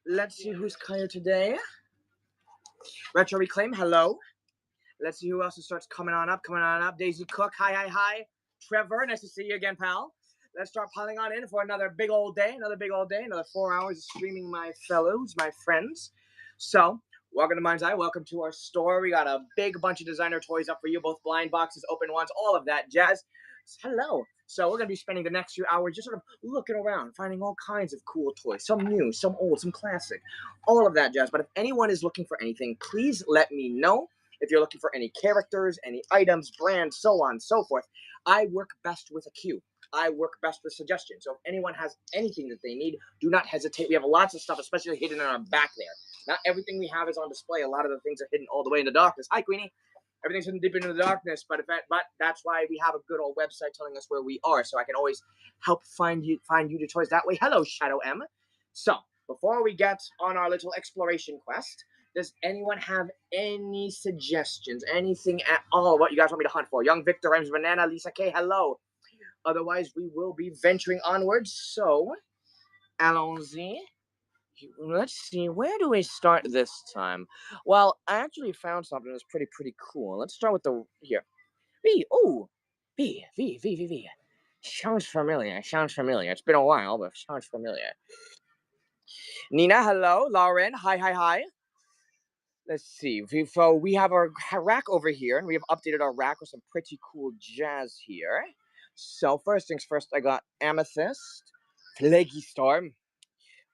Let's see who's clear today. Retro Reclaim, hello. Let's see who else starts coming on up. Daisy Cook, hi. Trevor, nice to see you again, pal. Let's start piling on in for another big old day. Another 4 hours of streaming, my fellows, my friends. So, welcome to Mind's Eye. Welcome to our store. We got a big bunch of designer toys up for you, both blind boxes, open ones, all of that jazz. Hello. So we're going to be spending the next few hours just sort of looking around, finding all kinds of cool toys. Some new, some old, some classic. All of that jazz. But if anyone is looking for anything, please let me know. If you're looking for any characters, any items, brands, so on and so forth, I work best with a queue. I work best with suggestions. So if anyone has anything that they need, do not hesitate. We have lots of stuff, especially hidden in our back there. Not everything we have is on display. A lot of the things are hidden all the way in the darkness. Hi, Queenie. Everything's hidden deep into the darkness, but that's why we have a good old website telling us where we are, so I can always help find you the toys that way. Hello, Shadow M. So before we get on our little exploration quest, does anyone have any suggestions, anything at all, what you guys want me to hunt for? Young Victor, Rhymes Banana, Lisa K, hello. Otherwise, we will be venturing onwards, so allons-y. Let's see, where do we start this time? Well, I actually found something that's pretty cool. Let's start with the, here. V. Sounds familiar. It's been a while, but sounds familiar. Nina, hello. Lauren, hi. Let's see. So we have our rack over here, and we have updated our rack with some pretty cool jazz here. So first things first, I got Amethyst, Flaky Storm.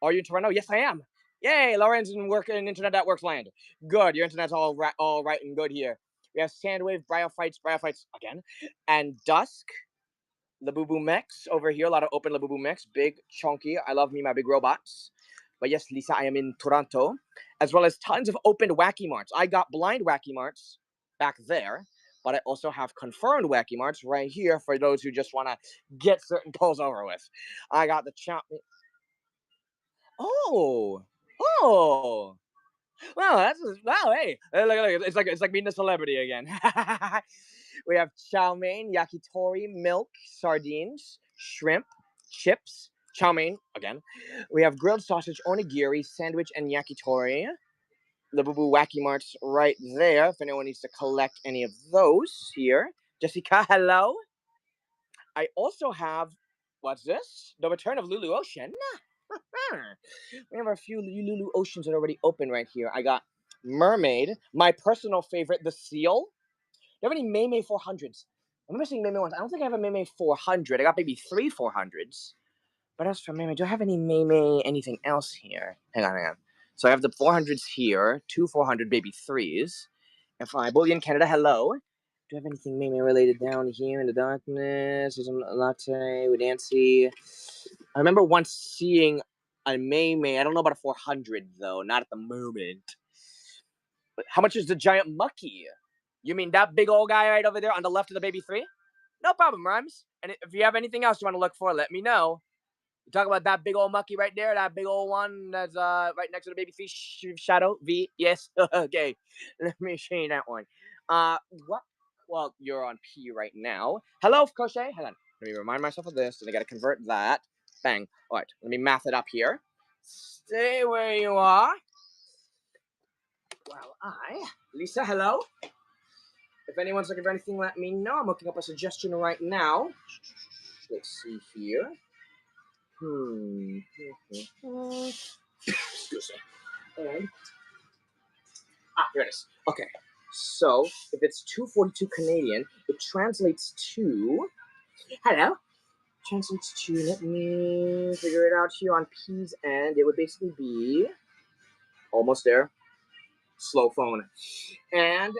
Are you in Toronto? Yes, I am. Yay, Lauren's in Internet that works land. Good, your internet's all right and good here. We have Sandwave, Bryophytes again, and Dusk. Labubu mix over here, a lot of open Labubu mix, big, chunky. I love me my big robots. But yes, Lisa, I am in Toronto, as well as tons of opened Wacky Marts. I got blind Wacky Marts back there, but I also have confirmed Wacky Marts right here for those who just want to get certain pulls over with. I got the Oh, wow, hey, look, it's like meeting a celebrity again. We have chow mein, yakitori, milk, sardines, shrimp, chips, chow mein again. We have grilled sausage, onigiri, sandwich, and yakitori. The Boo Wacky Marts right there. If anyone needs to collect any of those here, Jessica, hello. I also have, what's this? The Return of Lulu Ocean. We have a few Lulu Oceans that are already open right here. I got Mermaid, my personal favorite, the Seal. Do you have any Maymay 400s? I'm missing Maymay ones. I don't think I have a Maymay 400. I got maybe 3 400s. But as for Maymay, do I have any Maymay anything else here? Hang on. So I have the 400s here, 2 400 baby 3s. If I Bullion Canada, hello. Do I have anything Maymay related down here in the darkness? There's a latte with Nancy. I remember once seeing a Maymay. I don't know about a 400 though, not at the moment. But how much is the giant mucky? You mean that big old guy right over there on the left of the baby 3? No problem, Rhymes. And if you have anything else you want to look for, let me know. You talk about that big old mucky right there, that big old one that's right next to the baby 3 shadow V. Yes, okay. Let me show you that one. What? Well, you're on P right now. Hello, Crochet. Hang on. Let me remind myself of this, and I gotta convert that. Bang. All right. Let me math it up here. Stay where you are. Well, Lisa, hello. If anyone's looking for anything, let me know. I'm looking up a suggestion right now. Let's see here. Excuse me. And here it is. Okay. So if it's 242 Canadian, it translates to. Hello. Translates to. Let me figure it out here on P's end. It would basically be almost there. Slow phone. And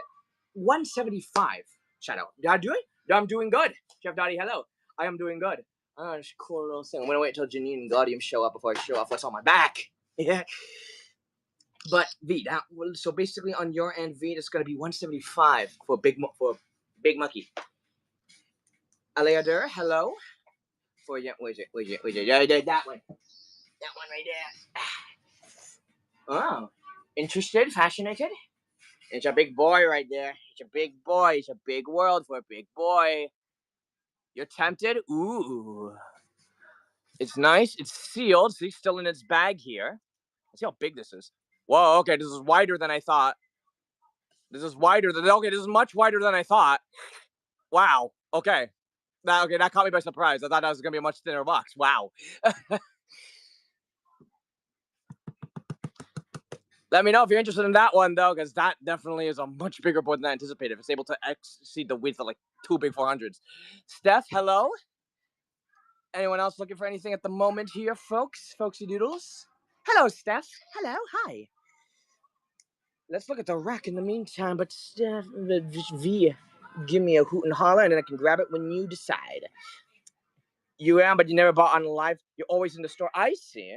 175. Shadow. Did I do it? I'm doing good. Jeff Dottie, hello. I am doing good. Oh, it's a cool little thing. I'm gonna wait until Janine and Gaudium show up before I show off what's on my back. Yeah. But V, so basically on your end, V, it's gonna be 175 for Big Mucky. Aleadur, hello. For yeah, wait, yeah, that one right there. Oh, interested, fascinated? It's a big boy right there. It's a big boy. It's a big world for a big boy. You're tempted? Ooh. It's nice. It's sealed. See, still in its bag here. See how big this is. Whoa, okay, this is wider than I thought. This is wider than, okay, this is much wider than I thought. Wow, okay. That caught me by surprise. I thought that was gonna be a much thinner box. Wow. Let me know if you're interested in that one, though, because that definitely is a much bigger board than I anticipated. If it's able to exceed the width of like 2 big 400s. Steph, hello? Anyone else looking for anything at the moment here, folks? Folksy doodles? Hello, Steph. Hello, hi. Let's look at the rack in the meantime, but Steph, V, give me a hoot and holler, and then I can grab it when you decide. You am, but you never bought on live. You're always in the store. I see.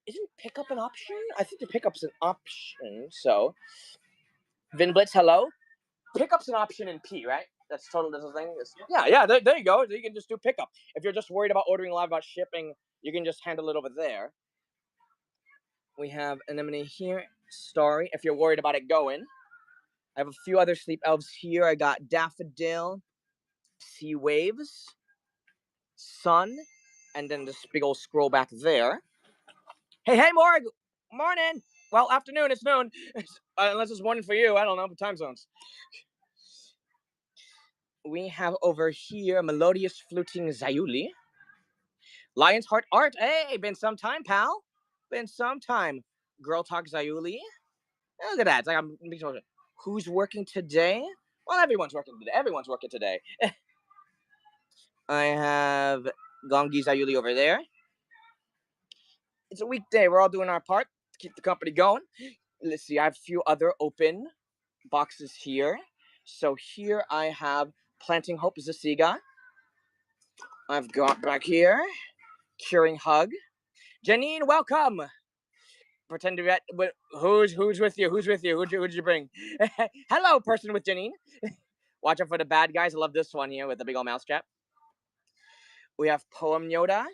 Isn't pickup an option? I think the pickup's an option, so. Vin Blitz, hello? Pickup's an option in P, right? That's totally the thing. Yeah, there you go. You can just do pickup. If you're just worried about ordering live, about shipping, you can just handle it over there. We have Anemone here, Starry, if you're worried about it going. I have a few other sleep elves here. I got Daffodil, Sea Waves, Sun, and then this big old scroll back there. Hey, Morg! Morning! Well, afternoon, it's noon. Unless it's morning for you, I don't know, time zones. We have over here Melodious Fluting Zayuli. Lion's Heart Art. Hey, been some time, pal. Been some time. Girl Talk Zayuli. Look at that. It's like I'm who's working today? Well, everyone's working today. Everyone's working today. I have Gongi Zayuli over there. It's a weekday. We're all doing our part to keep the company going. Let's see. I have a few other open boxes here. So here I have Planting Hope Zasiga. I've got back here Curing Hug. Janine, welcome. Pretend to get who's with you? Who'd you bring? Hello, person with Janine. Watch out for the bad guys. I love this one here with the big old mousetrap. We have Poem Yoda.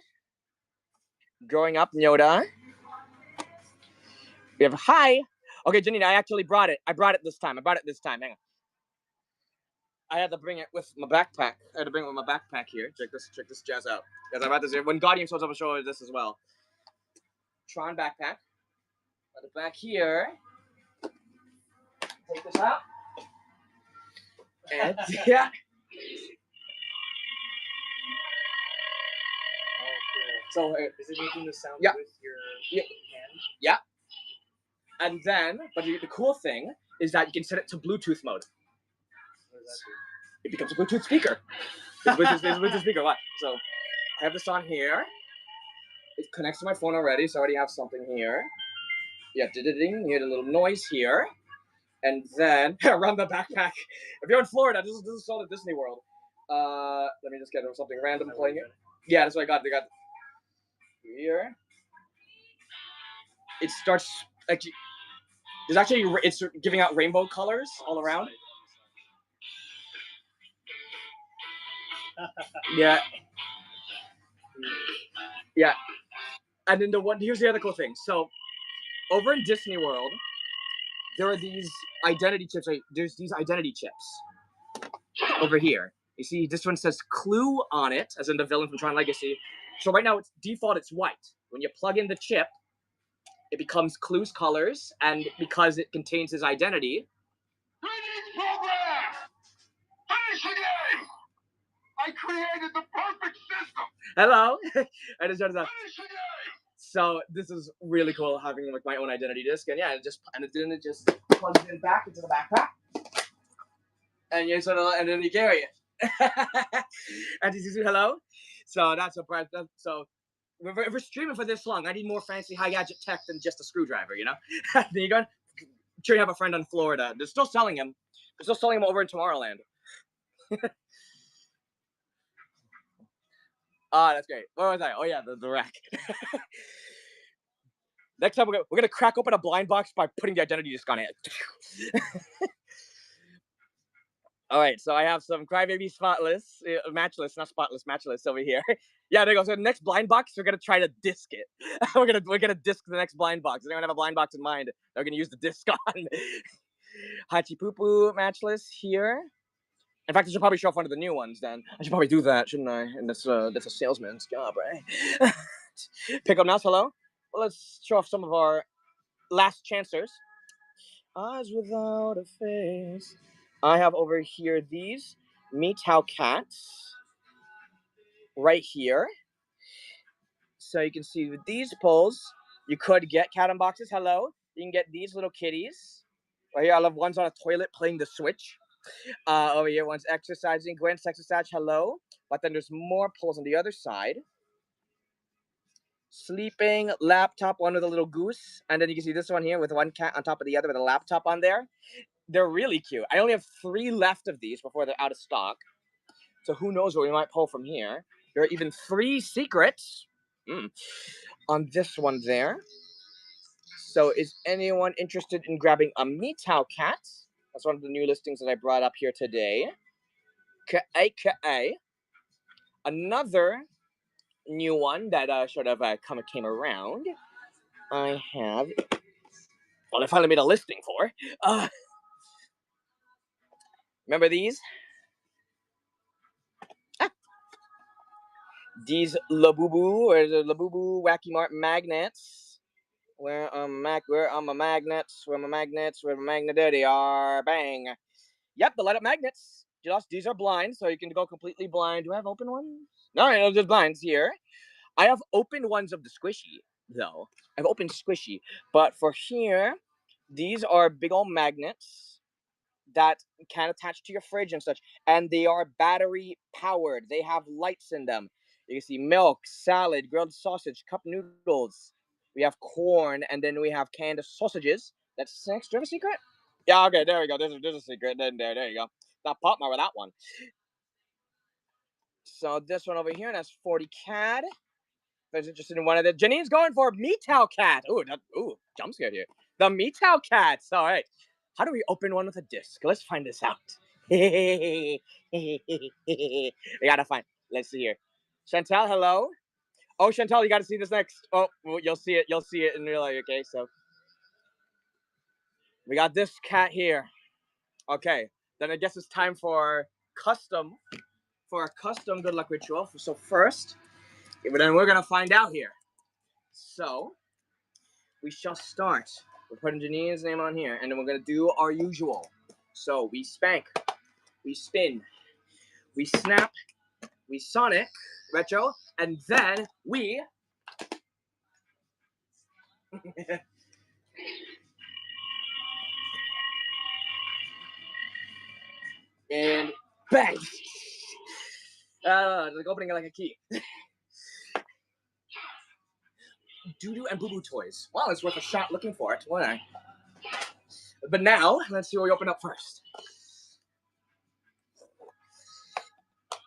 Growing Up Yoda. We have Hi. Okay, Janine, I actually brought it. I brought it this time. Hang on. I had to bring it with my backpack. Here. Check this jazz out. Because I brought this here. When Guardian shows up, I'll show you this as well. Tron backpack. Put it back here. Take this out. And yeah. So is it making the sound with your hand? Yeah. And then, but the cool thing is that you can set it to Bluetooth mode. What does that do? It becomes a Bluetooth speaker. It's a Bluetooth speaker. What? So I have this on here. It connects to my phone already, so I already have something here. You have ding. You hear the little noise here. And then around the backpack. If you're in Florida, this is sold at Disney World. Let me just get something random playing it. Yeah, that's what I got. They got here. It starts like there's actually it's giving out rainbow colors all around. Yeah. Yeah. And then here's the other cool thing. So over in Disney World, there are these identity chips. There's these identity chips over here. You see, this one says Clue on it, as in the villain from Tron Legacy. So right now, it's default, it's white. When you plug in the chip, it becomes Clue's colors, and because it contains his identity. Greetings, program! Finish the game! I created the perfect system! Hello! I just noticed that. Finish the game! So this is really cool having like my own identity disc, and yeah, it just plugs in back into the backpack, and and then you carry it. And you see, hello. So that's a part. So if we're streaming for this long, I need more fancy high gadget tech than just a screwdriver, you know. There you go. I'm sure you have a friend in Florida. They're still selling him. They're still selling him over in Tomorrowland. Ah, that's great. What was I? Oh yeah, the rack. Next time we're gonna crack open a blind box by putting the identity disc on it. All right, so I have some Crybaby matchless over here. Yeah, there you go. So the next blind box, we're gonna try to disc it. we're gonna disc the next blind box. They're gonna have a blind box in mind. They're gonna use the disc on. Hachi Poo Poo matchless here. In fact, I should probably show off one of the new ones. Then I should probably do that, shouldn't I? And that's a salesman's job, right? Pick up mouse. Hello. let's show off some of our last chancers. Eyes without a face. I have over here these Meow cats right here. So you can see with these pulls, you could get cat unboxes. Hello. You can get these little kitties. Right here, I love one's on a toilet playing the Switch. Over here, one's exercising. Gwen's exercise. Hello. But then there's more pulls on the other side. Sleeping, laptop, one with a little goose. And then you can see this one here with one cat on top of the other with a laptop on there. They're really cute. I only have 3 left of these before they're out of stock. So who knows what we might pull from here. There are even 3 secrets on this one there. So is anyone interested in grabbing a Meow cat? That's one of the new listings that I brought up here today. K-A-K-A. Another new one that came around. I have... Well, I finally made a listing for. Remember these? These Labubu or the Labubu Wacky Mart magnets. Where are my magnets? Where my magnets? Where my magnet? There they are. Bang. Yep, the light up magnets. Just these are blind, so you can go completely blind. Do I have open ones? No, there's blinds here. I have open ones of the squishy, though. I've opened squishy. But for here, these are big old magnets that can attach to your fridge and such. And they are battery powered. They have lights in them. You can see milk, salad, grilled sausage, cup noodles. We have corn, and then we have canned sausages. That's 6. Do you have a secret? Yeah, okay, there we go. There's a secret. Then there you go. Not pop with that one. So this one over here, that's 40 CAD. If I was interested in one of the... Janine's going for Meow cat. Ooh, jump scare here. The Meow cats. All right. How do we open one with a disc? Let's find this out. We gotta find. Let's see here. Chantal, hello. Oh, Chantal, you gotta see this next. Oh, well, you'll see it. You'll see it in real life. Okay, so we got this cat here. Okay, then I guess it's time for a custom good luck ritual. So first, then we're gonna find out here. So we shall start. We're putting Janine's name on here, and then we're gonna do our usual. So we spank, we spin, we snap, we Sonic retro, and then we and bang. Like opening it like a key. Doo-doo and Boo-Boo toys. Wow, it's worth a shot looking for it, won't I? But now, let's see what we open up first.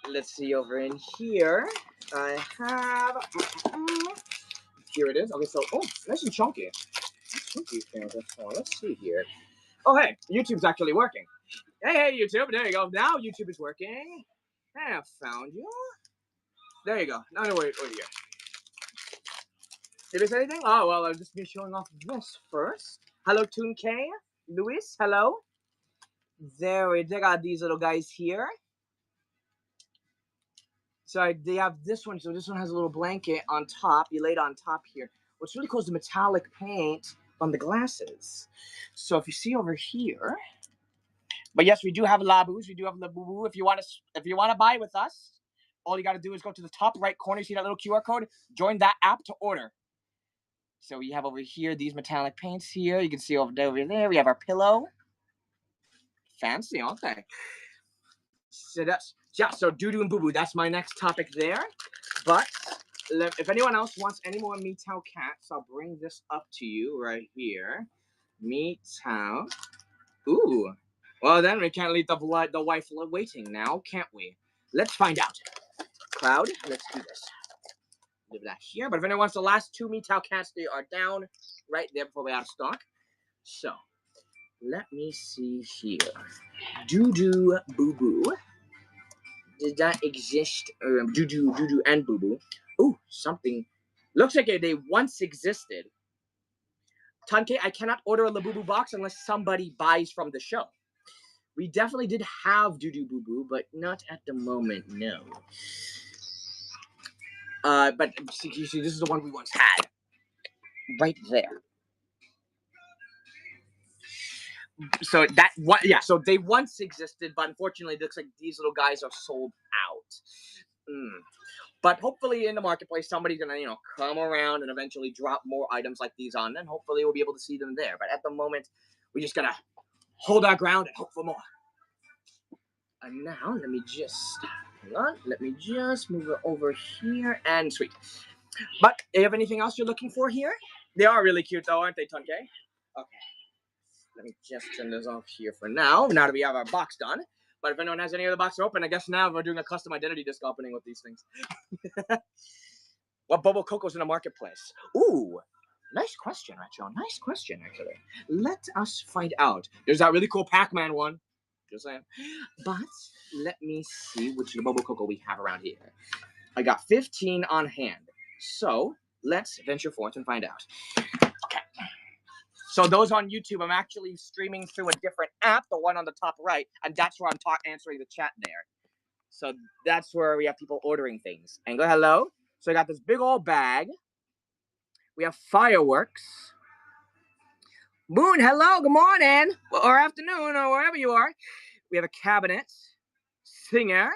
Let's see over in here. I have... Here it is. Okay, so... Oh, nice and chunky. Chunky things. Let's see here. Oh, hey, YouTube's actually working. Hey, YouTube. There you go. Now YouTube is working. Hey, I found you. There you go. Now wait here. Did I say anything? Oh, well, I'll just be showing off this first. Hello, Toon K. Luis, hello. They got these little guys here. So they have this one. So this one has a little blanket on top. You lay it on top here. What's really cool is the metallic paint on the glasses. So if you see over here, but yes, we do have Labus. We do have Labubu. If you want to buy with us, all you got to do is go to the top right corner. See that little QR code? Join that app to order. So we have over here these metallic paints here. You can see over there. We have our pillow. Fancy, okay. So so Doo-Doo and Boo-Boo. That's my next topic there. But if anyone else wants any more Meow cats, I'll bring this up to you right here. Meow. Ooh. Well, then we can't leave the wife waiting now, can't we? Let's find out. Cloud, let's do this. Leave that here. But if anyone wants the last 2 Meow cats, they are down right there before we're out of stock. So, let me see here. Doo-Doo, Boo-Boo. Did that exist? Doo-Doo, and Boo-Boo. Ooh, something. Looks like they once existed. Tanke, I cannot order a Labubu box unless somebody buys from the show. We definitely did have Doo-Doo Boo-Boo, but not at the moment, no. But you see, this is the one we once had. right there. So that what? Yeah. So they once existed, but unfortunately, it looks like these little guys are sold out. But hopefully, in the marketplace, somebody's gonna come around and eventually drop more items like these on, and hopefully, we'll be able to see them there. But at the moment, we just gotta hold our ground and hope for more. And now, let me just hang on. Let me just move it over here, and sweet. But do you have anything else you're looking for here? They are really cute, though, aren't they, Tunke? Okay. Let me just turn this off here for now that we have our box done. But if anyone has any other box to open, I guess now we're doing a custom identity disc opening with these things. What Bobo Coco's in the marketplace? Ooh, nice question, Retro. Nice question, actually. Let us find out. There's that really cool Pac-Man one. Just saying. But let me see which Bobo Coco we have around here. I got 15 on hand. So let's venture forth and find out. Okay. So those on YouTube, I'm actually streaming through a different app, the one on the top right, and that's where I'm answering the chat there. So that's where we have people ordering things. And go hello. So I got this big old bag. We have fireworks. Moon, hello, good morning, or afternoon, or wherever you are. We have a cabinet. Singer.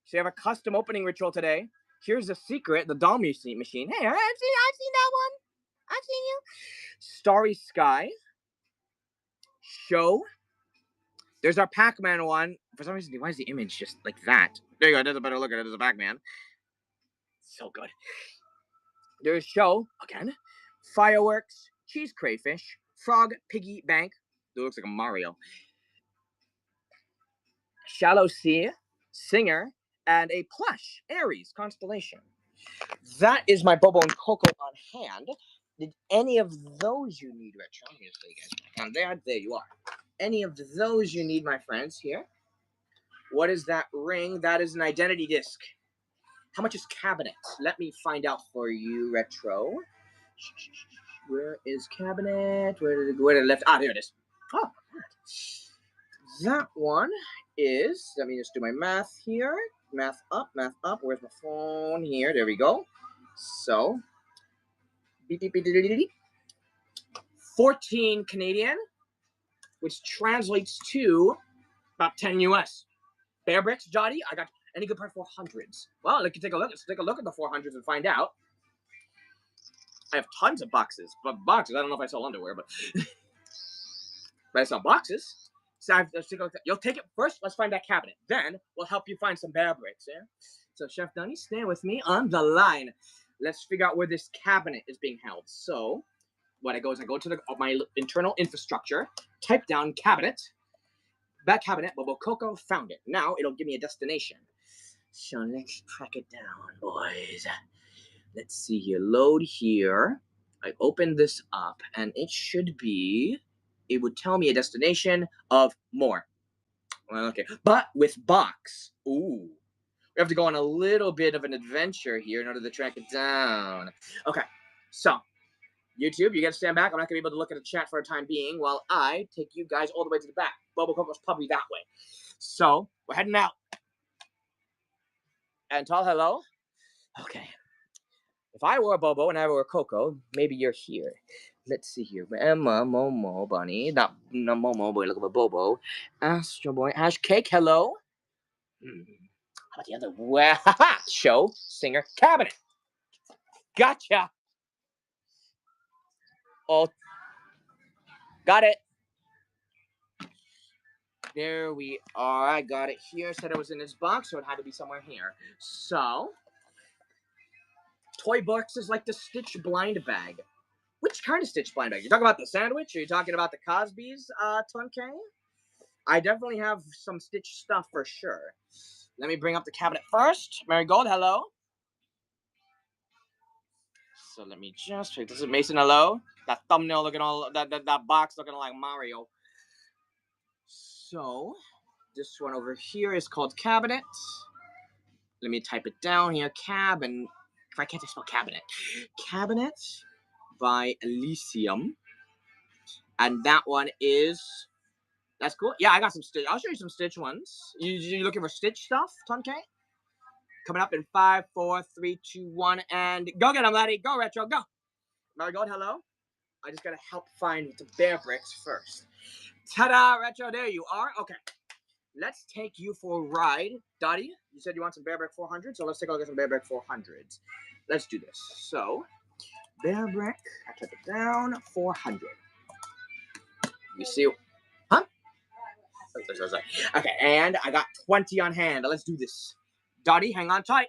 So you have a custom opening ritual today. Here's the secret, the doll machine. Hey, I've seen that one. I've seen you. Starry Sky. Show. There's our Pac-Man one. For some reason, why is the image just like that? There you go. There's a better look at it as a Pac-Man. So good. There's Show again. Fireworks. Cheese crayfish. Frog piggy bank. It looks like a Mario. Shallow Sea. Singer. And a plush Aries constellation. That is my Bobo and Coco on hand. Did any of those you need, Rich? I'm going to say, guys. There you are. Any of those you need, my friends, here. What is that ring? That is an identity disc. How much is cabinet? Let me find out for you, Retro. Where is cabinet? Where did it left? Ah, there it is. Oh, that one is, let me just do my math here. Math up. Where's my phone? Here, there we go. So, 14 Canadian, which translates to about 10 US. Bearbrick, Jotty, I got any good part for hundreds. Well, let's take a look. Let's take a look at the 400s and find out. I have tons of boxes, I don't know if I sell underwear, but I sell boxes. So let's take a look. You'll take it first. Let's find that cabinet. Then we'll help you find some Bearbricks. Yeah. So Chef Dunny, stay with me on the line. Let's figure out where this cabinet is being held. So what I go to my internal infrastructure, type down cabinet. That cabinet, Bobo Coco found it. Now it'll give me a destination. So let's track it down, boys. Let's see here. Load here. I opened this up, and it should be. It would tell me a destination of more. Well, okay, but with box. Ooh, we have to go on a little bit of an adventure here in order to track it down. Okay, so YouTube, you gotta stand back. I'm not gonna be able to look at the chat for a time being while I take you guys all the way to the back. Bobo Coco's probably that way. So we're heading out. And tall hello. Okay. If I were a Bobo and I were a Coco, maybe you're here. Let's see here. Emma, Momo, Bunny. Not Momo, boy, look at a Bobo. Astro Boy, Ash Cake, hello. How about the other? Well, show, singer, cabinet. Gotcha. Oh, got it. There we are. I got it here. Said it was in this box, so it had to be somewhere here. So, toy boxes like the Stitch blind bag. Which kind of Stitch blind bag? You talking about the sandwich? Or you talking about the Cosby's, Tunke? I definitely have some Stitch stuff for sure. Let me bring up the cabinet first. Marigold, hello. So let me just check. This is Mason, hello. That thumbnail looking all that box looking like Mario. So this one over here is called cabinet. Let me type it down here. Cabin. If I can't spell cabinet. Cabinet by Elysium. And that one is. That's cool. Yeah, I got some Stitch. I'll show you some Stitch ones. You looking for Stitch stuff, Tunke? Coming up in 5, 4, 3, 2, 1, and go get him, laddie. Go, Retro, go. Marigold, hello. I just gotta help find the Bearbricks first. Ta-da, Retro, there you are. Okay, let's take you for a ride. Dottie, you said you want some Bearbrick 400, so let's take a look at some Bearbrick 400s. Let's do this. So, Bearbrick, I took it down, 400. You see, huh? Okay, and I got 20 on hand. Let's do this. Dottie, hang on tight.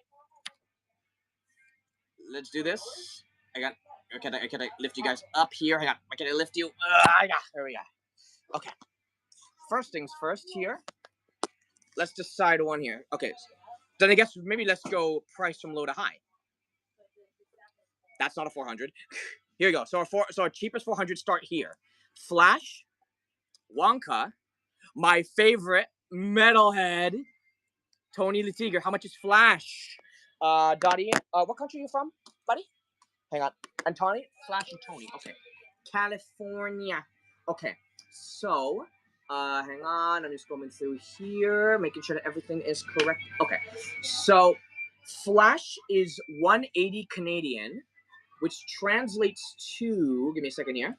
Let's do this. Can I lift you guys up here? Hang on. Can I lift you? Yeah, there we go. Okay. First things first here. Let's decide one here. Okay. Then I guess maybe let's go price from low to high. That's not a 400. Here we go. So our cheapest 400 start here. Flash, Wonka, my favorite metalhead, Tony the Tiger. How much is Flash? Dottie, what country are you from, buddy? Hang on. And Tony? Flash and Tony. Okay. California. Okay. So, hang on. I'm just going through here, making sure that everything is correct. Okay. So, Flash is 180 Canadian, which translates to, give me a second here,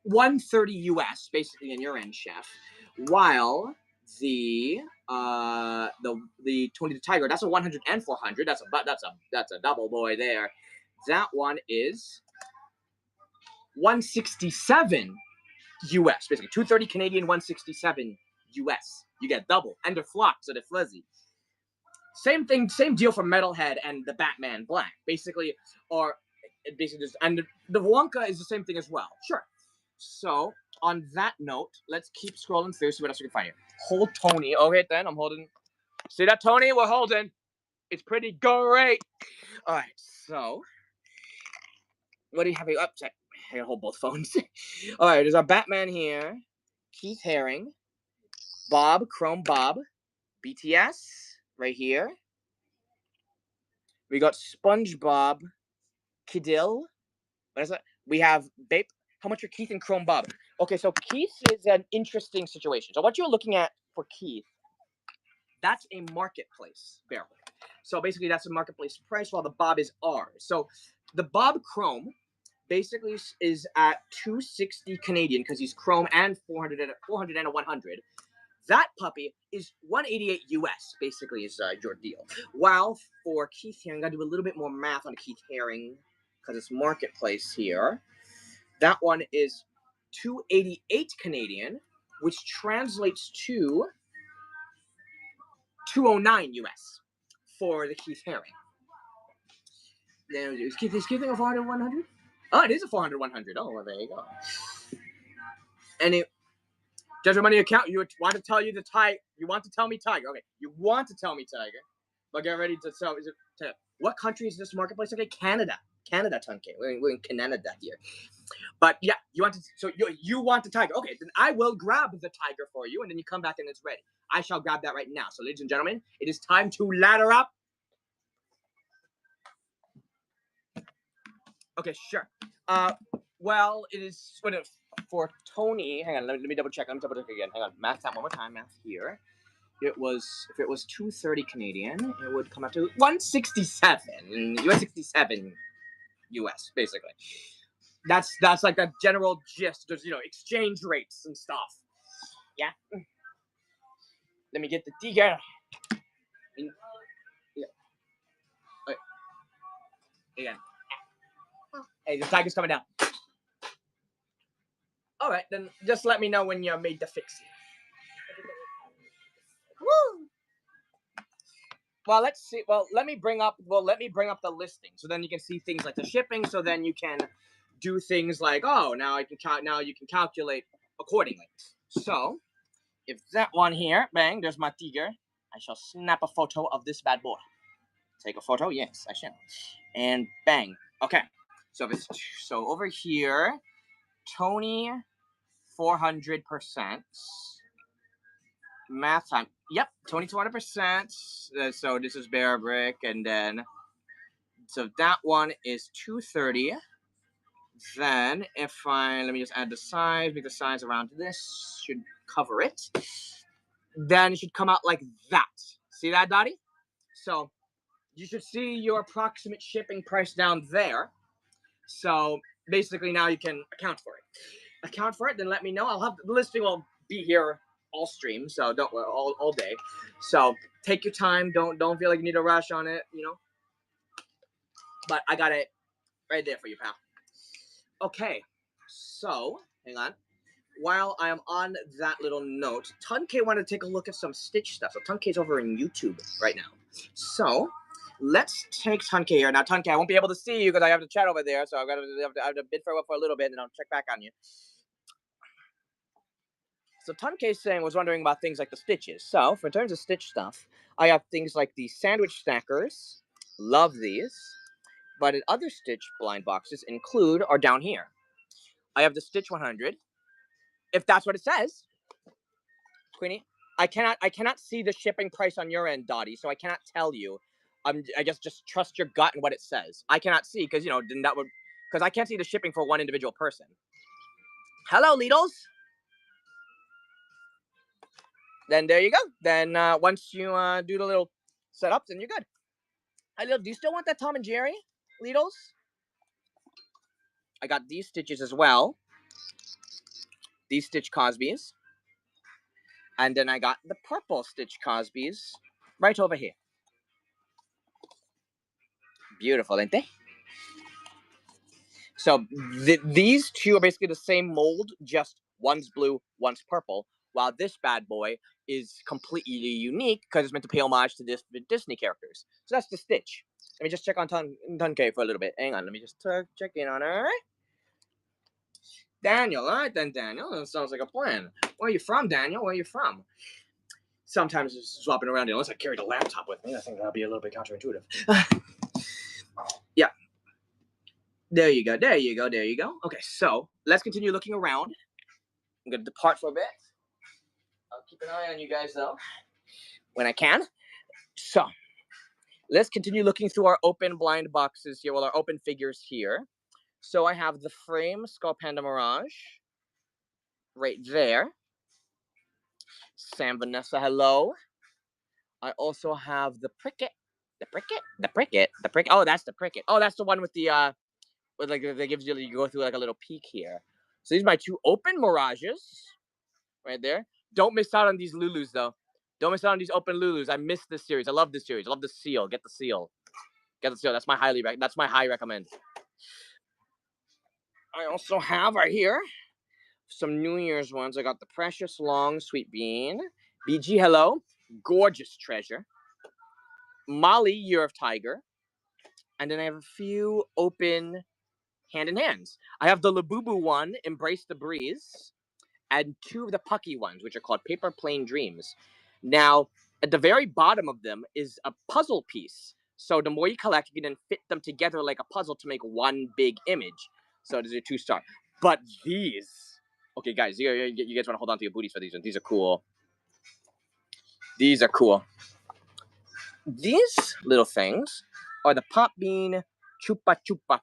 130 US, basically in your end, chef. While the Tony the Tiger, that's a 100 and 400. That's a double boy there. That one is 167 US, basically 230 Canadian, 167 US. You get double, and they're flocked, so they're fuzzy. Same thing, same deal for Metalhead and the Batman Black, basically, or basically just, and the Wonka is the same thing as well. Sure. So, on that note, let's keep scrolling through, see what else we can find here. Hold Tony. Okay, then, I'm holding. See that, Tony? We're holding. It's pretty great. All right, so, what do you have here? Up, check. I hold both phones. All right, there's our Batman here. Keith Haring. Bob, Chrome Bob. BTS, right here. We got SpongeBob. Kidil. What is that? We have Babe. How much are Keith and Chrome Bob? Okay, so Keith is an interesting situation. So what you're looking at for Keith, that's a marketplace barrel. So basically that's a marketplace price while the Bob is ours. So the Bob Chrome basically is at 260 Canadian because he's Chrome and 400 and a 100. That puppy is 188 US, basically, is your deal. While for Keith Haring, I gotta do a little bit more math on Keith Haring because it's marketplace here. That one is 288 Canadian, which translates to 209 US for the Keith Haring. Is Keith a 400-100? Oh, it is a 400-100. Oh, well, there you go. And it, does your money account? You want to tell you the Tiger? You want to tell me Tiger? Okay, you want to tell me Tiger, but get ready to tell. Is it what country is this marketplace? Okay, Canada. Canada, Tunke. We're in Canada here. But yeah, you want to. So you want the Tiger? Okay, then I will grab the Tiger for you, and then you come back and it's ready. I shall grab that right now. So, ladies and gentlemen, it is time to ladder up. Okay, sure. Well, it is for Tony. Hang on, let me double check. Let me double check again. Hang on, math time one more time. Math here. It was, if it was 230 Canadian, it would come up to 167 US, basically. That's like the general gist. There's exchange rates and stuff. Yeah. Let me get the Tiger. Yeah. Wait. Again. Hey, the Tiger's coming down. All right, then just let me know when you're made to fix it. Woo! Well, let's see. Well, let me bring up the listing, so then you can see things like the shipping. So then you can do things like, oh, now you can calculate accordingly. So, if that one here, bang, there's my Tiger. I shall snap a photo of this bad boy. Take a photo, yes, I shall. And bang. Okay. So over here, Tony, 400%. Math time. Yep, Tony 200%. So this is Bearbrick, and then so that one is 230. Then let me just add the size, make the size around this should cover it. Then it should come out like that. See that, Dottie? So you should see your approximate shipping price down there. So basically now you can account for it. Account for it, then let me know. I'll have the listing will be here all stream, so don't all day. So take your time. Don't feel like you need to rush on it, you know. But I got it right there for you, pal. Okay, so hang on. While I am on that little note, Tunke wanted to take a look at some Stitch stuff. So Tunke's over in YouTube right now. So let's take Tunke here. Now, Tunke, I won't be able to see you because I have the chat over there. So I have to bid farewell for a little bit, and then I'll check back on you. So Tunke was wondering about things like the Stitches. So for in terms of Stitch stuff, I have things like the sandwich stackers. Love these. But in other Stitch blind boxes are down here. I have the Stitch 100. If that's what it says, Queenie, I cannot see the shipping price on your end, Dottie, so I cannot tell you. I guess just trust your gut and what it says. I cannot see because then that would because I can't see the shipping for one individual person. Hello, Lidls. Then there you go. Then once you do the little setups, then you're good. Hi, Lidl. Do you still want that Tom and Jerry, Lidls? I got these Stitches as well. These Stitch Cosbys. And then I got the purple Stitch Cosbys right over here. Beautiful, ain't they? So these two are basically the same mold, just one's blue, one's purple, while this bad boy is completely unique because it's meant to pay homage to Disney characters. So that's the Stitch. Let me just check on Tunke for a little bit. Hang on, let me just check in on her. Daniel, all right then, Daniel. That sounds like a plan. Where are you from, Daniel? Where are you from? Sometimes just swapping around, unless I carried a laptop with me. I think that'll be a little bit counterintuitive. Yeah. There you go, there you go, there you go. Okay, so let's continue looking around. I'm going to depart for a bit. I'll keep an eye on you guys, though, when I can. So let's continue looking through our open blind boxes here, our open figures here. So I have the frame Skull Panda Mirage right there. Sam Vanessa, hello. I also have the Pricket. The Pricket. Oh, that's the Pricket. Oh, that's the one with the like that gives you go through like a little peek here. So these are my two open Mirages right there. Don't miss out on these Lulus though. Don't miss out on these open Lulus. I missed this series. I love this series. I love the seal. Get the seal. Get the seal. That's my high recommend. I also have right here some New Year's ones. I got the Precious Long Sweet Bean. BG, hello. Gorgeous Treasure. Molly, Year of Tiger. And then I have a few open hand in hands. I have the Labubu one, Embrace the Breeze, and two of the Pucky ones, which are called Paper Plane Dreams. Now, at the very bottom of them is a puzzle piece. So the more you collect, you can then fit them together like a puzzle to make one big image. So this is a 2-star. But these, okay, guys, you guys want to hold on to your booties for these ones. These are cool. These are cool. These little things are the Pop Bean Chupa Chupa.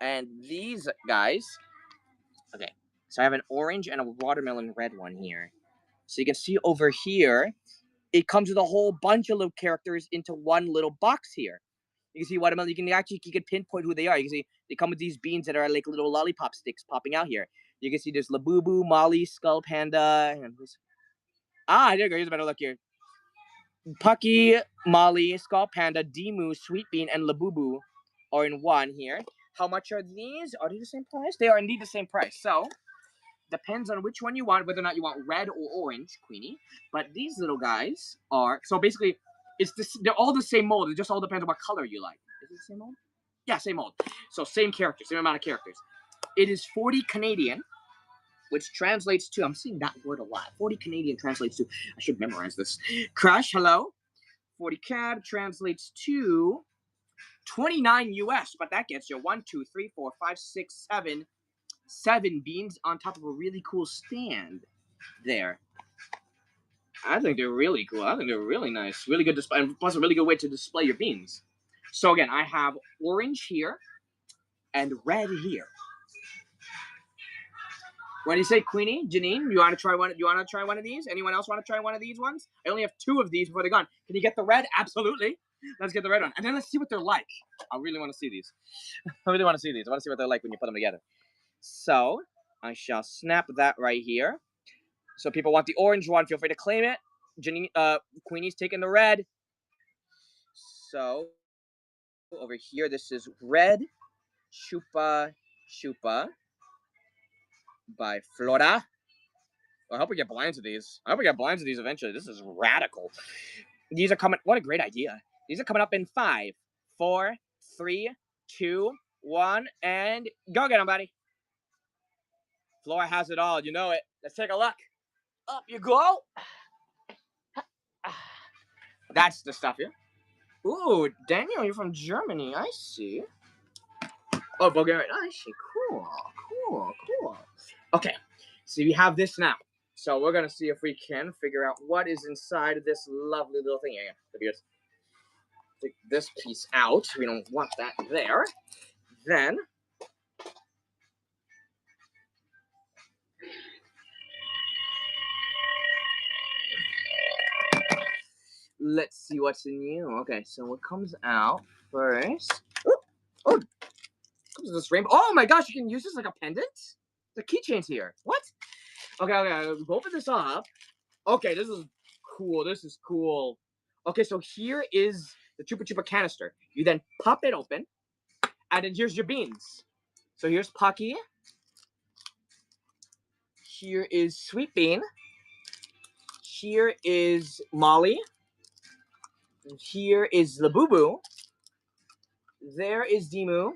And these guys, okay, so I have an orange and a watermelon red one here. So you can see over here, it comes with a whole bunch of little characters into one little box here. You can see watermelon, you can pinpoint who they are. You can see they come with these beans that are like little lollipop sticks popping out here. You can see there's Labubu, Molly, Skull Panda, and there you go, here's a better look here. Pucky, Molly, Skull Panda, Demu, Sweet Bean, and Labubu are in one here. How much are these? Are they the same price? They are indeed the same price. So, depends on which one you want, whether or not you want red or orange, Queenie. But these little guys are, so basically, they're all the same mold. It just all depends on what color you like. Is it the same mold? Yeah, same mold. So, same characters, same amount of characters. It is 40 Canadian, which translates to, I'm seeing that word a lot. 40 Canadian translates to, I should memorize this. Crush, hello. 40 CAD translates to 29 US, but that gets you 1, 2, 3, 4, 5, 6, 7 beans on top of a really cool stand there. I think they're really cool. I think they're really nice. Really good display, and plus a really good way to display your beans. So again, I have orange here and red here. What do you say, Queenie? Janine, you want to try one? You want to try one of these? Anyone else want to try one of these ones? I only have 2 of these before they're gone. Can you get the red? Absolutely. Let's get the red one, and then let's see what they're like. I really want to see these. I really want to see these. I want to see what they're like when you put them together. So I shall snap that right here. So people want the orange one, feel free to claim it. Janine, Queenie's taking the red. So over here, this is red Chupa Chupa by Flora. I hope we get blinds of these. I hope we get blinds of these eventually. This is radical. These are coming. What a great idea. These are coming up in 5, 4, 3, 2, 1, and go get them, buddy. Flora has it all. You know it. Let's take a look. Up you go. That's the stuff here. Ooh, Daniel, you're from Germany. I see. Oh, Bulgaria. I see. Cool. Okay, so we have this now. So we're going to see if we can figure out what is inside of this lovely little thing. Yeah, just take this piece out. We don't want that there. Then let's see what's in you. Okay, so what comes out first? Oh, comes with this rainbow. Oh my gosh, you can use this like a pendant? The keychain's here. What? Okay, open this up. Okay, this is cool. Okay, so here is the Chupa Chupa canister. You then pop it open, and then here's your beans. So here's Pocky. Here is Sweet Bean. Here is Molly. Here is Labubu. There is Demu.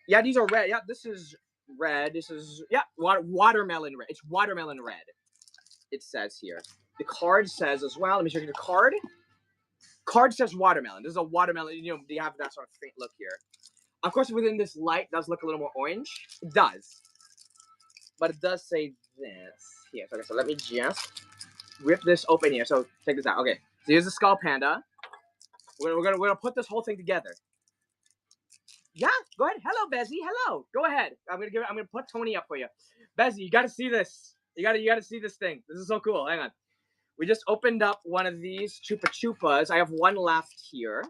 Yeah, these are red. Yeah, this is red. This is, yeah, watermelon red. It's watermelon red, it says here. The card says as well, let me show you the card. Card says watermelon. This is a watermelon, you know, they have that sort of faint look here. Of course, within this light, it does look a little more orange. It does. But it does say this. Here, okay, so let me just rip this open here. So check this out. Okay, so here's the Skull Panda. We're gonna put this whole thing together. Yeah, go ahead. Hello, Bezzy. Hello. Go ahead. I'm gonna put Tony up for you. Bezzy, you gotta see this. You gotta see this thing. This is so cool. Hang on. We just opened up one of these Chupa Chupas. I have one left here.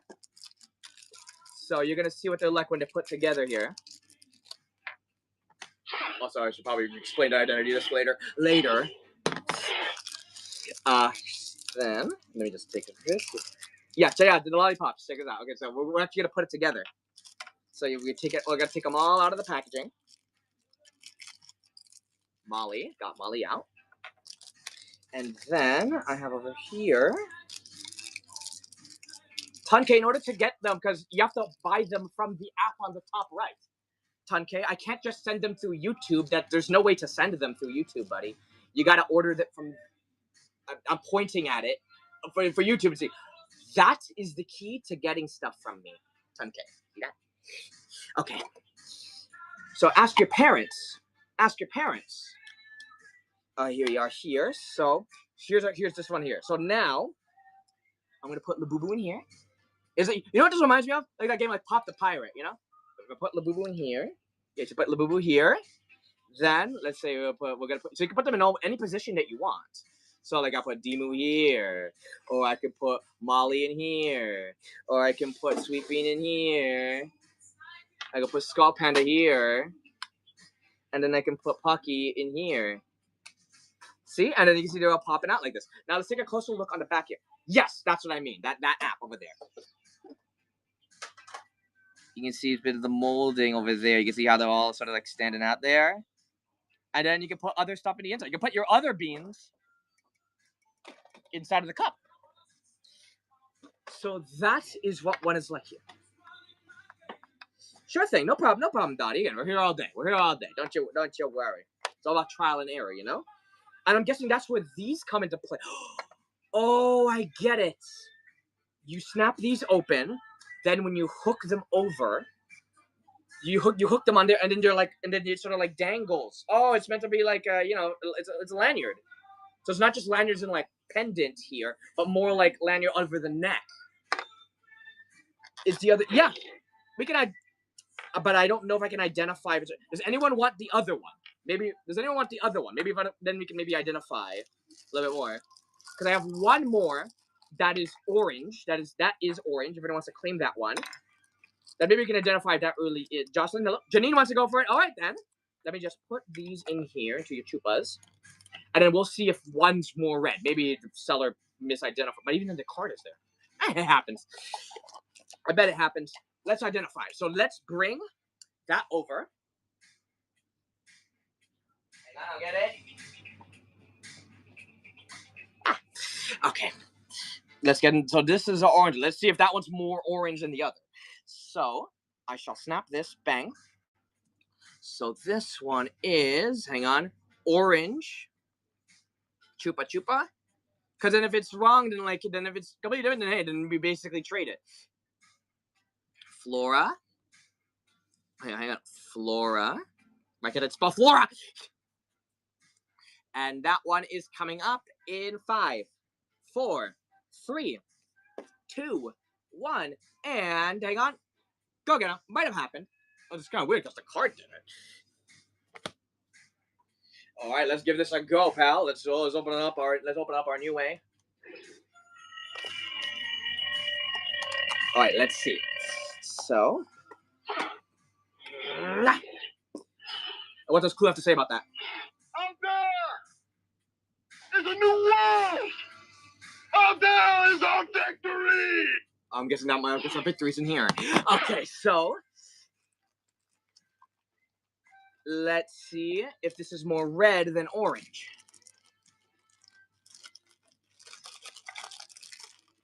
So you're gonna see what they're like when they're put together here. Also, I should probably explain the identity of this later. Then let me just take this. Yeah, check out the lollipops. Check it out. Okay, so we're actually gonna put it together. So we take it. We're gonna take them all out of the packaging. Molly, got Molly out, and then I have over here Tunkay. In order to get them, because you have to buy them from the app on the top right. Tunkay, I can't just send them through YouTube. There's no way to send them through YouTube, buddy. You gotta order them from. I'm pointing at it for YouTube to see. That is the key to getting stuff from me, Tunkay. Yeah. Okay. So ask your parents. Here you are here. So here's this one here. So now I'm gonna put Labubu in here. Is it? You know what this reminds me of? Like that game, like Pop the Pirate. You know? I'm gonna put Labubu in here. Yeah, so put Labubu here. Then let's say we're gonna put. So you can put them in any position that you want. So like I put Demu here, or I could put Molly in here, or I can put Sweet Bean in here. I can put Skull Panda here, and then I can put Pocky in here. See? And then you can see they're all popping out like this. Now let's take a closer look on the back here. Yes, that's what I mean. That app over there. You can see a bit of the molding over there. You can see how they're all sort of like standing out there. And then you can put other stuff in the inside. You can put your other beans inside of the cup. So that is what one is like here. Sure thing, no problem, Dottie. Again, we're here all day. Don't you worry. It's all about trial and error, you know? And I'm guessing that's where these come into play. Oh, I get it. You snap these open, then when you hook them over, you hook them on there, and then it sort of like dangles. Oh, it's meant to be like it's a lanyard. So it's not just lanyards and like pendant here, but more like lanyard over the neck. It's the other. Yeah, we can. But I don't know if I can identify. Does anyone want the other one? Maybe, does anyone want the other one? Maybe then we can maybe identify a little bit more. Because I have one more that is orange. That is orange. If anyone wants to claim that one. Then maybe we can identify that early. Jocelyn, hello? Janine wants to go for it. All right, then. Let me just put these in here into your chupas. And then we'll see if one's more red. Maybe the seller misidentified. But even then the card is there. It happens. I bet it happens. Let's identify. So let's bring that over. Hang on, I'll get it. Okay. Let's get in. So this is an orange. Let's see if that one's more orange than the other. So I shall snap this. Bang. So this one is, hang on, orange. Chupa Chupa. Because then if it's wrong, then if it's completely different, then hey, then we basically trade it. Flora. Hang on. Flora. Why can't it spell Flora? And that one is coming up in 5, 4, 3, 2, 1, and hang on. Go get him. Might have happened. Oh, it's kind of weird because the card did it. All right, let's give this a go, pal. Let's open up our new way. All right, let's see. So, what does Clue have to say about that? Out there is a new world. Out there is our victory. I'm guessing that my victory's in here. Okay, so let's see if this is more red than orange.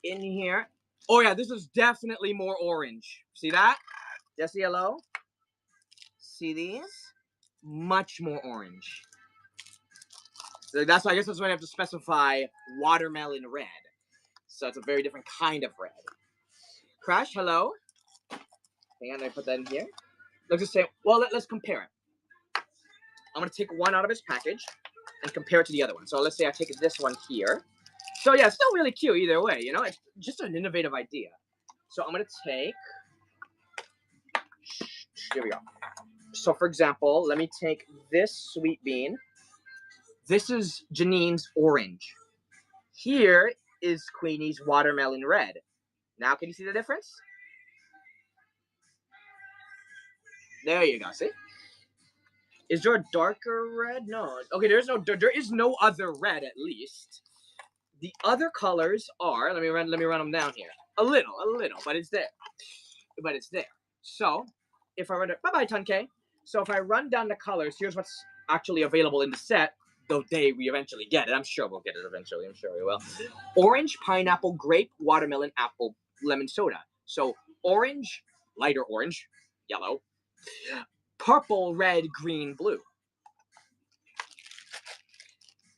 In here. Oh yeah, this is definitely more orange. See that? Jesse, hello? See these? Much more orange. So that's why I guess that's why I have to specify watermelon red. So it's a very different kind of red. Crash, hello? Hang on, I put that in here. Let's just say, well, let's compare it. I'm going to take one out of its package and compare it to the other one. So let's say I take this one here. So yeah, it's still really cute either way, you know? It's just an innovative idea. So I'm going to take... Here we go. So for example, let me take this sweet bean. This is Janine's orange. Here is Queenie's watermelon red. Now can you see the difference? There you go, see? Is there a darker red? No. Okay, there is no other red at least. The other colors are, let me run them down here. A little, but it's there. So, if I run it, bye-bye, Tunke. So if I run down the colors, here's what's actually available in the set, the day we eventually get it. I'm sure we'll get it eventually. I'm sure we will. Orange, pineapple, grape, watermelon, apple, lemon soda. So orange, lighter orange, yellow, purple, red, green, blue.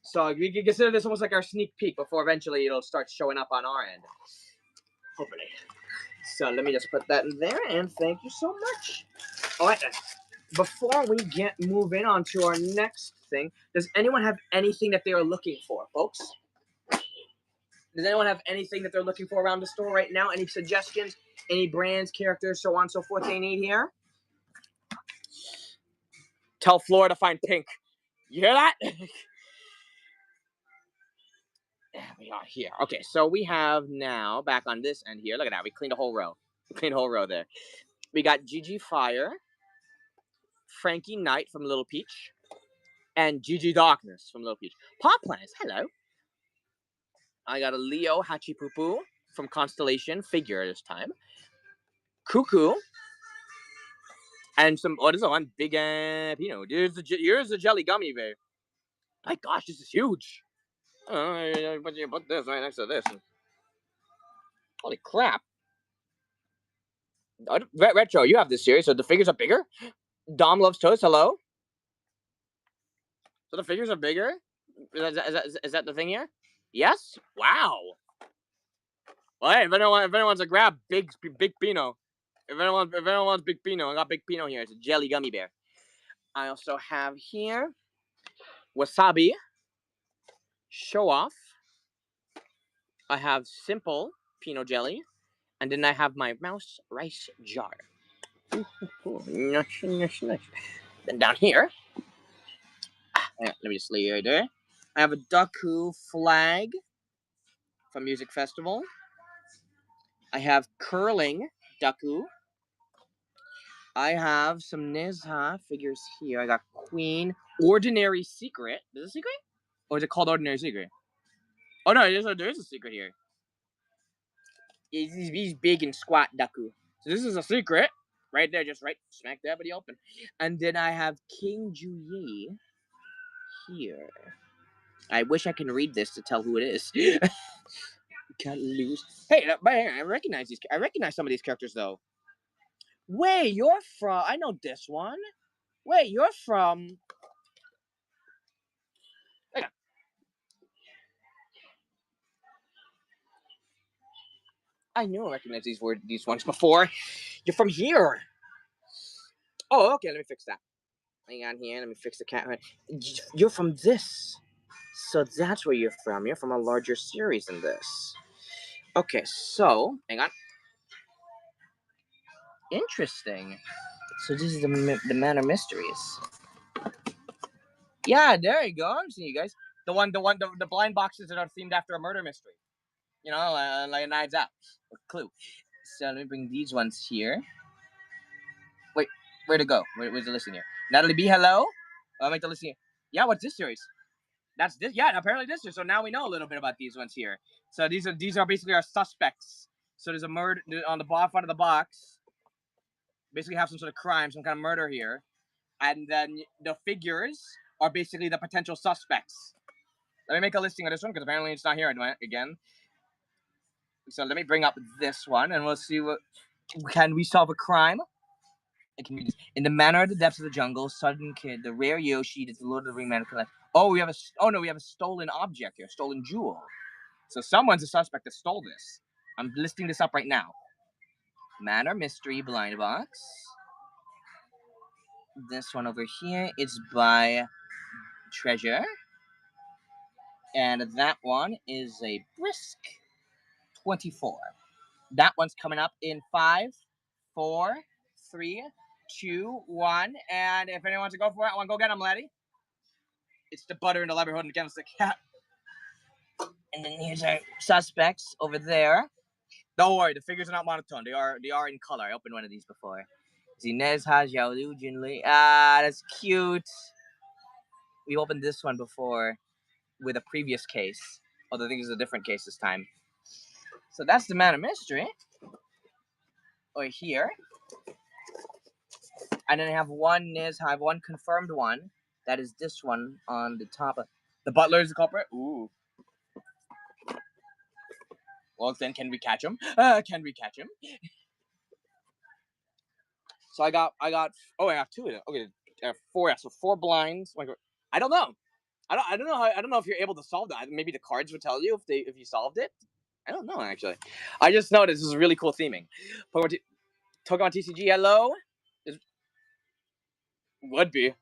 So we can consider this almost like our sneak peek before eventually it'll start showing up on our end. Hopefully. So let me just put that in there, and thank you so much. All right, then. Before we get moving on to our next thing, does anyone have anything that they are looking for, folks? Does anyone have anything that they're looking for around the store right now? Any suggestions? Any brands, characters, so on and so forth they need here? Tell Flora to find pink. You hear that? There we are here. Okay, so we have now, back on this end here, look at that. We cleaned a whole row. There. We got Gigi Fire, Frankie Knight from Little Peach, and Gigi Darkness from Little Peach. Pop Plants, hello. I got a Leo Hachipupu from Constellation, figure this time. Cuckoo. And some, what is it? One big Pinot. Here's the jelly gummy bear. My gosh, this is huge. But you put this right next to this. Holy crap. Retro, you have this series, so the figures are bigger? Dom Loves Toast, hello? So the figures are bigger? Is that the thing here? Yes? Wow. Well, hey, if anyone wants to grab big Pinot, if anyone wants big Pinot, I got big Pinot here. It's a jelly gummy bear. I also have here Wasabi, Show Off. I have Simple Pinot Jelly, and then I have my Mouse Rice Jar. Nice. Then down here, Let me just lay it there. I have a Daku flag from Music Festival. I have curling Daku. I have some Nizha figures here. I got Queen, Ordinary Secret. Is it a secret? Or is it called Ordinary Secret? Oh no, there is a secret here. He's big and squat Daku. So this is a secret. Right there, just right smack dab in the open. And then I have King Juyi here. I wish I can read this to tell who it is. Can't lose. Hey, I recognize these. I recognize some of these characters though. Wait, you're from? I know this one. Wait, you're from? Hang on. I knew I recognized these ones before. You're from here. Oh, okay. Let me fix that. Hang on here. Let me fix the cat. You're from this. So that's where you're from. You're from a larger series than this. Okay, so hang on. Interesting. So this is the Manor Mysteries. Yeah, there you go. I'm seeing you guys. The blind boxes that are themed after a murder mystery. You know, like Knives Out. Clue. So let me bring these ones here. Wait, where to go? Where's the listing here? Natalie B, hello. I'll make the listing here. Yeah, what's this series? That's this. Yeah, apparently this is. So now we know a little bit about these ones here. So these are basically our suspects. So there's a murder on the front of the box. Basically have some sort of crime, some kind of murder here. And then the figures are basically the potential suspects. Let me make a listing of this one because apparently it's not here again. So let me bring up this one and we'll see what can we solve a crime. It can be in the manner of the depths of the jungle, sudden kid, the rare Yoshi, the Lord of the Ring man collect. Oh, we have a stolen object here, stolen jewel. So someone's a suspect that stole this. I'm listing this up right now. Manor mystery blind box. This one over here is by Treasure. And that one is a brisk 24. That one's coming up in 5, 4, 3, 2, 1. And if anyone wants to go for it, I want to go get them, laddie. It's the butter and the leather holding against the cat. And then here's our suspects over there. Don't worry, the figures are not monotone. They are in color. I opened one of these before. Zinez has Xiaolu Junli. Ah, that's cute. We opened this one before with a previous case. Although I think it's a different case this time. So that's the Man of Mystery. Over here. And then I have one I have one confirmed one. That is this one on the top. The butler is the culprit. Ooh. Well, then can we catch him? Can we catch him? So I got. Oh, I have two of them. Okay, I have 4. Yeah, so 4 blinds. I don't know. I don't know if you're able to solve that. Maybe the cards would tell you if you solved it. I don't know actually. I just know this is really cool theming. Pokemon TCG. Hello. Would be.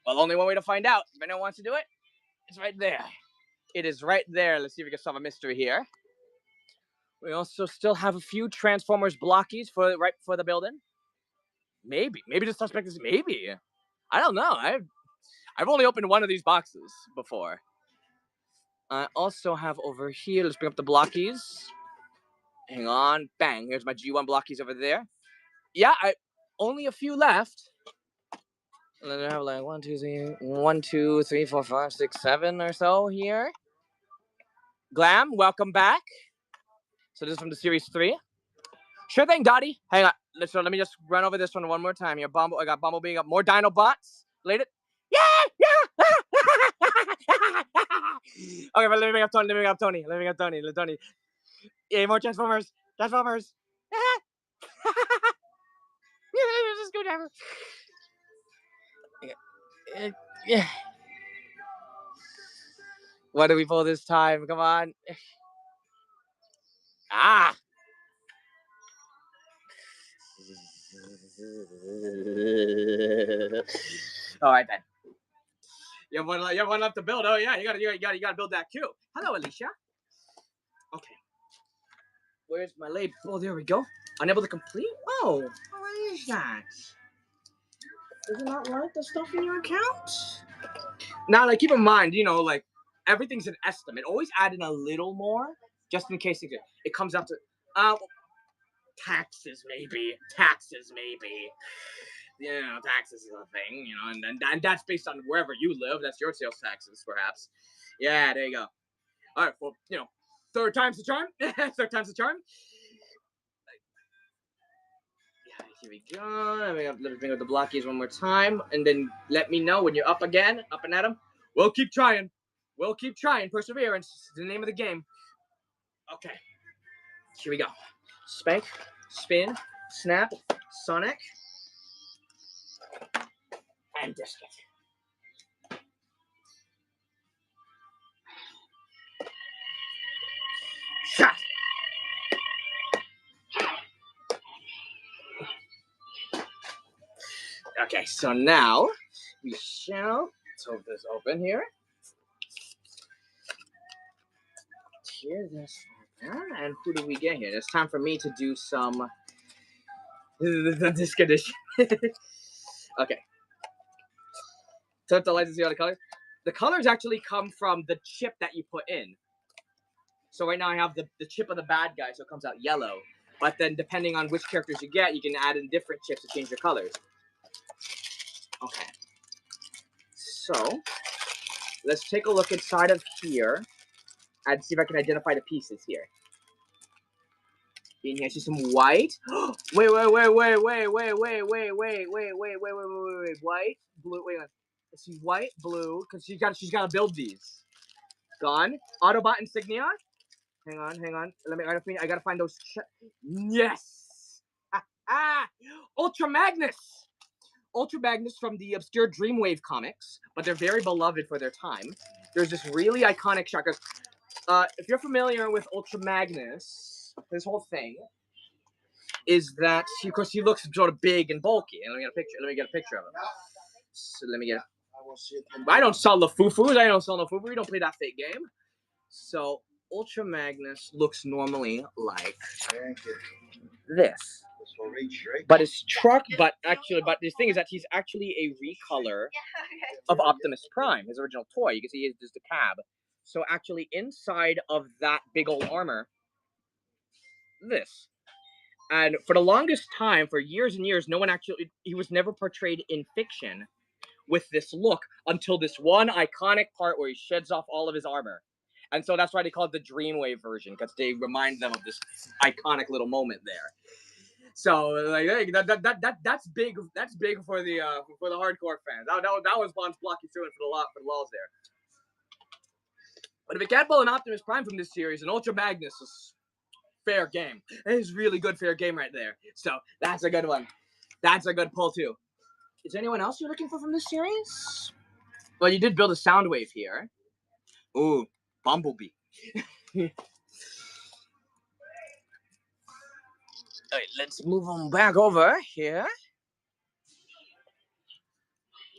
Well, only one way to find out. If anyone wants to do it, it's right there. It is right there. Let's see if we can solve a mystery here. We also still have a few Transformers blockies right for the building. Maybe the suspect is maybe. I don't know. I've only opened one of these boxes before. I also have over here. Let's bring up the blockies. Hang on. Bang. Here's my G1 blockies over there. Yeah, only a few left. And then I have like 1, 2, 3, 4, 5, 6, 7 or so here. Glam, welcome back. So this is from the series 3. Sure thing, Dottie. Hang on. Let me just run over this one more time here. I got Bumblebee. I got more Dino Bots. Later. Yeah. Okay, but let me up Tony. Yeah, more Transformers. Just go down. Yeah. What do we pull this time? Come on. Ah. All right then. You have one left to build. Oh yeah, you gotta build that queue. Hello, Alicia. Okay. Where's my label? Oh, there we go. Unable to complete? Oh, what is that? Does it not like the stuff in your account? Now, like, keep in mind, you know, like, everything's an estimate. Always add in a little more, just in case it comes out to, taxes maybe. You know, taxes is a thing, you know, and that's based on wherever you live. That's your sales taxes, perhaps. Yeah, there you go. All right, well, you know, third time's the charm. Third time's the charm. Yeah, here we go. Let me bring up the blockies one more time, and then let me know when you're up again, up and at 'em. We'll keep trying. We'll keep trying. Perseverance is the name of the game. Okay, here we go. Spank, spin, snap, Sonic, and disc it. Shot. Okay, so now we shall throw this open here. Tear this open, and who do we get here? It's time for me to do some disc edition. Okay. So the lights and see all the colors. The colors actually come from the chip that you put in. So right now I have the chip of the bad guy, so it comes out yellow. But then depending on which characters you get, you can add in different chips to change your colors. Okay. So let's take a look inside of here and see if I can identify the pieces here. In here, I see some white. Wait. White, blue. Wait. I see white, blue, because she's got to build these. Gone. Autobot insignia. Hang on. I gotta find those. Yes. Ultra Magnus. Ultra Magnus from the obscure Dreamwave comics, but they're very beloved for their time. There's this really iconic shot. If you're familiar with Ultra Magnus, his whole thing is that of course he looks sort of big and bulky. And let me get a picture of him. So let me get. I don't sell the foo-foos. I don't sell no foo-foo. We don't play that fake game. So Ultra Magnus looks normally like this. But his truck, but the thing is that he's actually a recolor of Optimus Prime, his original toy. You can see there's the cab. So actually inside of that big old armor, this. And for the longest time, for years and years, he was never portrayed in fiction with this look until this one iconic part where he sheds off all of his armor. And so that's why they call it the Dreamwave version, because they remind them of this iconic little moment there. So like that's big. That's big for the hardcore fans. That was Bond's blocky through it for the laws there. But if it can't pull an Optimus Prime from this series, an Ultra Magnus is fair game. It is really good fair game right there. So that's a good one. That's a good pull too. Is there anyone else you're looking for from this series? Well, you did build a Soundwave here. Ooh, Bumblebee. All right, let's move on back over here.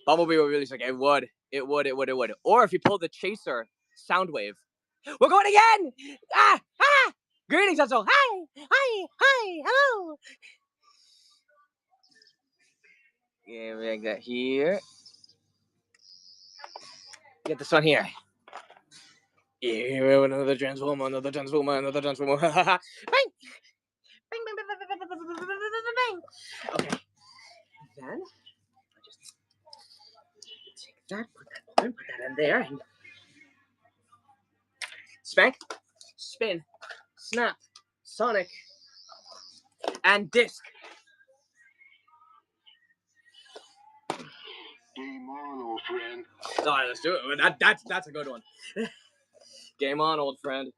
Bumblebee would release like it would. Or if you pull the Chaser Soundwave. We're going again! Ah! Greetings, Hustle! Hi! Hello! Yeah, we got here. Get this one here. Yeah, another Transformer. Okay. Then I just take that, put that in there, and spank, spin, snap, Sonic, and disc. Game on, old friend. All right, let's do it. That's a good one. Game on, old friend.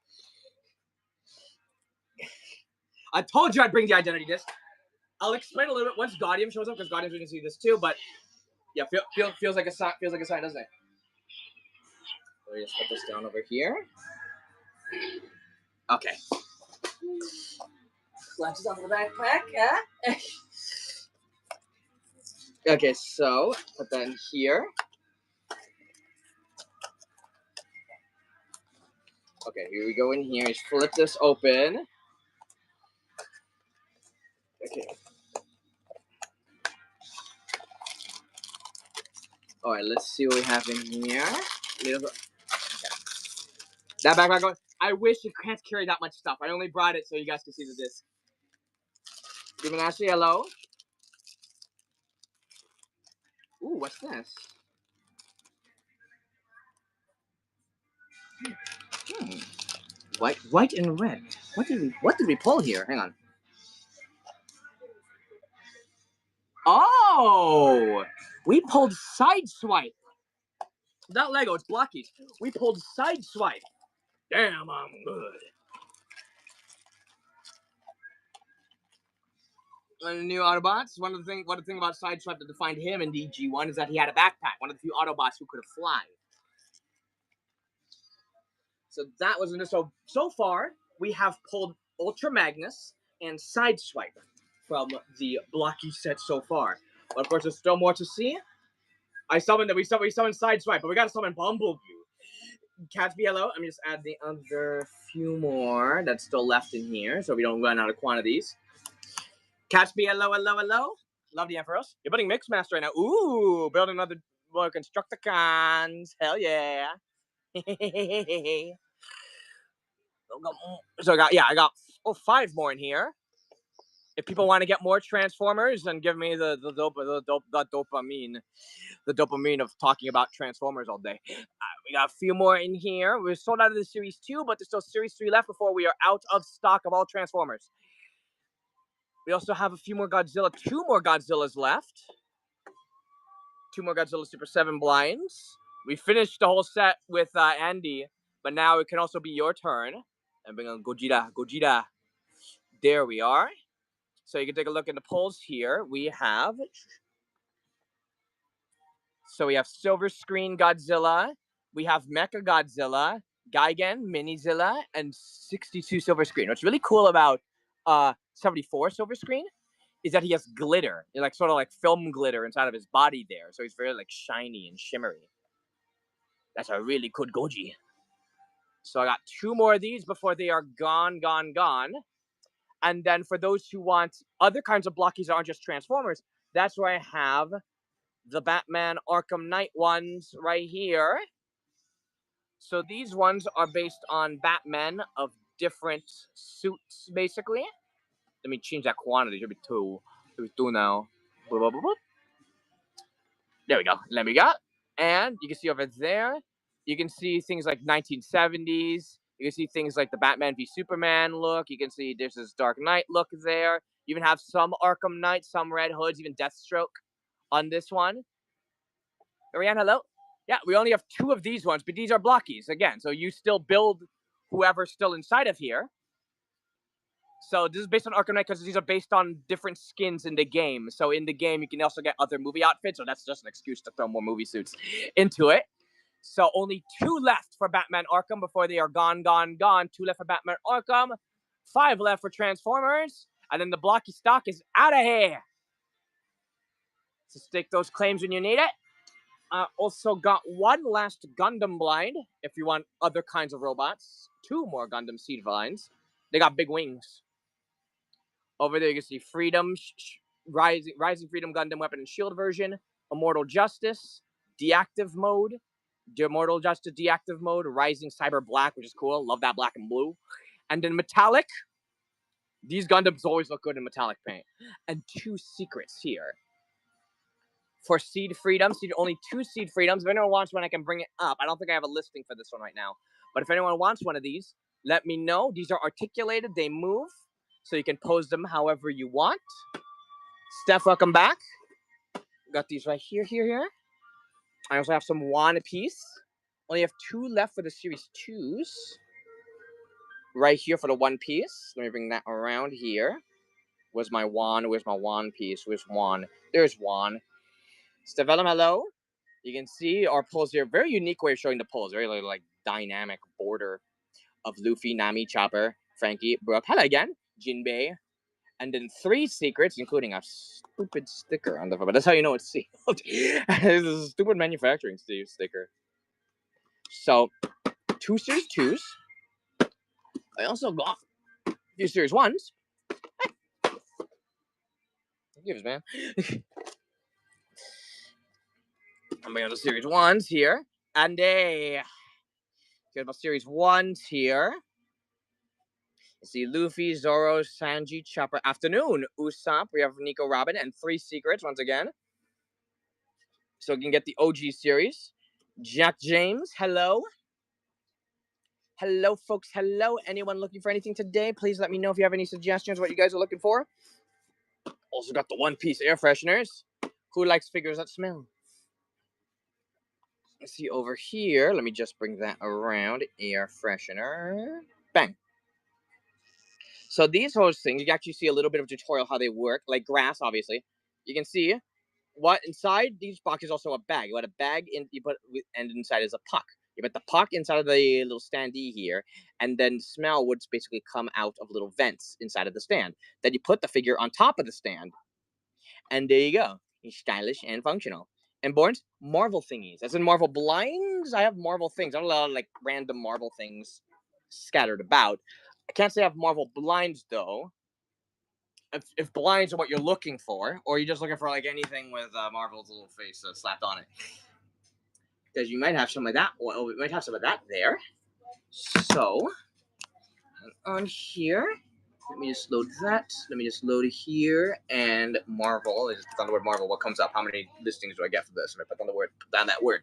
I told you I'd bring the identity disc. I'll explain a little bit once Guardian shows up, because Guardians we can see this too. But yeah, feels like a sign, doesn't it? Let me just put this down over here. Okay. Latches onto the backpack, huh? Okay, so put that in here. Okay, here we go in here. Just flip this open. Okay. All right, let's see what we have in here. That backpack going. I wish you can't carry that much stuff. I only brought it so you guys can see the disc. Even Ashley, hello. Ooh, what's this? White and red. What did we pull here? Hang on. Oh, we pulled Sideswipe. Not Lego, it's Blockies. We pulled Sideswipe. Damn, I'm good. And the new Autobots. One of the thing about Sideswipe that defined him in DG1 is that he had a backpack. One of the few Autobots who could fly. So that was so far we have pulled Ultra Magnus and Sideswipe from the Blocky set so far. But of course, there's still more to see. We summoned Sideswipe, but we gotta summon Bumblebee. Catsby, hello. Let me just add the other few more that's still left in here, so we don't run out of quantities. Catsby, hello. Love the Emperors. You're building Mixmaster right now. Ooh, building another Constructicons. Hell yeah. So I got 5 more in here. If people want to get more Transformers, then give me the dopamine of talking about Transformers all day. We got a few more in here. We're sold out of the Series 2, but there's still Series 3 left before we are out of stock of all Transformers. We also have a few more Godzilla, 2 more Godzillas left. 2 more Godzilla Super 7 blinds. We finished the whole set with Andy, but now it can also be your turn. And bring on Gogeta. There we are. So you can take a look at the polls here. We have Silver Screen Godzilla. We have Mecha Godzilla, Gigan, Minizilla, and 62 Silver Screen. What's really cool about 74 Silver Screen is that he has glitter, like sort of like film glitter inside of his body there. So he's very like shiny and shimmery. That's a really good Goji. So I got 2 more of these before they are gone. And then for those who want other kinds of blockies that aren't just Transformers, that's where I have the Batman Arkham Knight ones right here. So these ones are based on Batman of different suits, basically. Let me change that quantity. It should be 2. It was 2 now. There we go. Let me go. And you can see over there, you can see things like 1970s. You can see things like the Batman v Superman look. You can see there's this Dark Knight look there. You even have some Arkham Knight, some Red Hoods, even Deathstroke on this one. Marianne, hello? Yeah, we only have 2 of these ones, but these are blockies, again. So you still build whoever's still inside of here. So this is based on Arkham Knight because these are based on different skins in the game. So in the game, you can also get other movie outfits. So that's just an excuse to throw more movie suits into it. So only 2 left for Batman Arkham before they are gone. 2 left for Batman Arkham. 5 left for Transformers. And then the blocky stock is out of here. So stake those claims when you need it. Also got 1 last Gundam blind if you want other kinds of robots. 2 more Gundam seed blinds. They got big wings. Over there you can see Freedom, Rising Freedom Gundam Weapon and Shield version, Immortal Justice, Deactive Mode, Immortal Justice Deactive Mode, Rising Cyber Black, which is cool. Love that black and blue. And then Metallic. These Gundams always look good in metallic paint. And 2 secrets here. For Seed Freedom, only 2 Seed Freedoms. If anyone wants one, I can bring it up. I don't think I have a listing for this one right now. But if anyone wants one of these, let me know. These are articulated. They move. So you can pose them however you want. Steph, welcome back. Got these right here. I also have some One Piece. Only have 2 left for the Series 2s. Right here for the One Piece. Let me bring that around here. Where's my One Piece? Where's One? There's One. Steph, hello. You can see our pulls here. Very unique way of showing the pulls. Very like dynamic border of Luffy, Nami, Chopper, Frankie, Brooke. Hello again. Jinbei. And then 3 secrets, including a stupid sticker on the front. But that's how you know it's sealed. This is a stupid manufacturing sticker. So, 2 Series 2s. I also got a few Series 1s. Hey. Give us, man. I'm going to series 1s here. And here's my series 1s here. You see Luffy, Zoro, Sanji, Chopper, Afternoon, Usopp. We have Nico, Robin, and 3 secrets once again. So you can get the OG series. Jack James, hello. Hello, folks. Hello. Anyone looking for anything today? Please let me know if you have any suggestions what you guys are looking for. Also got the One Piece air fresheners. Who likes figures that smell? Let's see over here. Let me just bring that around. Air freshener. Bang. So these whole things, you can actually see a little bit of a tutorial how they work. Like grass, obviously. You can see what inside these boxes also a bag. You put a bag in, and inside is a puck. You put the puck inside of the little standee here, and then smell would basically come out of little vents inside of the stand. Then you put the figure on top of the stand, and there you go. It's stylish and functional. And Borns, Marvel thingies. As in Marvel blinds, I have Marvel things. I have a lot of like random Marvel things scattered about. I can't say I have Marvel blinds though. If blinds are what you're looking for, or you're just looking for like anything with Marvel's little face slapped on it, because you might have some of that. Well, we might have some of that there. So on here, let me just load that. Let me just load it here and Marvel. I just put on the word Marvel. What comes up? How many listings do I get for this? If I put on the word, put down that word.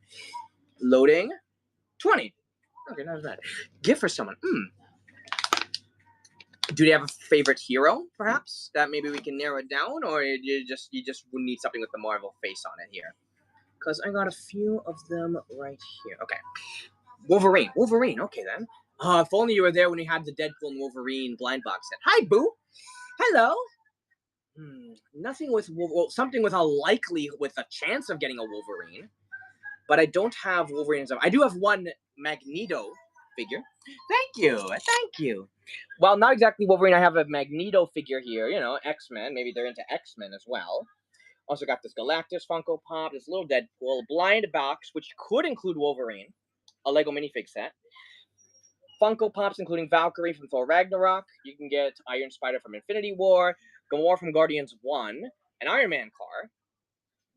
Loading 20. Okay, not as bad. Gift for someone. Do they have a favorite hero, perhaps, that maybe we can narrow it down, or you just would need something with the Marvel face on it here? Because I got a few of them right here. Okay, Wolverine. Okay then. If only you were there when we had the Deadpool and Wolverine blind box set. Hi, Boo. Hello. Nothing with something with a chance of getting a Wolverine, but I don't have Wolverine. I do have one Magneto figure. Thank you. Well, not exactly Wolverine. I have a Magneto figure here. You know, X-Men. Maybe they're into X-Men as well. Also got this Galactus Funko Pop, this little Deadpool, blind box, which could include Wolverine, a Lego minifig set. Funko Pops, including Valkyrie from Thor Ragnarok. You can get Iron Spider from Infinity War, Gamora from Guardians 1, an Iron Man car,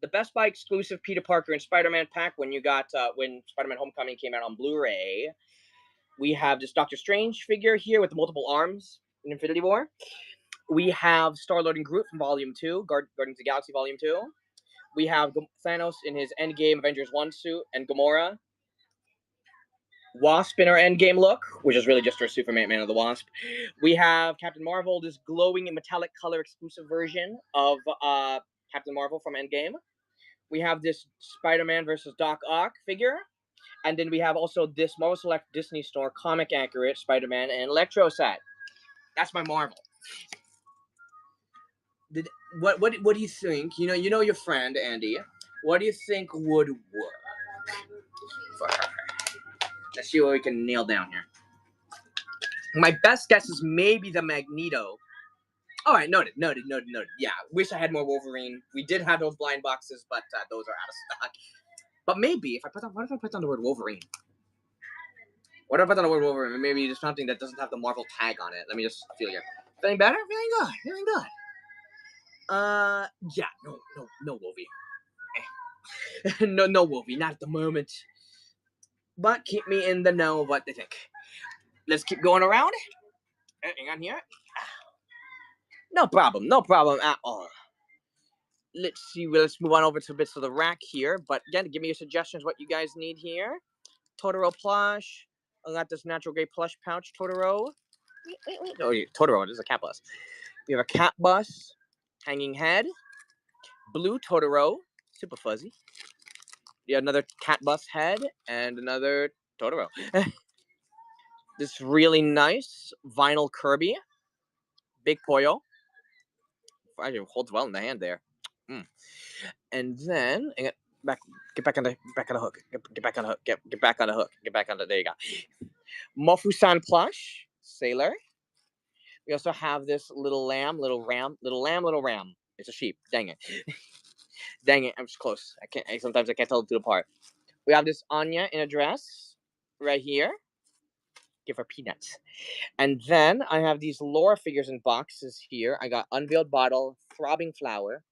the Best Buy exclusive Peter Parker and Spider-Man pack when Spider-Man Homecoming came out on Blu-ray. We have this Doctor Strange figure here with the multiple arms in Infinity War. We have Star-Lord and Groot from Volume 2, Guardians of the Galaxy Volume 2. We have Thanos in his Endgame Avengers 1 suit, and Gamora. Wasp in her Endgame look, which is really just her Superman Man of the Wasp. We have Captain Marvel, this glowing and metallic color exclusive version of Captain Marvel from Endgame. We have this Spider-Man versus Doc Ock figure. And then we have also this Marvel Select Disney Store comic accurate Spider-Man and Electro set. That's my Marvel. What do you think? You know your friend Andy. What do you think would work for her? Let's see what we can nail down here. My best guess is maybe the Magneto. All right, noted. Yeah, wish I had more Wolverine. We did have those blind boxes, but those are out of stock. But maybe what if I put down the word Wolverine? What if I put down the word Wolverine? Maybe just something that doesn't have the Marvel tag on it. Let me just feel here. Feeling better? Feeling good. Yeah, no Wolvie. no Wolvie, not at the moment. But keep me in the know of what they think. Let's keep going around. Hang on here. No problem at all. Let's see. Let's move on over to bits of the rack here. But again, give me your suggestions what you guys need here. Totoro plush. I got this natural gray plush pouch Totoro. Wait. Oh, yeah, Totoro. This is a cat bus. We have a cat bus, hanging head, blue Totoro, super fuzzy. We have another cat bus head and another Totoro. This really nice vinyl Kirby, big Poyo. Actually, holds well in the hand there. And then get back on the hook. Get back on the hook. Get back on the hook. Get back on the. There you go. Mofu-san plush sailor. We also have this little lamb. It's a sheep. Dang it. I'm just close. Sometimes I can't tell the two apart. We have this Anya in a dress right here. Give her peanuts. And then I have these Laura figures in boxes here. I got Unveiled Bottle, Throbbing Flower,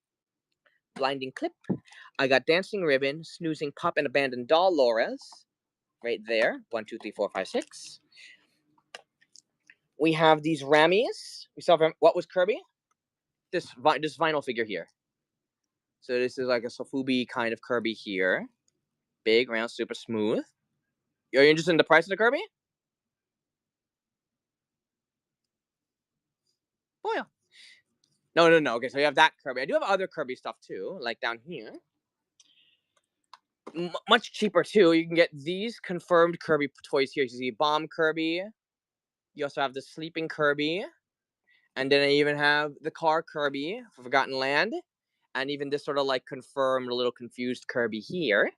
Blinding Clip. I got Dancing Ribbon, Snoozing Pup, and Abandoned Doll Laura's. Right there. 1, 2, 3, 4, 5, 6. We have these Rammies. We saw from, what was Kirby? This vinyl figure here. So this is like a Sofubi kind of Kirby here. Big, round, super smooth. Are you interested in the price of the Kirby? Oh yeah. No. Okay, so you have that Kirby. I do have other Kirby stuff too, like down here. Much cheaper too. You can get these confirmed Kirby toys here. You see Bomb Kirby. You also have the Sleeping Kirby. And then I even have the car Kirby for Forgotten Land. And even this sort of like confirmed little confused Kirby here.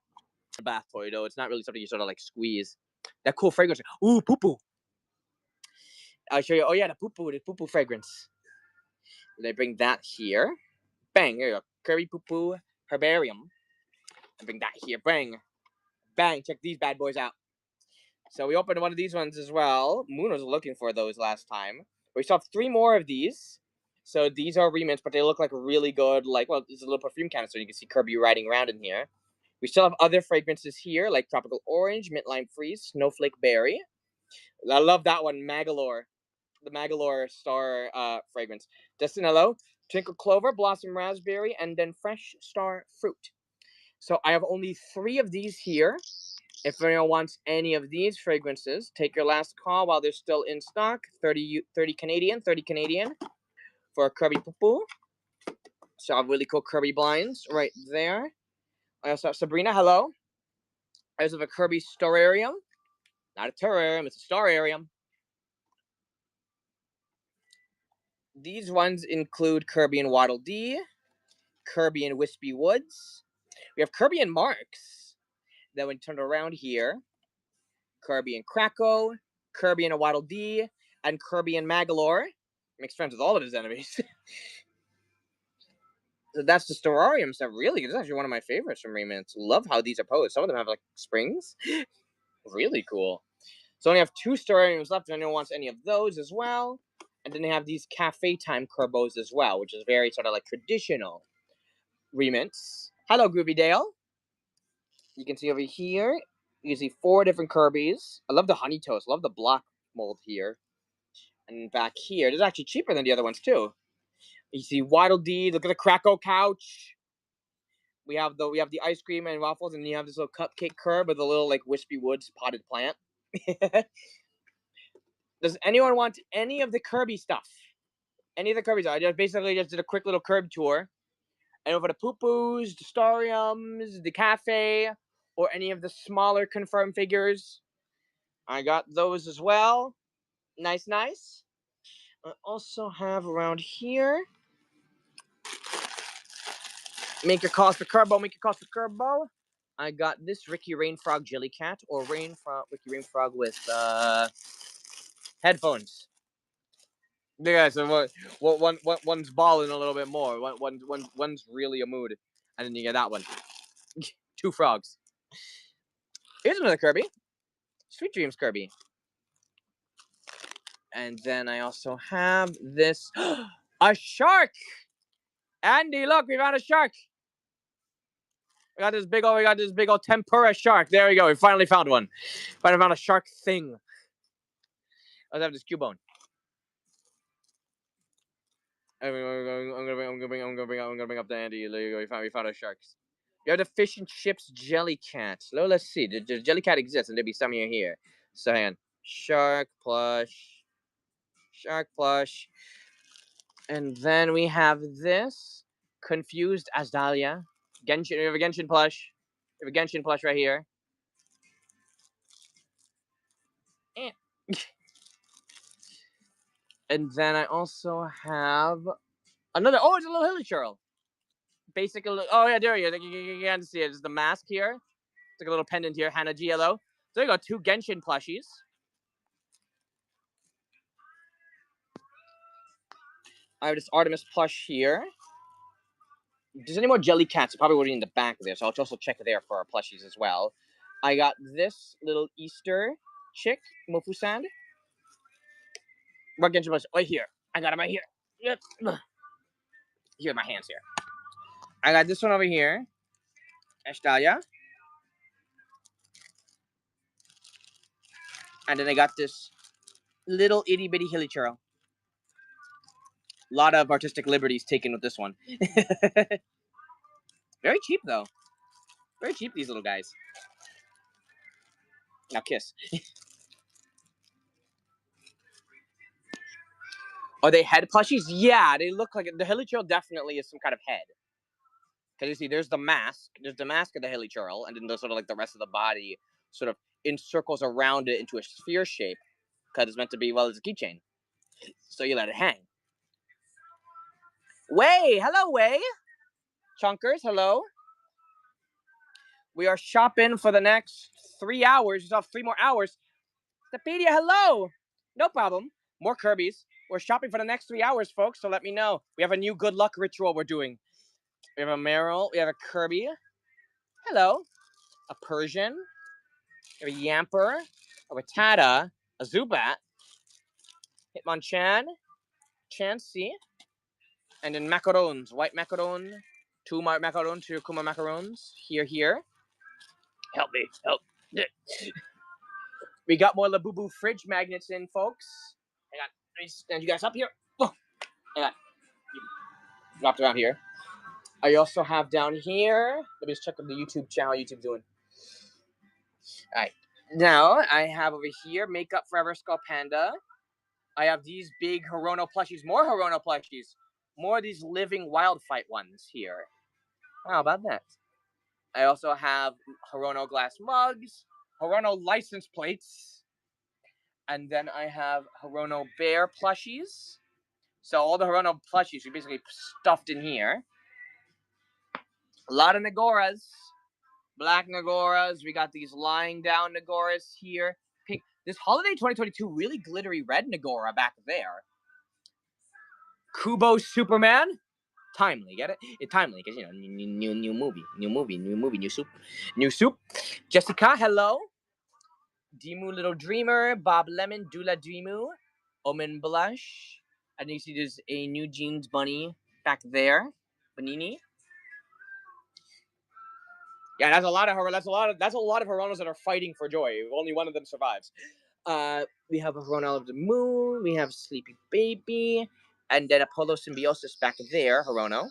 A bath toy though. It's not really something you sort of like squeeze. That cool fragrance. Ooh, poo poo. I'll show you. Oh yeah, the poo poo fragrance. They bring that here. Bang, here you go. Kirby poo poo herbarium. And bring that here. Bang. Bang. Check these bad boys out. So we opened one of these ones as well. Moon was looking for those last time. We still have 3 more of these. So these are remints, but they look like really good. Like, well, there's a little perfume canister. You can see Kirby riding around in here. We still have other fragrances here, like Tropical Orange, Mint Lime Freeze, Snowflake Berry. I love that one, Magalore. The Magalore Star fragrance. Destinello, Twinkle Clover, Blossom Raspberry, and then Fresh Star Fruit. So I have only 3 of these here. If anyone wants any of these fragrances, take your last call while they're still in stock. 30 Canadian for a Kirby Poo Poo. So I have really cool Kirby blinds right there. I also have Sabrina, hello. I also have a Kirby Stararium. Not a terrarium, it's a Stararium. These ones include Kirby and Waddle Dee, Kirby and Wispy Woods. We have Kirby and Marks. Then when you turn around here, Kirby and Kracko, Kirby and a Waddle Dee, and Kirby and Magalore. Makes friends with all of his enemies. So that's the Stararium stuff. Really, this is actually one of my favorites from remints. Love how these are posed. Some of them have like springs. Really cool. So I only have 2 Starariums left if anyone wants any of those as well. And then they have these Cafe Time Kerbos as well, which is very sort of like traditional remints. Hello, Groovy Dale. You can see over here, you can see 4 different Kirbys. I love the Honey Toast. Love the block mold here. And back here, this is actually cheaper than the other ones too. You see Waddle Dee. Look at the Kracko couch. We have the ice cream and waffles, and you have this little cupcake curb with a little like Wispy Woods potted plant. Does anyone want any of the Kirby stuff? Any of the Kirby stuff? I just basically just did a quick little Kirby tour. And over the Poo-Poos, the Stariums, the Cafe, or any of the smaller confirmed figures, I got those as well. Nice. I also have around here. Make your calls for Kerbo. I got this Ricky Rainfrog Jellycat, or Ricky Rainfrog with headphones. Yeah, so one's balling a little bit more. One's really a mood, and then you get that one. 2 frogs. Here's another Kirby. Sweet Dreams Kirby. And then I also have this a shark. Andy, look, we found a shark. We got this big old tempura shark. There we go. We finally found one. Finally found a shark thing. Let's have this Cubone. I'm gonna bring up the Andy. There you go. We found our sharks. You have the Fish and Chips Jellycat. So let's see. The Jellycat exists, and there'll be some here. So hang on. Shark plush. And then we have this Confused Azalea. Genshin. We have a Genshin plush. We have a Genshin plush right here. And then I also have another. Oh, it's a little Hilly Churl. Basically, oh yeah, there you go. You can see it. It's the mask here. It's like a little pendant here. Hana GLO. So you got 2 Genshin plushies. I have this Artemis plush here. If there's any more Jellycats, probably would be in the back there, so I'll also check there for our plushies as well. I got this little Easter chick, Mofusand. What Genshin plush? Right here. I got it right here. Yep. Here, my hands here. I got this one over here. Estalia. And then I got this little itty bitty hilly churro. A lot of artistic liberties taken with this one. Very cheap though. Very cheap, these little guys. Now kiss. Are they head plushies? Yeah, they look like the hilly churl definitely is some kind of head. Because you see, there's the mask of the hilly churl, and then there's sort of like the rest of the body sort of encircles around it into a sphere shape. Because it's meant to be, well, it's a keychain. So you let it hang. Way! Hello, Way! Chunkers, hello. We are shopping for the next 3 hours. We still have 3 more hours. Stepedia, hello! No problem. More Kirby's. We're shopping for the next 3 hours, folks, so let me know. We have a new good luck ritual we're doing. We have a Meryl. We have a Kirby. Hello. A Persian. We have a Yamper. A Rattata. A Zubat. Hitmonchan. Chansey. And then macarons. White macaron. 2 macarons. 2 Kuma macarons. Here. Help me. Help. We got more Labubu fridge magnets in, folks. Hang on. Let me stand you guys up here. Oh. Hang on. Dropped around here. I also have down here. Let me just check on the YouTube channel. How YouTube doing? All right. Now I have over here Makeup Forever Skull Panda. I have these big Hirono plushies. More Hirono plushies. More of these living wild fight ones here. How about that? I also have Hirono glass mugs. Hirono license plates. And then I have Hirono bear plushies. So all the Hirono plushies are basically stuffed in here. A lot of Nagoras. Black Nagoras. We got these lying down Nagoras here. Pink. This holiday 2022 really glittery red Nagora back there. Kubo Superman. Timely, get it? It's timely because, you know, new movie. New soup. Jessica, hello. Dimu Little Dreamer. Bob Lemon. Dula Dimu. Omen Blush. And you see there's a new Jeans Bunny back there. Panini. Yeah, that's a lot of Hironos that are fighting for joy. Only one of them survives. We have a Hirono of the Moon. We have Sleepy Baby, and then Apollo Symbiosis back there. Hirono.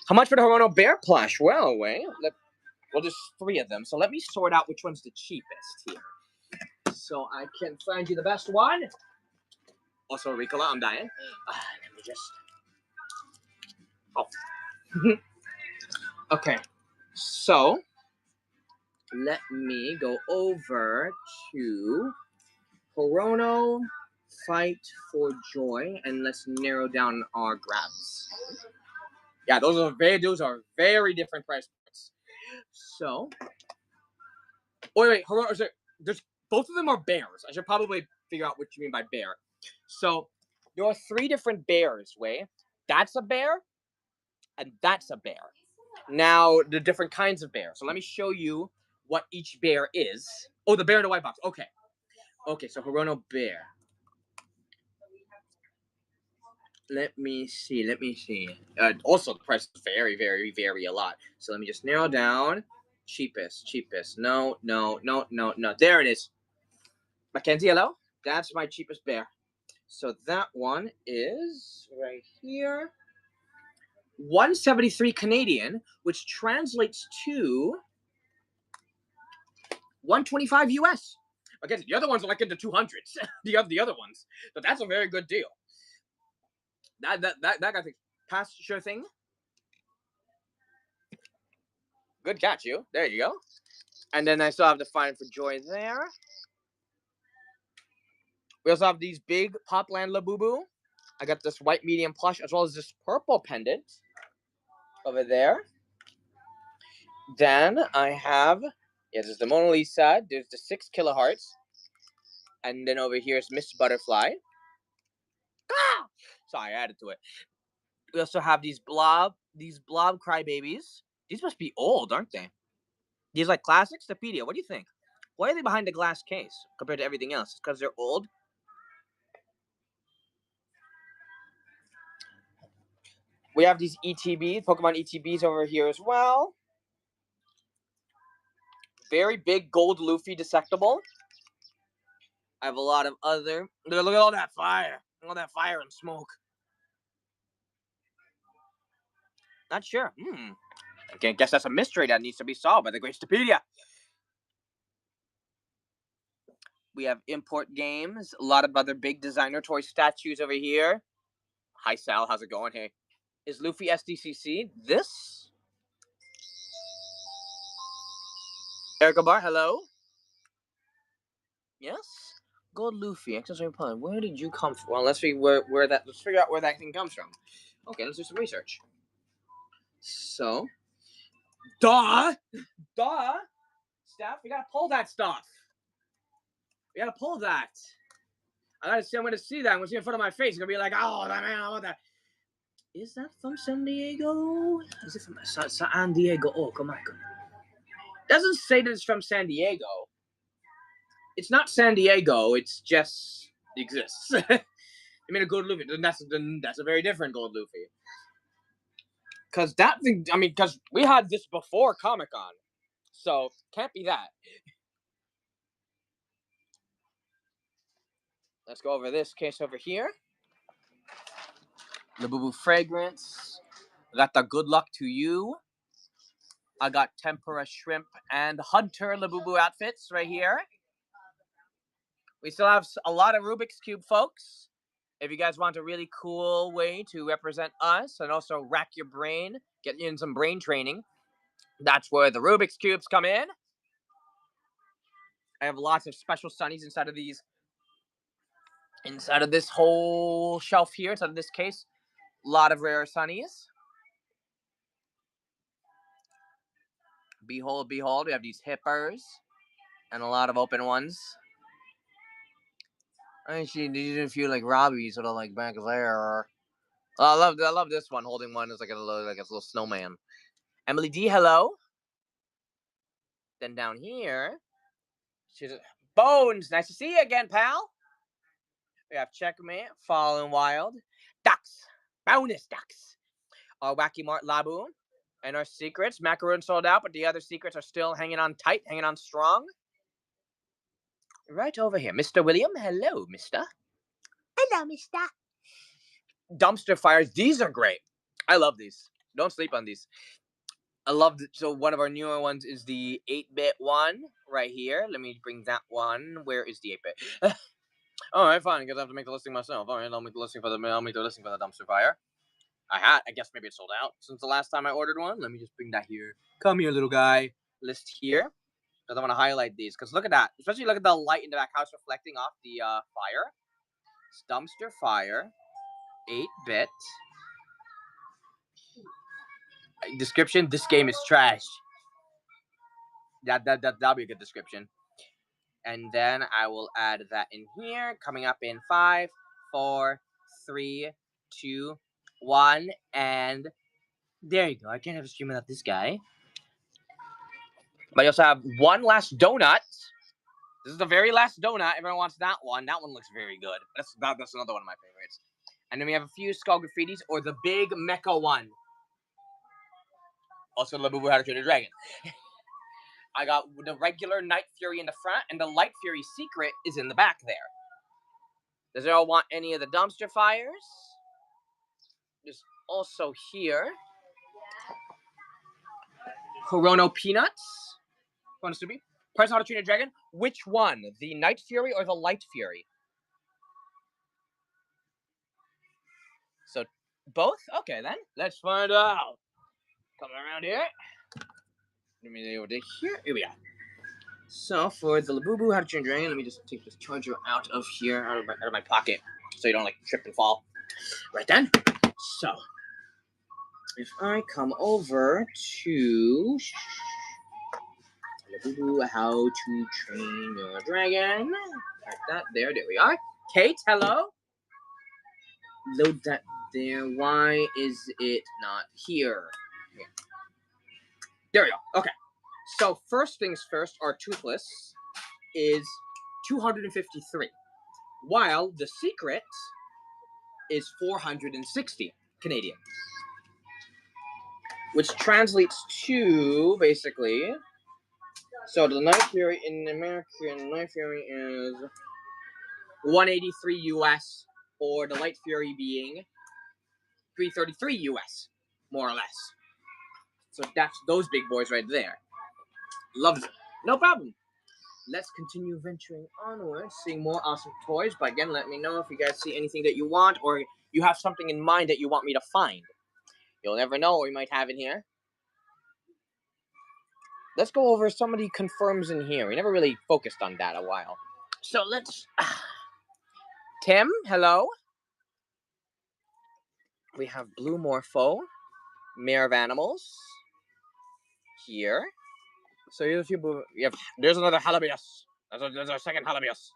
How much for the Hirono Bear plush? Well, there's 3 of them. So let me sort out which one's the cheapest here, so I can find you the best one. Also, Ricola, I'm dying. Let me just. Oh. Okay. So, let me go over to Hirono Fight for Joy, and let's narrow down our grabs. Yeah, those are very different price points. So, wait, Hirono, there's both of them are bears. I should probably figure out what you mean by bear. So, there are 3 different bears. That's a bear, and that's a bear. Now, the different kinds of bears. So let me show you what each bear is. Oh, the bear in the white box. Okay. Okay, so Hirono bear. Let me see. Also, the price is very a lot. So let me just narrow down. Cheapest. No. There it is. Mackenzie, hello? That's my cheapest bear. So that one is right here. 173 Canadian, which translates to 125 US. Again, the other ones are like in the 200s. the other ones, but that's a very good deal. That got the pass sure thing. Good catch, you. There you go. And then I still have the Find for Joy there. We also have these big Popland Labubu. I got this white medium plush as well as this purple pendant over there. Then I have, there's the Mona Lisa. There's the 6 kilohertz. And then over here is Miss Butterfly. Ah! Sorry, I added to it. We also have these blob crybabies. These must be old, aren't they? These like classics? Stepedia, what do you think? Why are they behind the glass case compared to everything else? Because they're old? We have these ETBs, Pokemon ETBs over here as well. Very big gold Luffy dissectable. I have a lot of other... Look at all that fire. All that fire and smoke. Not sure. I guess that's a mystery that needs to be solved by the Great Stupedia. We have import games. A lot of other big designer toy statues over here. Hi, Sal. How's it going? Hey. Is Luffy SDCC? This? Erica Bar, hello? Yes? Gold Luffy, accessory pun. Where did you come from? Well, let's figure out where that thing comes from. Okay, let's do some research. So, Steph, we gotta pull that stuff. We gotta pull that. I'm gonna see that. I'm gonna see it in front of my face. It's gonna be like, oh, that man, I want that. Is that from San Diego? Is it from San Diego? Oh, come on. Doesn't say that it's from San Diego. It's not San Diego. It's just exists. I mean, a gold Luffy. That's a very different gold Luffy. Because that thing, I mean, because we had this before Comic-Con. So, can't be that. Let's go over this case over here. Labubu Fragrance. I got the Good Luck to You. I got Tempura Shrimp and Hunter Labubu outfits right here. We still have a lot of Rubik's Cube, folks. If you guys want a really cool way to represent us and also rack your brain, get you in some brain training, that's where the Rubik's Cubes come in. I have lots of special sunnies inside of these. Inside of this whole shelf here, inside of this case, a lot of rare sunnies. Behold, behold, we have these hippers and a lot of open ones. Actually, these didn't feel like Robbie, sort of like back there. I love this one. Holding one is like a little snowman. Emily D, hello. Then down here, she's Bones. Nice to see you again, pal. We have Checkmate, Fallen Wild, Ducks, bonus Ducks, our Wacky Mart Labu, and our secrets. Macaroon sold out, but the other secrets are still hanging on tight, hanging on strong. Right over here, Mr. William. Hello, Mister. Hello, Mister. Dumpster fires. These are great. I love these. Don't sleep on these. I love it. So one of our newer ones is the 8-bit one right here. Let me bring that one. Where is the 8-bit? All right, fine. I guess I have to make the listing myself. All right, I'll make the listing for the dumpster fire. I guess maybe it's sold out since the last time I ordered one. Let me just bring that here. Come here, little guy. List here. Because I want to highlight these. Because look at that. Especially look at the light in the back. How it's reflecting off the fire. It's dumpster fire. 8-bit. Description. This game is trash. That'll be a good description. And then I will add that in here. Coming up in 5, 4, 3, 2, 1. And there you go. I can't have a stream without this guy. But I also have one last donut. This is the very last donut. Everyone wants that one. That one looks very good. That's another one of my favorites. And then we have a few Skull Graffitis or the big mecha one. Also, Labubu How to Train a Dragon. I got the regular Night Fury in the front, and the Light Fury secret is in the back there. Does anyone want any of the dumpster fires? There's also here Corono Peanuts. Price How to Train a Dragon. Which one? The Night Fury or the Light Fury? So, both? Okay, then. Let's find out. Come around here. Let me over to here. Here we are. So, for the Labubu How to Train a Dragon, let me just take this charger out of here, out of my pocket, so you don't, like, trip and fall. Right then. So, if I come over to Labubu How to Train Your Dragon, like that, there we are. Kate, hello? Load that there. Why is it not here? There we go. Okay. So, first things first, our Toothless is 253, while the secret is 460 Canadian. which translates to basically. So the Night Fury in American Night Fury is 183 US, or the Light Fury being 333 US, more or less. So that's those big boys right there. Loves it. No problem. Let's continue venturing onwards, seeing more awesome toys. But again, let me know if you guys see anything that you want, or you have something in mind that you want me to find. You'll never know what we might have in here. Let's go over somebody confirms in here. We never really focused on that a while. So let's... Tim, hello. We have Blue Morpho, Mayor of Animals, here. So here's a few blue... There's another Halabius. There's our second Halabius.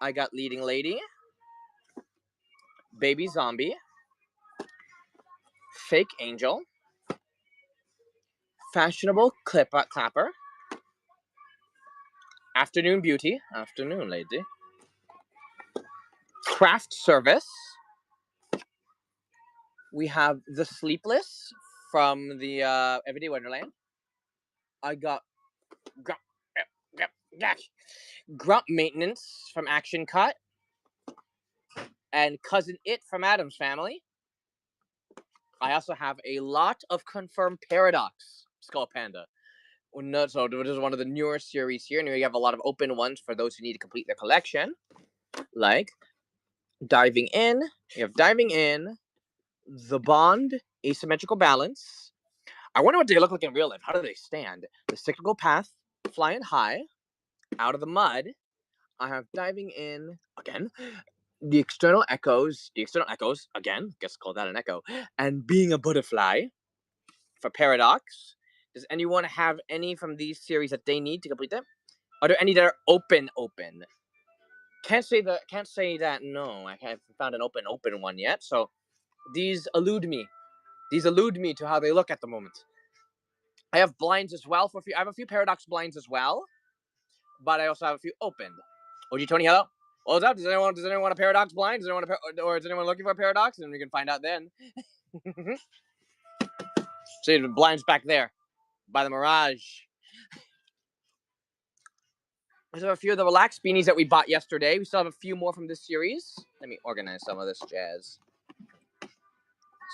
I got Leading Lady, Baby Zombie, Fake Angel, Fashionable Clapper, Afternoon Beauty, Afternoon Lady, Craft Service. We have The Sleepless from the Everyday Wonderland. I got Grump Maintenance from Action Cut, and Cousin It from Addams Family. I also have a lot of confirmed Paradox Skull Panda. So this is one of the newer series here, and we have a lot of open ones for those who need to complete their collection. Like Diving In. We have Diving In, The Bond, Asymmetrical Balance. I wonder what they look like in real life. How do they stand? The Cyclical Path, Flying High, Out of the Mud. I have Diving In again. The External Echoes, again, guess call that an echo, and Being a Butterfly for Paradox. Does anyone have any from these series that they need to complete them? Are there any that are open? Can't say that. No, I haven't found an open one yet. So these elude me. These elude me to how they look at the moment. I have blinds as well for a few. I have a few Paradox blinds as well, but I also have a few opened. OG Tony, hello. What's up? Does anyone want a Paradox blind? Or is anyone looking for a Paradox? And we can find out then. See the blinds back there by the Mirage. There's a few of the Relax beanies that we bought yesterday. We still have a few more from this series. Let me organize some of this jazz.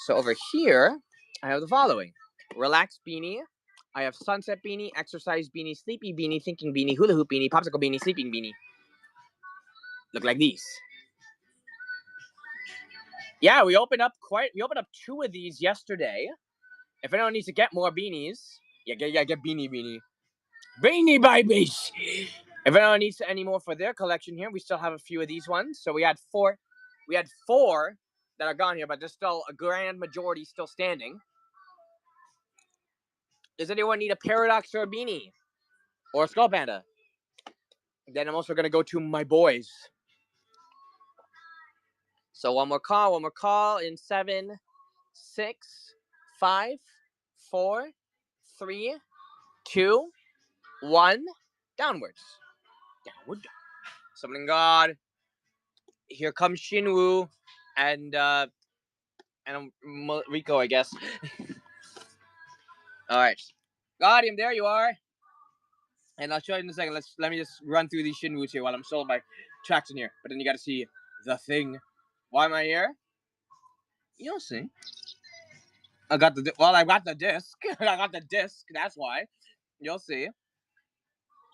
So over here, I have the following. Relax beanie. I have Sunset beanie, Exercise beanie, Sleepy beanie, Thinking beanie, Hula hoop beanie, Popsicle beanie, Sleeping beanie. Look like these. Yeah, we opened up 2 of these yesterday. If anyone needs to get more beanies, get beanie. Beanie babies! If anyone needs any more for their collection here, we still have a few of these ones. So we had 4 that are gone here, but there's still a grand majority still standing. Does anyone need a Paradox or a beanie? Or a Skull Panda? Then I'm also going to go to my boys. So one more call in 7, 6, 5, 4, 3, 2, 1. Downward. Summoning God. Here comes Shinwoo and Rico, I guess. All right, Guardian, there you are. And I'll show you in a second. Let me just run through these Shinwoos here while I'm still my tracks in here. But then you got to see the thing. Why am I here? You'll see. I got the disc. I got the disc. That's why. You'll see.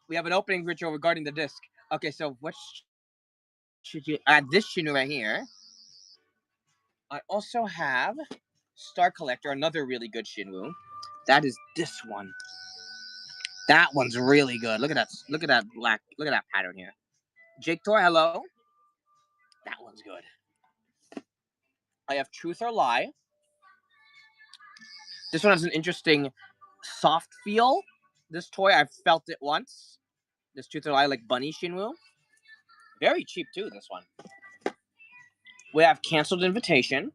We have an opening ritual regarding the disc. Okay, so what should you add? This Shinwoo right here. I also have Star Collector, another really good Shinwoo. That is this one. That one's really good. Look at that. Look at that black. Look at that pattern here. Jake Thor, hello. That one's good. I have Truth or Lie. This one has an interesting soft feel. This toy, I've felt it once. This Truth or Lie, like Bunny Shinwoo. Very cheap too, this one. We have Canceled Invitation,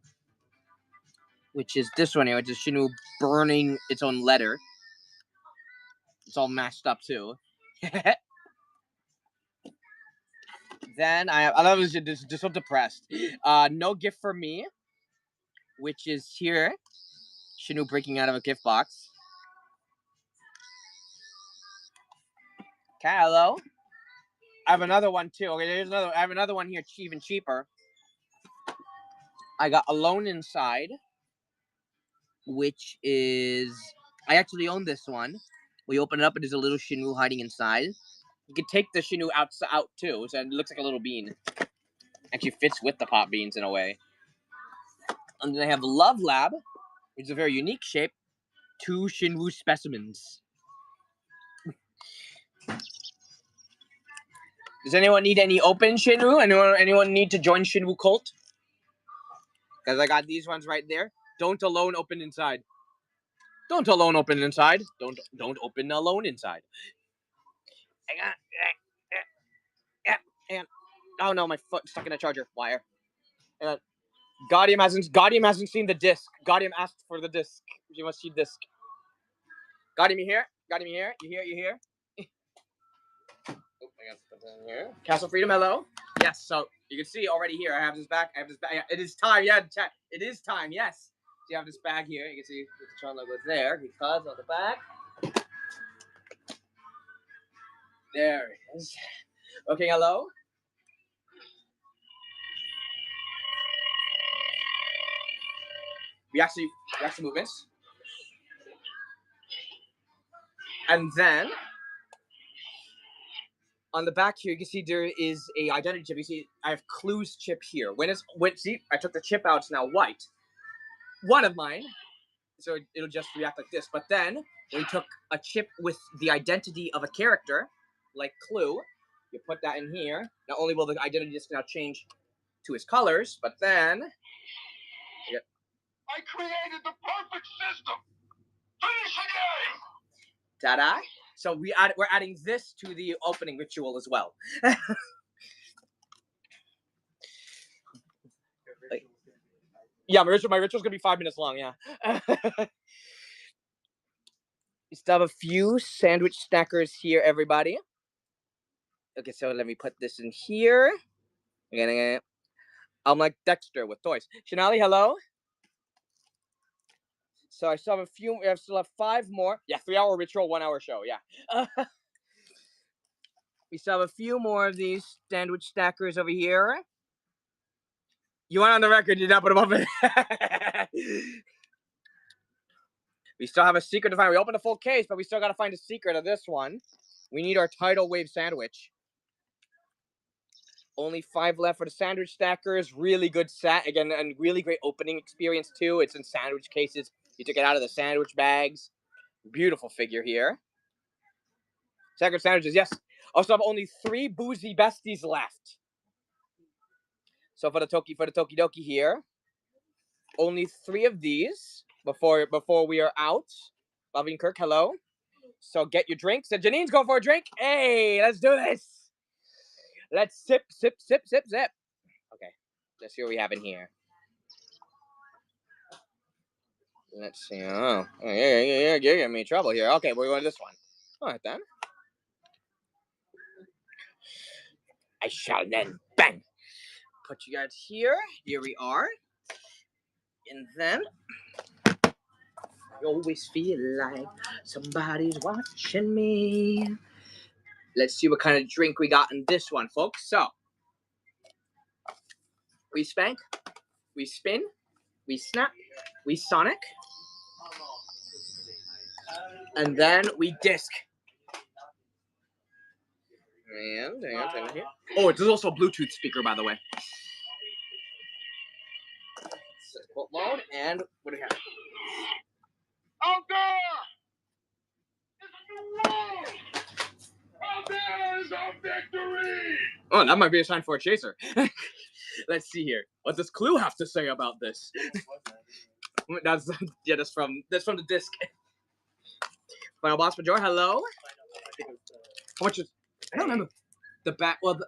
which is this one here, which is Shinwoo burning its own letter. It's all mashed up too. Then I was just so depressed. No Gift for Me, which is here. Shinwu breaking out of a gift box. Okay, hello. I have another one too. Okay, there's another. I have another one here, even cheaper. I got Alone Inside, which is I actually own this one. We open it up, and there's a little Shinwu hiding inside. You can take the Shinwu out too, so it looks like a little bean. Actually fits with the pop beans in a way. And then I have Love Lab, which is a very unique shape. 2 Shinwu specimens. Does anyone need any open Shinwu? Anyone need to join Shinwu cult? Because I got these ones right there. Don't alone open inside. Don't alone open inside. Don't open alone inside. And oh no, my foot stuck in a charger wire. Gaudium hasn't seen the disc. Gaudium asked for the disc. You must see disc. Gaudium, you here? Gaudium, you here? You here? Oh, I got to put that in here. Castle Freedom, hello. Yes, so you can see already here. I have this back. Yeah, it is time. Yeah, chat. It is time. Yes. So you have this bag here. You can see the Tron logo is there because on the back. There it is. Okay, hello. We actually move this. And then on the back here, you can see there is a identity chip. You see, I have Clue's chip here. See, I took the chip out. It's now white. One of mine. So it'll just react like this. But then we took a chip with the identity of a character, like Clue. You put that in here. Not only will the identity disc now change to his colors, but then I created the perfect system. Finish the game. ta-da! So we're adding this to the opening ritual as well. Yeah, my ritual's gonna be 5 minutes long. Yeah. We still have a few sandwich stackers here, everybody. Okay, so let me put this in here. Again. I'm like Dexter with toys. Shanali, hello. So I still have a few. I still have 5 more. Yeah, 3-hour ritual, 1-hour show. Yeah. We still have a few more of these sandwich stackers over here. You went on the record. You did not put them up. We still have a secret to find. We opened a full case, but we still got to find a secret of this one. We need our tidal wave sandwich. Only 5 left for the sandwich stackers. Really good set. Again, and really great opening experience, too. It's in sandwich cases. You took it out of the sandwich bags. Beautiful figure here. Stacker sandwiches, yes. Also have only 3 boozy besties left. So for the Tokidoki here, only 3 of these before we are out. Loving Kirk, hello. So get your drinks. And Janine's going for a drink. Hey, let's do this. Let's sip. Okay, let's see what we have in here. Let's see. Oh, you're giving me trouble here. Okay, we're going to this one. All right, then. I shall then bang. Put you guys here. Here we are. And then I always feel like somebody's watching me. Let's see what kind of drink we got in this one, folks. So, we spank, we spin, we snap, we sonic, and then we disc. And here. Oh, there's also a Bluetooth speaker, by the way. Quote mode, and what do we have? Out there is a new world. Out there is our victory. Oh, that might be a sign for a chaser. Let's see here. What does Clue have to say about this? That's from the disc. Final boss Major, hello. How much is? I don't remember. The back. Well,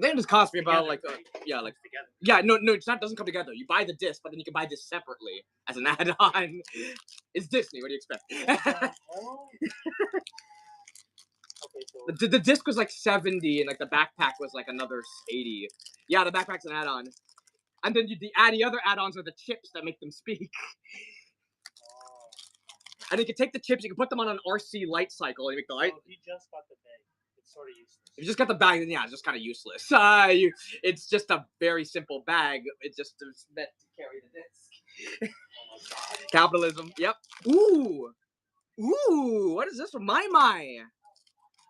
they just cost me about no, it's not. Doesn't come together. You buy the disc, but then you can buy this separately as an add-on. It's Disney. What do you expect? The disc was like 70, and like the backpack was like another 80. Yeah, the backpack's an add-on, and then the other add-ons are the chips that make them speak. And you can take the chips, you can put them on an RC light cycle and make the light. Oh, he just got the bag. It's sort of useless. If you just got the bag, then yeah, it's just kind of useless. It's just a very simple bag. It's just meant to carry the disc. Oh my god. Capitalism. Yep. Ooh. Ooh. What is this from My?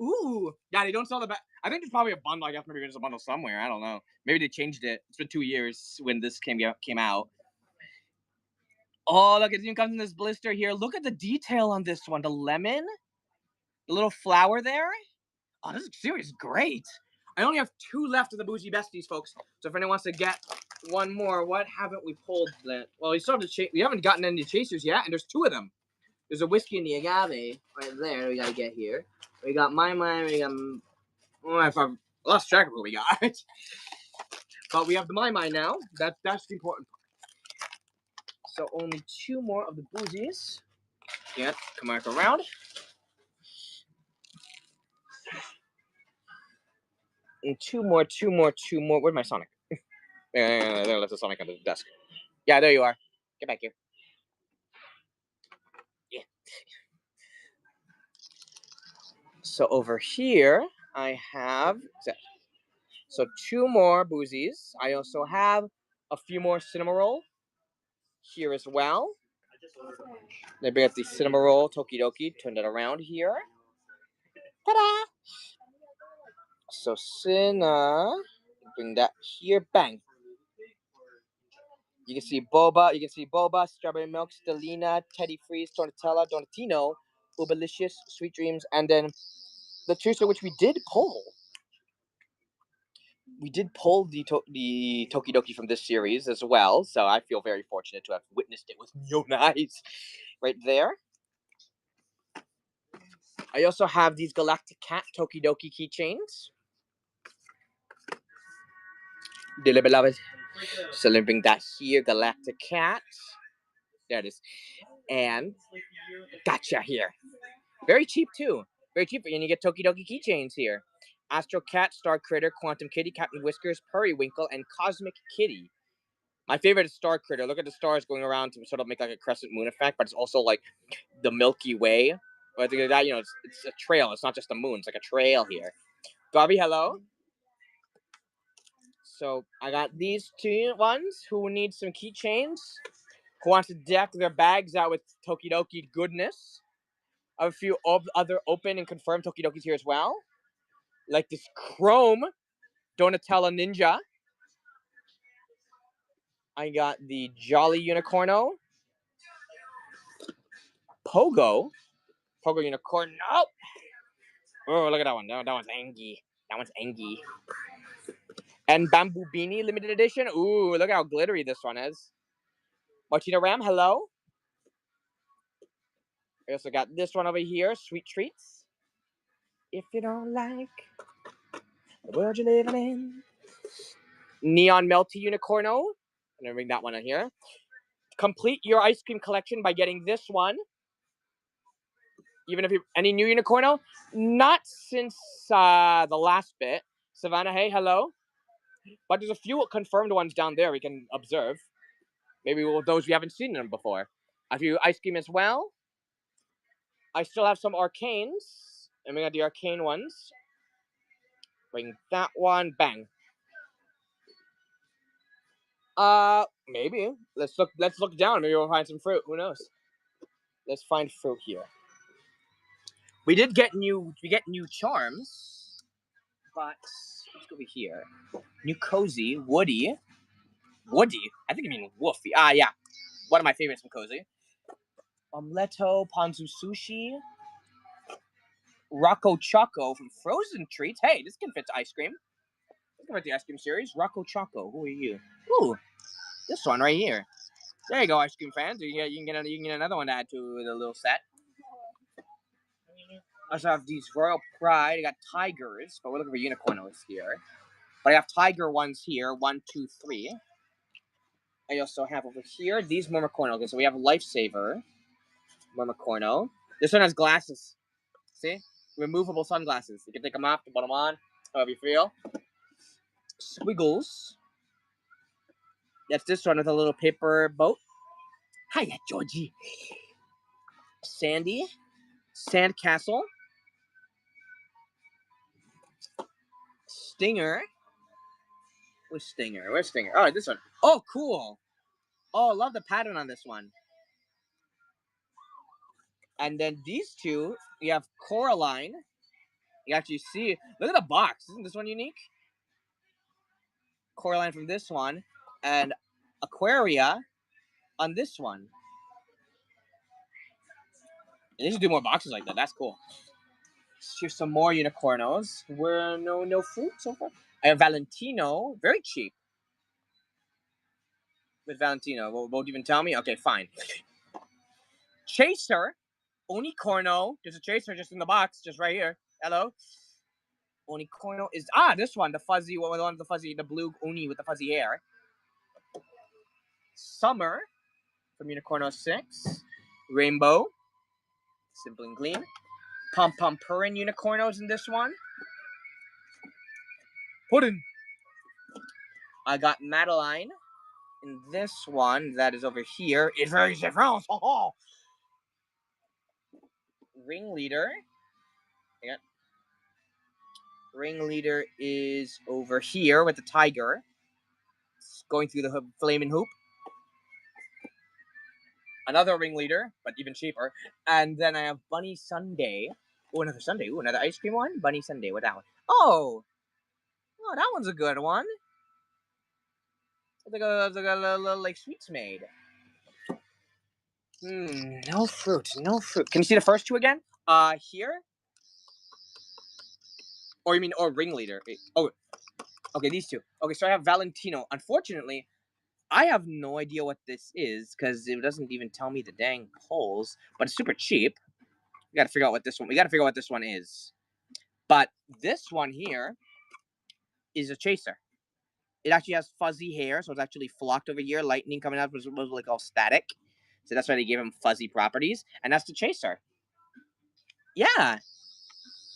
Ooh. Yeah, they don't sell the bag. I think there's probably a bundle. I guess maybe there's a bundle somewhere. I don't know. Maybe they changed it. It's been 2 years when this came out. Oh, look, it even comes in this blister here. Look at the detail on this one. The lemon. The little flower there. Oh, this is serious. Great. I only have 2 left of the Bougie Besties, folks. So if anyone wants to get one more, what haven't we pulled? Well, we still have we haven't gotten any chasers yet, and there's 2 of them. There's a whiskey and the agave right there. We gotta get here. We got My. We got. Oh, I've lost track of what we got. But we have the My now. That's the important part. So only 2 more of the Bougies. Yeah, come back around. And 2 more. Where's my Sonic? There, left the Sonic on the desk. Yeah, there you are. Get back here. Yeah. So over here, I have 2 more Boozies. I also have a few more Cinnamoroll here as well. They bring up the Cinnamoroll Tokidoki. Turn that around here. Ta-da! So bring that here. Bang. You can see Boba, Strawberry Milk, Stellina, Teddy Freeze, Donatella, Donatino, Ubalicious, Sweet Dreams, and then the chaser which we did pull. We did pull the Tokidoki from this series as well, so I feel very fortunate to have witnessed it with my own eyes right there. I also have these Galactic Cat Tokidoki keychains. Dearly beloved. So let me bring that here, Galactic Cat. There it is. And gotcha here. Very cheap too. Very cheap. And you get Tokidoki keychains here. Astro Cat, Star Critter, Quantum Kitty, Captain Whiskers, Periwinkle, and Cosmic Kitty. My favorite is Star Critter. Look at the stars going around to sort of make like a crescent moon effect, but it's also like the Milky Way. But that, it's a trail. It's not just a moon. It's like a trail here. Garby, hello. So I got these 2 ones. Who need some keychains? Who wants to deck their bags out with Tokidoki goodness? I have a few other open and confirmed Tokidokis here as well. Like this Chrome Donatella Ninja. I got the Jolly Unicorno. Pogo Unicorno. Oh, look at that one. That one's Angie. And Bamboo Beanie limited edition. Ooh, look at how glittery this one is. Martina Ram, hello. I also got this one over here, Sweet Treats. If you don't like the world you're living in. Neon Melty Unicorno. I'm gonna bring that one in here. Complete your ice cream collection by getting this one. Even if you any new Unicorno, not since the last bit. Savannah, hey, hello. But there's a few confirmed ones down there we can observe. Maybe those we haven't seen them before. A few ice cream as well. I still have some arcanes, and we got the arcane ones. Bring that one, bang. Maybe. Let's look down. Maybe we'll find some fruit. Who knows? Let's find fruit here. We get new charms, but let's go over here. New Cozy, Woody. I think you mean Woofy. Ah, yeah. One of my favorites from Cozy. Omeletto, Ponzu Sushi. Rocco Choco from Frozen Treats. Hey, this can fit to ice cream. Think about the ice cream series. Rocco Choco. Who are you? Ooh, this one right here. There you go, ice cream fans. You can get another one to add to the little set. I also have these Royal Pride. I got tigers, but we're looking for unicornos here. But I have tiger ones here. 1, 2, 3. I also have over here these Mormocorno. Okay, so we have Lifesaver Mormocorno. This one has glasses. See? Removable sunglasses. You can take them off, put them on, however you feel. Squiggles. That's this one with a little paper boat. Hiya, Georgie. Sandy, Sandcastle, Stinger. Where's Stinger? Where's Stinger? Oh, this one. Oh, cool. Oh, I love the pattern on this one. And then these two, you have Coraline. You actually see, look at the box. Isn't this one unique? Coraline from this one. And Aquaria on this one. And they should do more boxes like that. That's cool. Here's some more Unicornos. Where no fruit so far. I have Valentino. Very cheap. With Valentino. Won't even tell me? Okay, fine. Chaser. Unicorno. There's a Chaser just in the box. Just right here. Hello. Unicorno is... this one. The fuzzy one. The one with the fuzzy... The blue Uni with the fuzzy hair. Summer. From Unicorno 6. Rainbow. Simple and clean. Pom-Pom Purin Unicornos in this one. Puddin. I got Madeline in this one that is over here. It's very different. Oh. Ringleader. Ringleader is over here with the tiger. It's going through the flaming hoop. Another Ringleader, but even cheaper. And then I have Bunny Sundae. Oh, another Sundae. Oh, another ice cream one. Bunny Sundae. What that one? Oh, that one's a good one. It's like a little like sweets made. No fruit. No fruit. Can you see the first two again? Here. Or you mean, or Ringleader. Oh, okay, these two. Okay, so I have Valentino. Unfortunately, I have no idea what this is because it doesn't even tell me the dang polls, but it's super cheap. We gotta figure out what this one. We gotta figure out what this one is. But this one here is a Chaser. It actually has fuzzy hair, so it's actually flocked over here. Lightning coming out was like all static, so that's why they gave him fuzzy properties. And that's the Chaser. Yeah,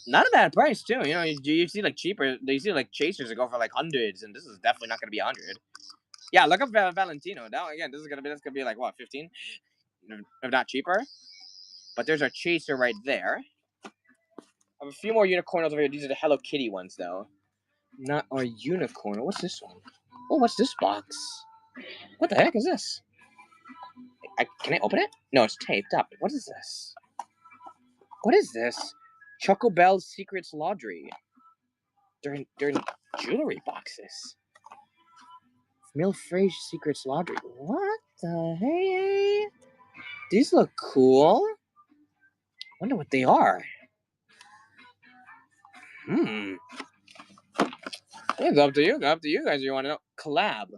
not a bad price too. You know, you see like cheaper. You see like Chasers that go for like hundreds, and this is definitely not gonna be 100. Yeah, look up Valentino. Now again, this is gonna be like what, 15, if not cheaper. But there's our Chaser right there. I have a few more Unicornos over here. These are the Hello Kitty ones though. Not our Unicorn. What's this one? Oh, what's this box? What the heck is this? Can I open it? No, it's taped up. What is this? What is this? Choco Bell's Secrets Laundry. They're in jewelry boxes. Milfrage Secrets Laundry. What the hey? These look cool. Wonder what they are. It's up to you. Up to you guys. You want to know? Collab.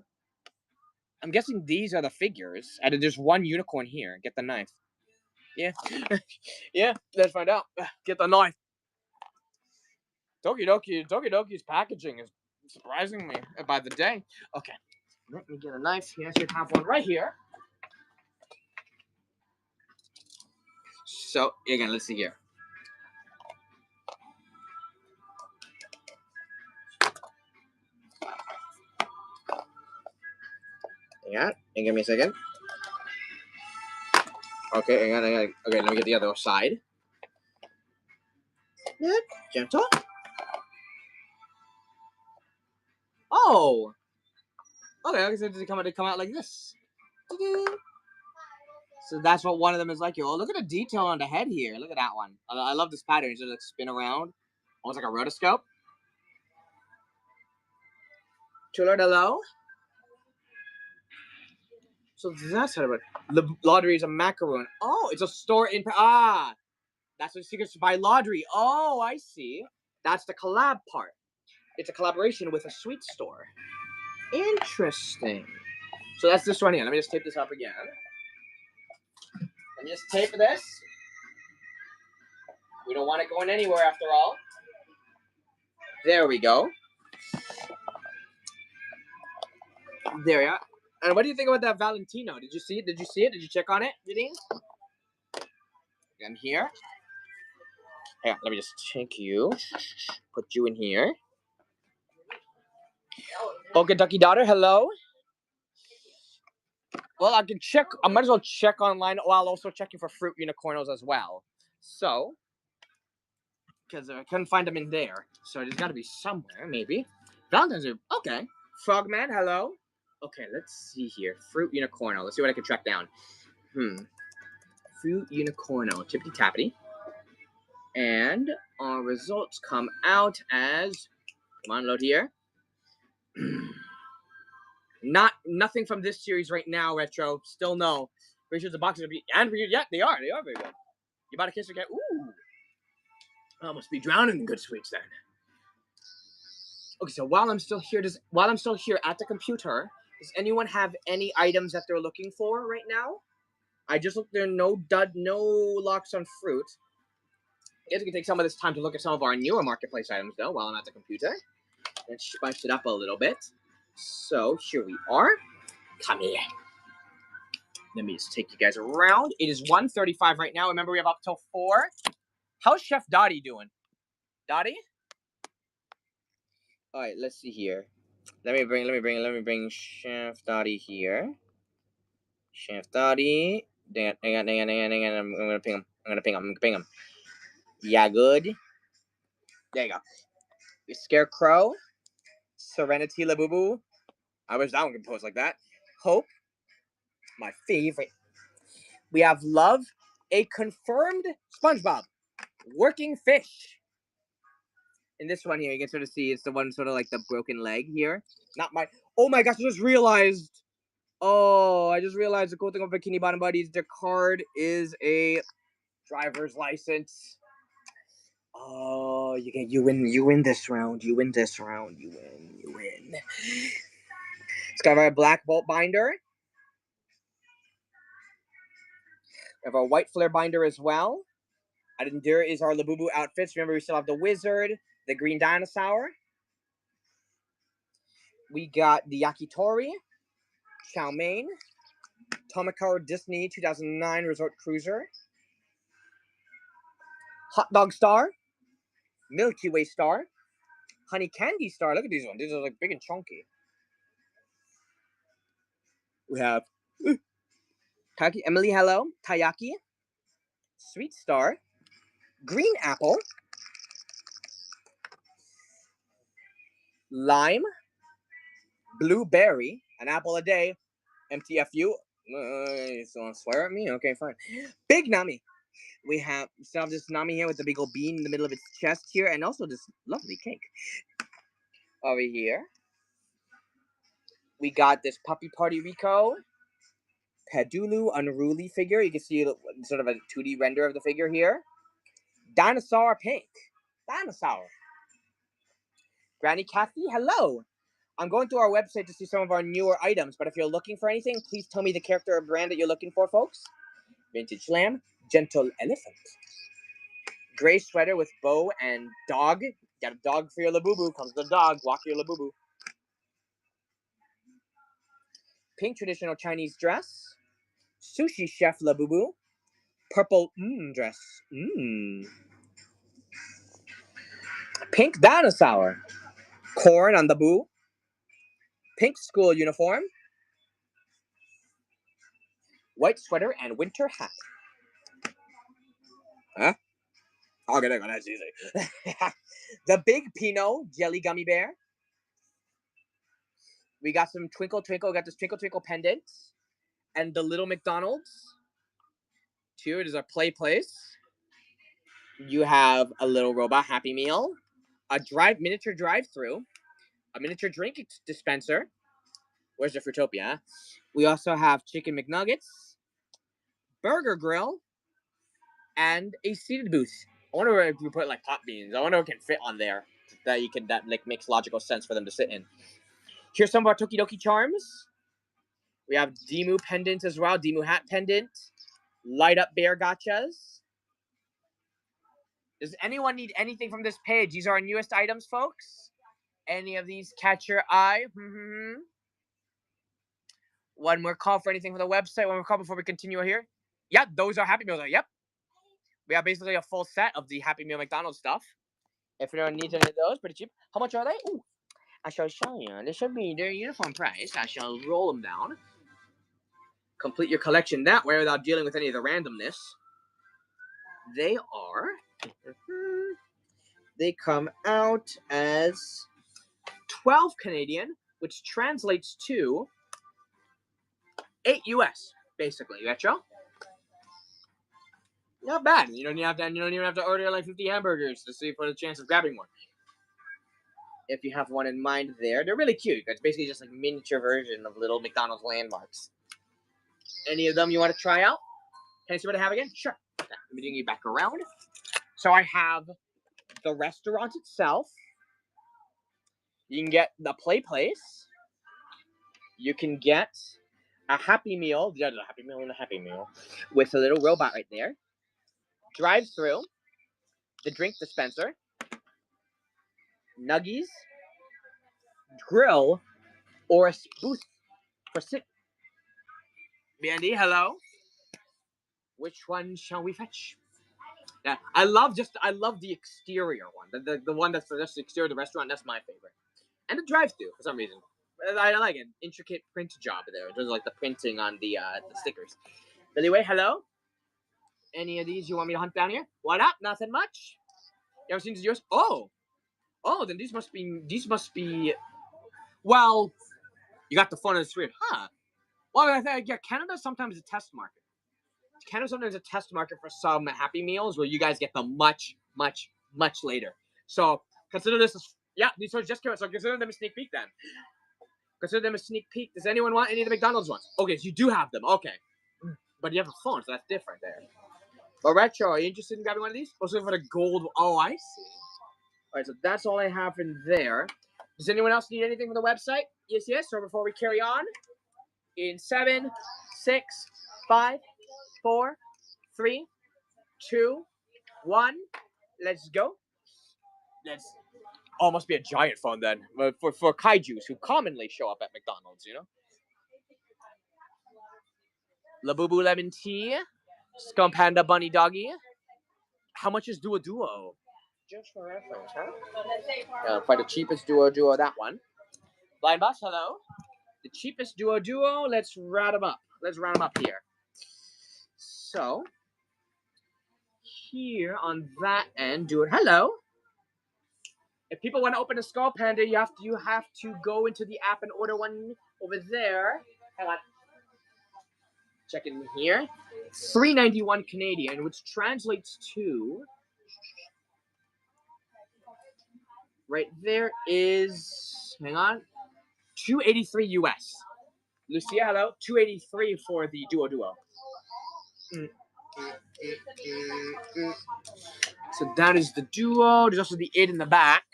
I'm guessing these are the figures. And there's one unicorn here. Get the knife. Yeah. Yeah, let's find out. Get the knife. Tokidoki's packaging is surprising me by the day. Okay. Let me get a knife here. I should have one right here. So, again, let's see here. Hang on. Give me a second. Okay, hang on. Okay, let me get the other side. Yep, gentle. Oh! Okay, so they come out like this. So that's what one of them is like here. Oh, look at the detail on the head here. Look at that one. I love this pattern. It's just like spin around. Almost like a rotoscope. Chulo de lo. So that's how it. The Laundry is a macaroon. Oh, it's a store in... That's what Secrets by Laundry. Oh, I see. That's the collab part. It's a collaboration with a sweet store. Interesting. So that's this one here. Let me just tape this up again. Let me just tape this. We don't want it going anywhere after all. There we go. There we are. And what do you think about that Valentino? Did you see it? Did you check on it? I'm here. Hang on, let me just check you. Put you in here. Oh, Kentucky daughter, hello. Well, I can check. I might as well check online while also checking for fruit unicornos as well. So, because I couldn't find them in there, so there's got to be somewhere, maybe. Valentine's Day. Okay. Frogman, hello. Okay, let's see here. Fruit unicorno. Let's see what I can track down. Fruit unicorno. Tippity tappity. And our results come out as. Come on, load here. Nothing from this series right now, Retro. Still no. Pretty sure the boxes are be and yeah, they are. They are very good. You bought a kiss again? Ooh. I must be drowning in good sweets then. Okay, so while I'm still here at the computer, does anyone have any items that they're looking for right now? I just looked there, no locks on fruit. I guess we can take some of this time to look at some of our newer marketplace items though while I'm at the computer. Let's spice it up a little bit. So here we are. Come here. Let me just take you guys around. It is 1:35 right now. Remember, we have up till 4. How's Chef Dottie doing? Dottie? All right, let's see here. Let me bring Chef Dottie here. Chef Dottie. Dang it. I'm gonna ping him. Yeah, good. There you go. Scarecrow. Serenity Labubu. I wish that one could pose like that. Hope. My favorite. We have Love. A confirmed SpongeBob. Working fish. In this one here, you can sort of see it's the one sort of like the broken leg here. Not my. Oh my gosh! I just realized the cool thing about Bikini Bottom Buddies. The card is a driver's license. Oh, you win this round. You win. It's got our black bolt binder. We have our white flare binder as well. And there is our Labubu outfits. Remember, we still have the wizard, the green dinosaur. We got the Yakitori, Chow Mein, Tomoko Disney 2009 Resort Cruiser, Hot Dog Star, Milky Way Star, Honey Candy Star. Look at these ones. These are like big and chunky. We have Taki Emily Hello, Tayaki, Sweet Star, Green Apple, Lime, Blueberry, an apple a day, MTFU. You still want to swear at me? Okay, fine. Big Nami. We still have this Nami here with the big old bean in the middle of its chest here, and also this lovely cake. Over here, we got this Puppy Party Rico, Padulu Unruly figure. You can see sort of a 2D render of the figure here. Dinosaur Pink. Dinosaur. Granny Kathy, hello. I'm going to our website to see some of our newer items, but if you're looking for anything, please tell me the character or brand that you're looking for, folks. Vintage Lamb, Gentle Elephant. Gray sweater with bow and dog. Got a dog for your Labubu. Comes the dog. Walk your Labubu. Pink traditional Chinese dress. Sushi chef Labubu. Purple dress. Pink dinosaur. Corn on the boo. Pink school uniform. White sweater and winter hat. Huh? Okay, there you go. That's easy. The Big Pinot Jelly Gummy Bear. We got some Twinkle Twinkle. We got this Twinkle Twinkle pendant. And the Little McDonald's. Here it is our play place. You have a little robot Happy Meal. A miniature drive-through. A miniature drink dispenser. Where's the Fruitopia? We also have Chicken McNuggets. Burger Grill. And a seated booth. I wonder if you put like pot beans. I wonder if it can fit on there. That like makes logical sense for them to sit in. Here's some of our Tokidoki charms. We have Demu pendants as well. Demu hat pendant. Light up bear gotchas. Does anyone need anything from this page? These are our newest items, folks. Any of these catch your eye? One more call for anything from the website. One more call before we continue here. Yep, those are Happy Meals. Yep. We have basically a full set of the Happy Meal McDonald's stuff. If anyone needs any of those, pretty cheap. How much are they? Ooh, I shall show you. This should be their uniform price. I shall roll them down. complete your collection that way without dealing with any of the randomness. They come out as 12 Canadian, which translates to 8 US, basically. You betcha? Not bad. You don't even have to order like 50 hamburgers to see for the chance of grabbing one. If you have one in mind there, they're really cute. It's basically just like a miniature version of little McDonald's landmarks. Any of them you want to try out? Can I see what I have again? Sure. Okay, let me bring you back around. So I have the restaurant itself. You can get the play place. You can get a Happy Meal. There's a Happy Meal and a Happy Meal with a little robot right there. Drive-through. The drink dispenser. Nuggies. Grill. Or a booth for sit. Mandy, hello. Which one shall we fetch? Yeah, I love the exterior one. The one that's just the exterior of the restaurant. That's my favorite. And the drive-through for some reason. I like it. Intricate print job there. There's like the printing on the stickers. Anyway, hello. Any of these you want me to hunt down here? What up? Nothing much. You ever seen these yours? Oh, then these must be. Well, you got the fun of the street, huh? Well, I think Canada sometimes is a test market. Canada sometimes is a test market for some Happy Meals where you guys get them much later. So consider this as these ones just came out. So consider them a sneak peek then. Consider them a sneak peek. Does anyone want any of the McDonald's ones? Okay, so you do have them. Okay. But you have a phone, so that's different there. But Retro, are you interested in grabbing one of these? Also for the gold. Oh, I see. Alright, so that's all I have in there. Does anyone else need anything from the website? Yes. So before we carry on, in 7, 6, 5, 4, 3, 2, 1, let's go. Must be a giant phone then. For kaijus who commonly show up at McDonald's, you know? Labubu lemon tea. Scum Panda Bunny Doggy. How much is Duo? Just for reference, huh? Quite the cheapest Duo, that one. Blind Boss, hello. The cheapest Duo. Let's round them up. Here. So, here on that end, hello. If people want to open a Skull Panda, you have to go into the app and order one over there. Hang on. Check in here. $3.91 Canadian, which translates to right there is $283 US. Lucia, hello. $283 for the Duo. So that is the Duo. There's also the 8 in the back.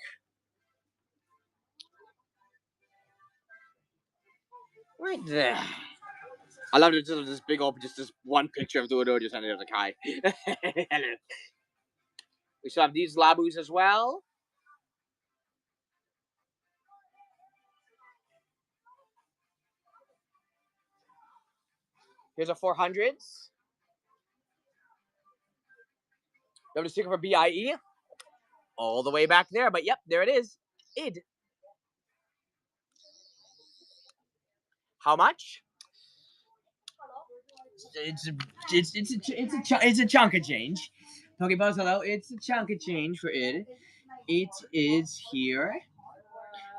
Right there. I love this big old, just this one picture of Duo just under the Kai. We still have these Labus as well. Here's a 400s. You have the sticker for BIE? All the way back there, but yep, there it is. ID. How much? It's a chunk of change. Pokebuzz, hello. It's a chunk of change for ID. It is here.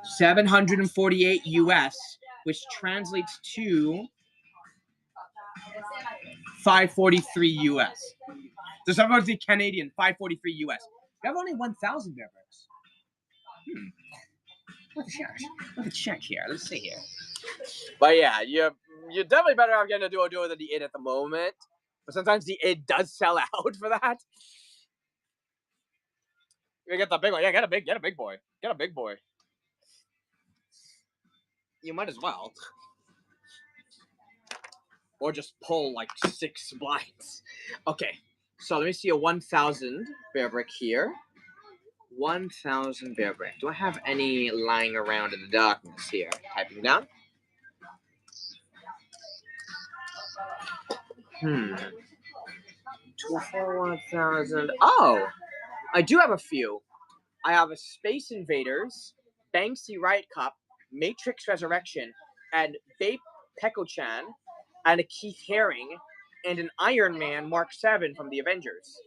748 US, which translates to 543 US. So someone the Canadian, 543 US. You have only 1,000 Bearbricks. Let's check here. Let's see here. But yeah, you're definitely better off getting a Duo than the ID at the moment. But sometimes the ID does sell out for that. You get the big one. Yeah, get a big boy. Get a big boy. You might as well. Or just pull like 6 blinds. Okay, so let me see a 1,000 Bearbrick here. 1,000 Bearbrick. Do I have any lying around in the darkness here? Typing down. 1,000. Oh, I do have a few. I have a Space Invaders, Banksy Riot Cup, Matrix Resurrection, and Babe Peko-chan and a Keith Haring, and an Iron Man Mark 7 from the Avengers.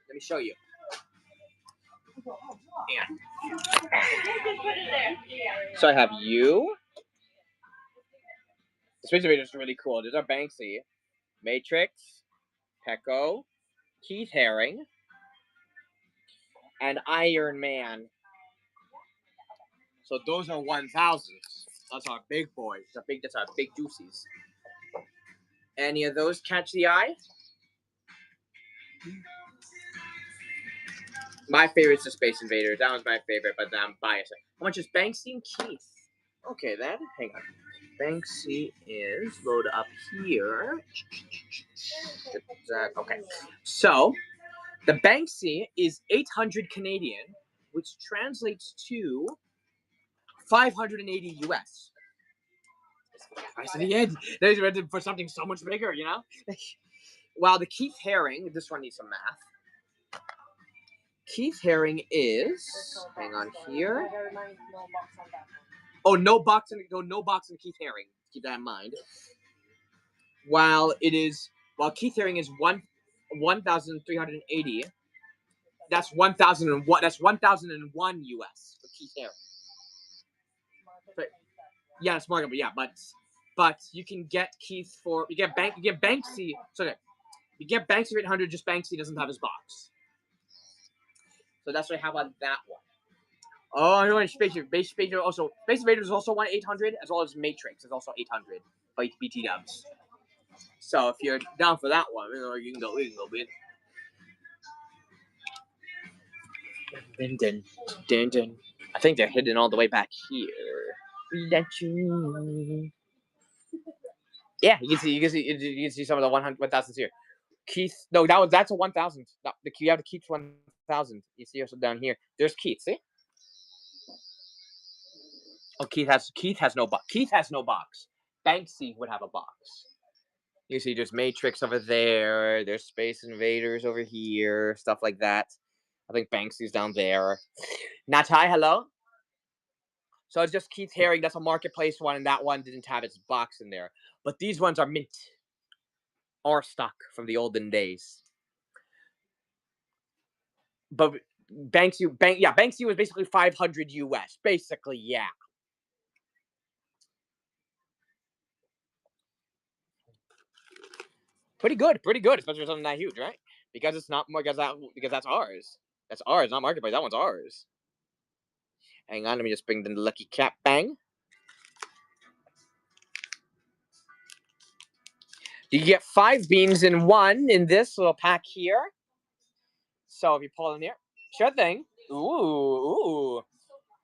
Let me show you. Yeah. So I have you. The Space Invaders are really cool. These are Banksy, Matrix, Pecco, Keith Haring, and Iron Man. So those are 1000s. Those are big boys. That's our big juicies. Any of those catch the eye? My favorite's the Space Invaders. That one's my favorite, but I'm biased. How much is Banksy and Keith? Okay, then. Hang on. Banksy is load up here. Okay. So, the Banksy is 800 Canadian, which translates to 580 US. Price of the end. There's rented for something so much bigger, you know? While the Keith Haring, this one needs some math. Keith Haring is, hang on here. Oh, no box in Keith Haring. Keep that in mind. While Keith Haring is 1,380. That's 1,001. That's 1,001 US for Keith Haring. But, yeah, it's marketable. Yeah, but you can get Keith for you get Banksy. So okay, you get Banksy for 800. Just Banksy doesn't have his box. So that's what I have on that one. Oh, I want Space Invaders also. Space Invaders is also 1-800, as well as Matrix is also 800 by BT Dubs. So if you're down for that one, you can go. Dun. I think they're hidden all the way back here. Yeah, you can see some of the 1,000s here. Keith, no, that's a 1,000. You have to keep 1,000. You see also down here. There's Keith. See? Oh, Keith has no box. Keith has no box. Banksy would have a box. You see, there's Matrix over there. There's Space Invaders over here. Stuff like that. I think Banksy's down there. Natai, hello. So it's just Keith Haring. That's a marketplace one, and that one didn't have its box in there. But these ones are mint. Our stock from the olden days. But Banksy was basically 500 US. Basically, yeah. Pretty good, especially for something that huge, right? Because it's not because that's ours. That's ours, not marketplace. That one's ours. Hang on, let me just bring the lucky cap bang. You get 5 beans in one in this little pack here. So if you pull in here, sure thing. Ooh.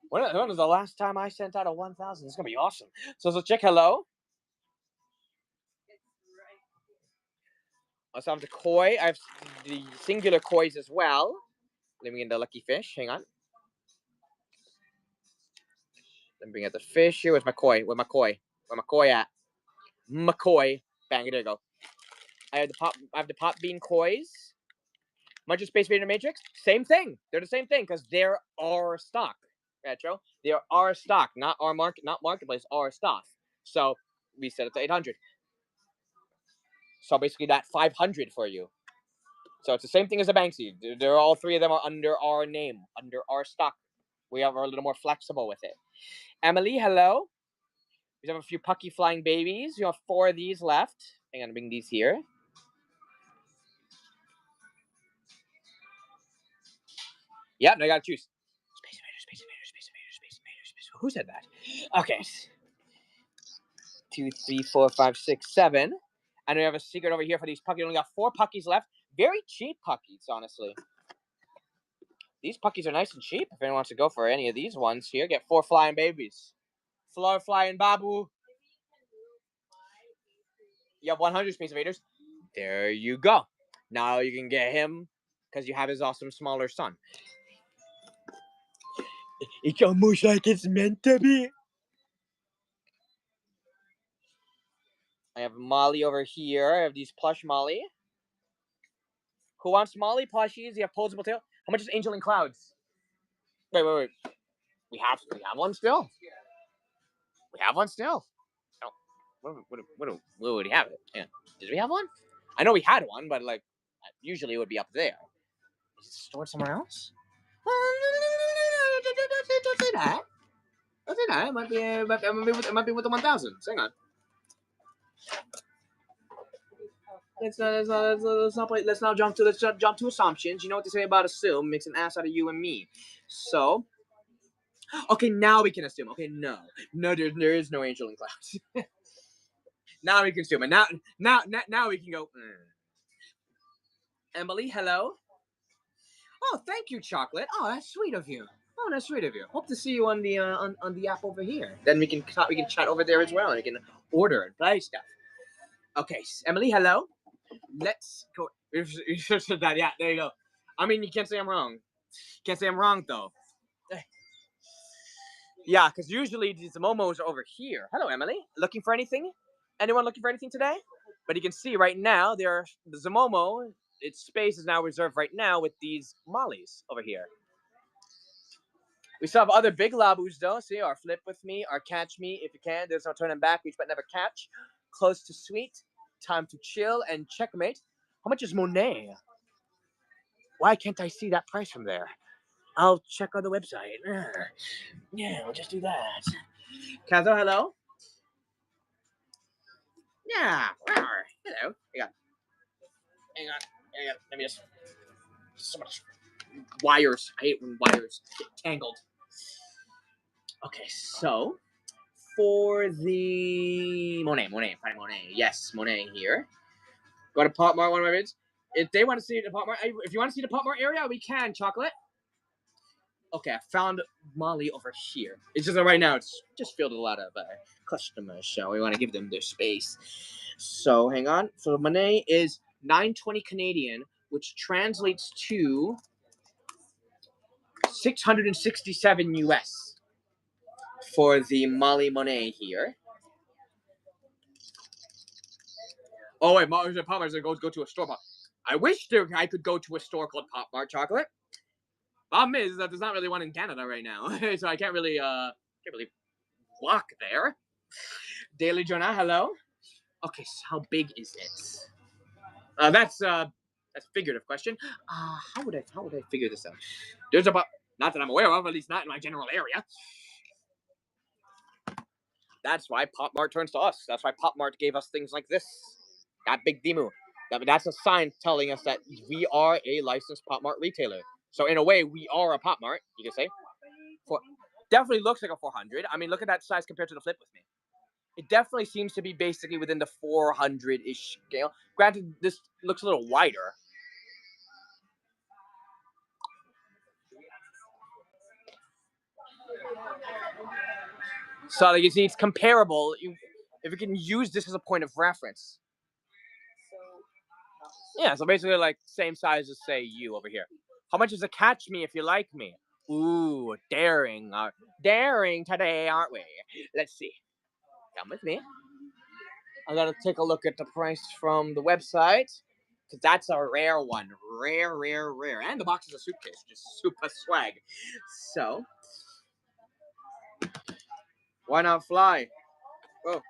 When was the last time I sent out a 1,000? It's gonna be awesome. So check hello. I also have the koi. I have the singular kois as well. Let me get the lucky fish. Hang on. Let me bring out the fish here. Where's my koi? Where my koi at? McCoy. Bang, there you go. I have the pop bean kois. Much of Space Invader Matrix, same thing. They're the same thing because they're our stock. Retro. They're our stock, not marketplace, our stock. So we set it to 800. So basically that 500 for you. So it's the same thing as the Banksy. They're all 3 of them are under our name, under our stock. We are a little more flexible with it. Emily, hello. We have a few Pucky Flying Babies. You have 4 of these left. I'm gonna bring these here. Yep, I gotta choose. Space Invaders. Who said that? Okay. 2, 3, 4, 5, 6, 7. And we have a secret over here for these Puckies. We only got 4 Puckies left. Very cheap Puckies, honestly. These Puckies are nice and cheap. If anyone wants to go for any of these ones here, get 4 flying babies. Floor flying babu. You have 100 Space Invaders. There you go. Now you can get him because you have his awesome smaller son. It's almost like it's meant to be. I have Molly over here. I have these plush Molly. Who wants Molly plushies? You have posable tail. How much is Angel in Clouds? Wait. We have one still. We have one still. Oh. What would he have it? Yeah. Did we have one? I know we had one, but like usually it would be up there. Is it stored somewhere else? Don't say that. Don't say that. It might be with the 1000s. Hang on. Let's not jump to assumptions. You know what they say about assume makes an ass out of you and me. So, okay, now we can assume. Okay, no, there is no angel in clouds. Now we can assume, and now we can go. Emily, hello. Oh, thank you, Chocolate. Oh, that's sweet of you. Oh, that's sweet of you. Hope to see you on the on the app over here. Then we can chat over there as well, and we can order and buy stuff. Okay, Emily, hello. Let's go. You should said that. Yeah, there you go. I mean, you can't say I'm wrong. Can't say I'm wrong though. Yeah, because usually these momos are over here. Hello, Emily. Looking for anything? Anyone looking for anything today? But you can see right now the Momo. Its space is now reserved right now with these mollies over here. We still have other big Labus though. See, our Flip With Me, our Catch Me If You Can. There's no turning back, reach but never catch. Close to Sweet, Time to Chill, and Checkmate. How much is Monet? Why can't I see that price from there? I'll check on the website. Yeah, we'll just do that. Kazo, hello? Yeah, hello. Hang on. Let me just... So much wires. I hate when wires get tangled. Okay, so... For the... Monet. Find Monet. Yes, Monet here. Go to Pop Mart, one of my vids. If they want to see the Pop Mart... If you want to see the Pop Mart area, we can, Chocolate. Okay, I found Molly over here. It's just that right now it's just filled with a lot of customers, so we want to give them their space. So hang on. So Monet is $9.20 Canadian, which translates to $667 US for the Molly Monet here. Oh wait, Pop Mart is gonna go to a store. I wish I could go to a store called Pop Mart Chocolate. Problem is that there's not really one in Canada right now, so I can't really walk there. Daily Jonah, hello. Okay, so how big is it? That's a figurative question. How would I figure this out? There's about, not that I'm aware of, at least not in my general area. That's why Pop Mart turns to us. That's why Pop Mart gave us things like this. That big demo. That's a sign telling us that we are a licensed Pop Mart retailer. So in a way, we are a Pop Mart, you can say. Definitely looks like a 400. I mean, look at that size compared to the Flip With Me. It definitely seems to be basically within the 400-ish scale. Granted, this looks a little wider. So like you see, it's comparable. If you can use this as a point of reference. Yeah, so basically like same size as say you over here. How much is a Catch Me If You Like Me? Ooh, daring today, aren't we? Let's see. Come with me. I gotta take a look at the price from the website. Because that's a rare one. Rare. And the box is a suitcase. Just super swag. So, why not fly? Oh,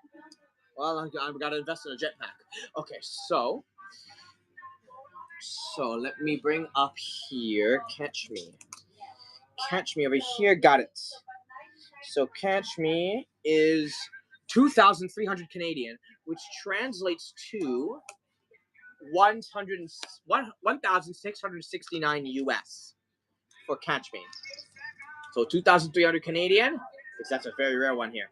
well, I've got to invest in a jetpack. Okay, so let me bring up here. Catch Me over here. Got it. So Catch Me is 2,300 Canadian, which translates to 1,669 US for Catch Me. So 2,300 Canadian, because that's a very rare one here.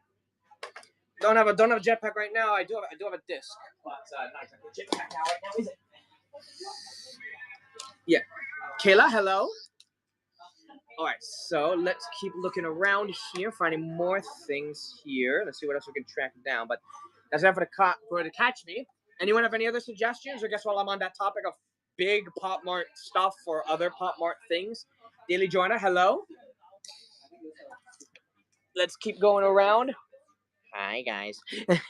Don't have a jetpack right now. I do have a disc, but not exactly a jetpack right now, is it? Yeah. Kayla, hello. All right, so let's keep looking around here, finding more things here. Let's see what else we can track down. But that's enough for the Catch Me. Anyone have any other suggestions? Or guess while I'm on that topic of big Pop Mart stuff or other Pop Mart things, Daily Joanna, hello. Let's keep going around. Hi guys.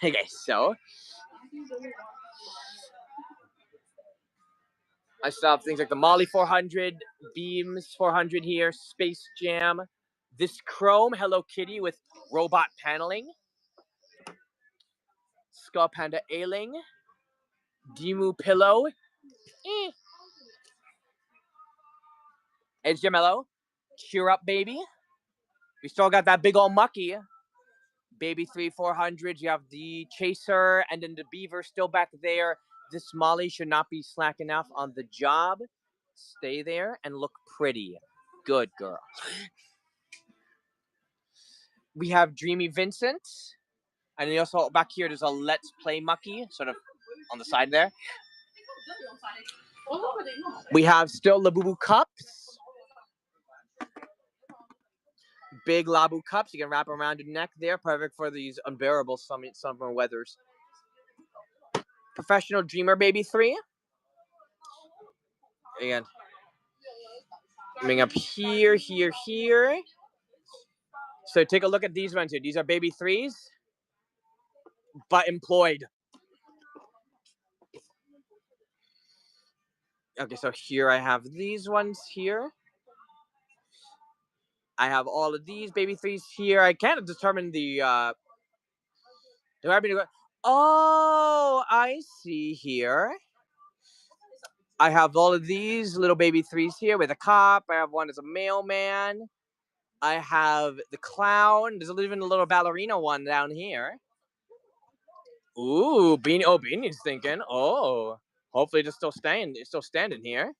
Okay, so I still have things like the Molly 400, Beams 400 here, Space Jam, this Chrome Hello Kitty with robot paneling. Skull Panda Ailing. Demu Pillow. Edge Gemello. Cheer up, baby. We still got that big old mucky. Baby 3-400. You have the Chaser and then the Beaver still back there. This Molly should not be slacking off on the job. Stay there and look pretty. Good girl. We have Dreamy Vincent. And then also back here, there's a Let's Play Mucky, sort of on the side there. We have still Labubu cups. Big Labu cups. You can wrap around your neck there. Perfect for these unbearable summer weathers. Professional Dreamer Baby 3. Again. Coming up here. So take a look at these ones here. These are Baby 3s, but employed. Okay, so here I have these ones here. I have all of these Baby 3s here. I can't determine the oh, I see here. I have all of these little Baby 3s here with a cop. I have one as a mailman. I have the clown. There's even a little ballerina one down here. Ooh, Beanie. Oh, Beanie's thinking. Oh, hopefully it's still standing here.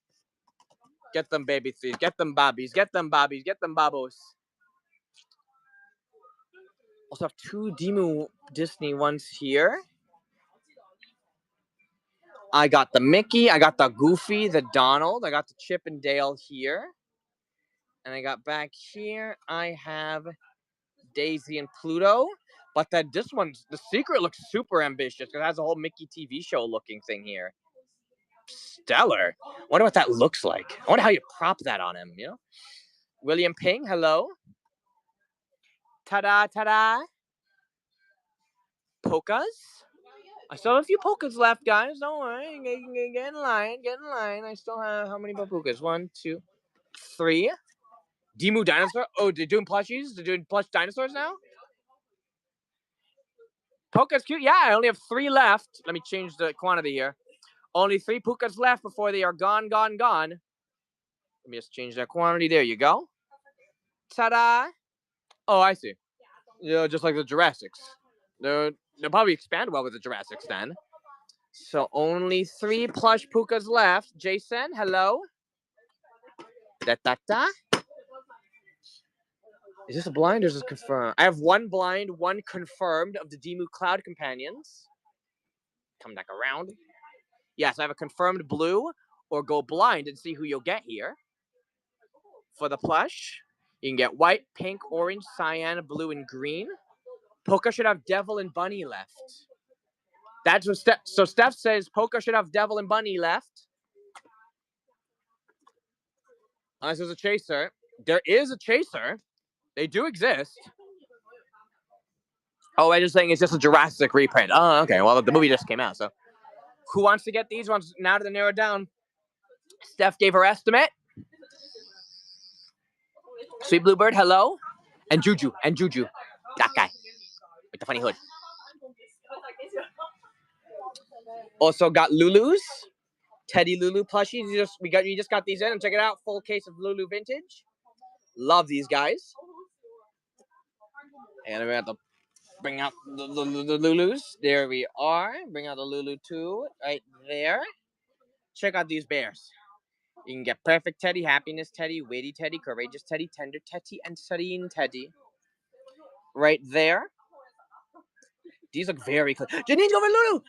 Get them Baby 3s. Get them bobbies. Get them bobbies. Get them babos. Also have 2 Demu Disney ones here. I got the Mickey, I got the Goofy, the Donald, I got the Chip and Dale here. And I got back here, I have Daisy and Pluto. But this one's, the secret looks super ambitious because it has a whole Mickey TV show looking thing here. Stellar. Wonder what that looks like. I wonder how you prop that on him, you know? William Ping, hello. Ta-da, ta-da. Polkas. I still have a few polkas left, guys. Don't worry. Get in line. I still have how many polkas? 1, 2, 3. Demu dinosaur. Oh, they're doing plushies? They're doing plush dinosaurs now? Polka's cute. Yeah, I only have 3 left. Let me change the quantity here. Only 3 polkas left before they are gone. Let me just change that quantity. There you go. Ta-da. Oh, I see. Just like the Jurassics. They'll probably expand well with the Jurassics then. So only 3 plush pukas left. Jason, hello. Da-da-da. Is this a blind or is this confirmed? I have 1 blind, 1 confirmed of the Demu Cloud Companions. Come back around. Yes, I have a confirmed blue, or go blind and see who you'll get here. For the plush, you can get white, pink, orange, cyan, blue, and green. Polka should have Devil and Bunny left. That's what Steph says Polka should have Devil and Bunny left. Unless there's a chaser. There is a chaser. They do exist. Oh, I'm just saying it's just a Jurassic reprint. Oh, okay. Well, the movie just came out, so. Who wants to get these ones? Now that they're narrowed down. Steph gave her estimate. Sweet Bluebird, hello. And Juju. That guy. With the funny hood. Also got Lulu's. Teddy Lulu plushies. You just got these in and check it out. Full case of Lulu vintage. Love these guys. And we have to bring out the Lulus. There we are. Bring out the Lulu 2 right there. Check out these bears. You can get Perfect Teddy, Happiness Teddy, Witty Teddy, Courageous Teddy, Tender Teddy, and Serene Teddy. Right there. These look very clean. Janine's over Lulu!